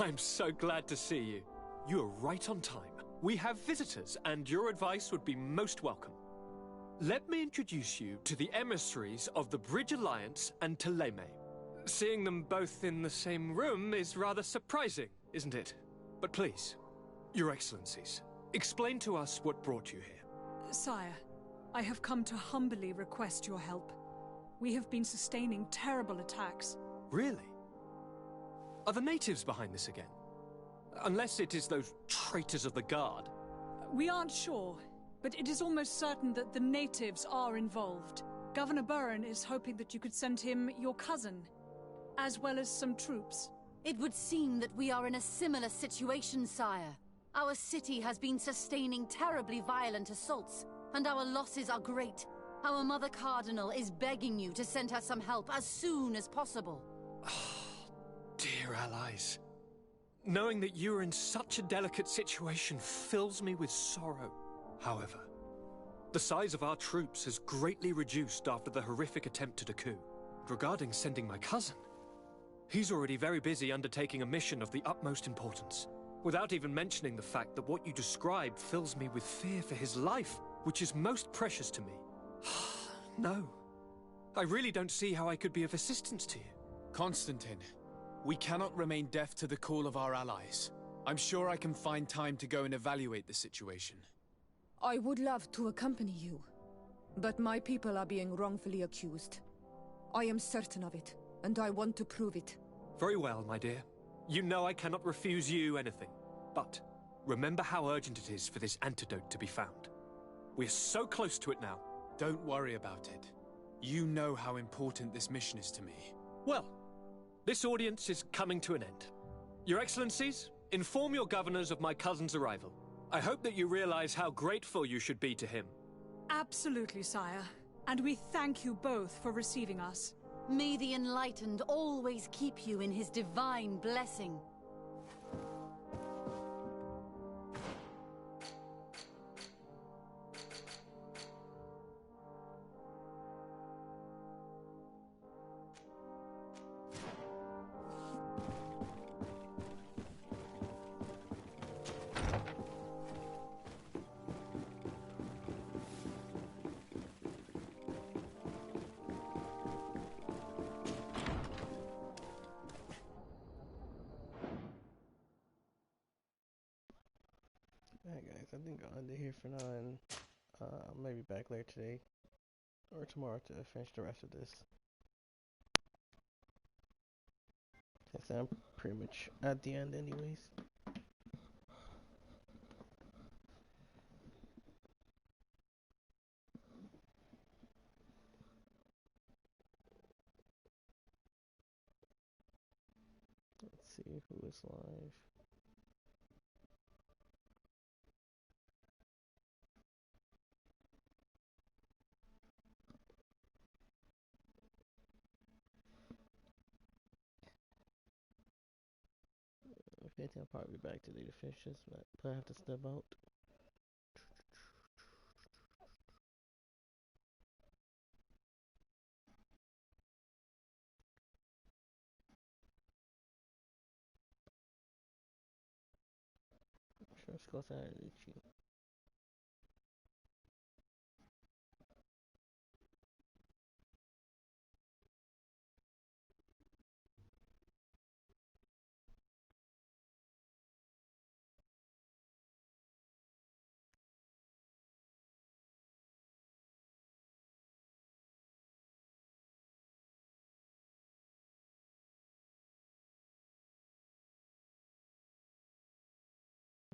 I'm so glad to see you. You are right on time. We have visitors, and your advice would be most welcome. Let me introduce you to the emissaries of the Bridge Alliance and Teleme. Seeing them both in the same room is rather surprising, isn't it? But please, Your Excellencies, explain to us what brought you here. Sire, I have come to humbly request your help. We have been sustaining terrible attacks. Really? Are the natives behind this again? Unless it is those traitors of the Guard. We aren't sure, but it is almost certain that the natives are involved. Governor Burren is hoping that you could send him your cousin, as well as some troops. It would seem that we are in a similar situation, sire. Our city has been sustaining terribly violent assaults, and our losses are great. Our Mother Cardinal is begging you to send her some help as soon as possible. Dear allies, knowing that you are in such a delicate situation fills me with sorrow. However, the size of our troops has greatly reduced after the horrific attempt at a coup. Regarding sending my cousin, he's already very busy undertaking a mission of the utmost importance, without even mentioning the fact that what you described fills me with fear for his life, which is most precious to me. No, I really don't see how I could be of assistance to you. Constantine, we cannot remain deaf to the call of our allies. I'm sure I can find time to go and evaluate the situation. I would love to accompany you, but my people are being wrongfully accused. I am certain of it, and I want to prove it. Very well, my dear. You know I cannot refuse you anything. But remember how urgent it is for this antidote to be found. We're so close to it now. Don't worry about it. You know how important this mission is to me. Well, this audience is coming to an end. Your Excellencies, inform your governors of my cousin's arrival. I hope that you realize how grateful you should be to him. Absolutely, sire. And we thank you both for receiving us. May the Enlightened always keep you in his divine blessing. I think I'll end it here for now, and maybe back later today or tomorrow to finish the rest of this. Since I'm pretty much at the end anyways. Let's see who is live. I think I'll probably be back today to finish this, but I have to step out. Sure, let's go outside and reach you.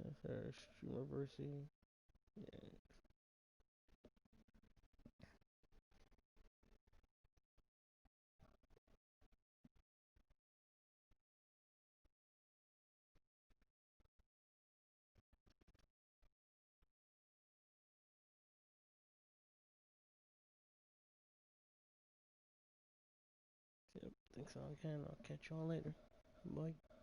That's our streamer Versi. Yeah. Yep, thanks all again. I'll catch y'all later. Bye.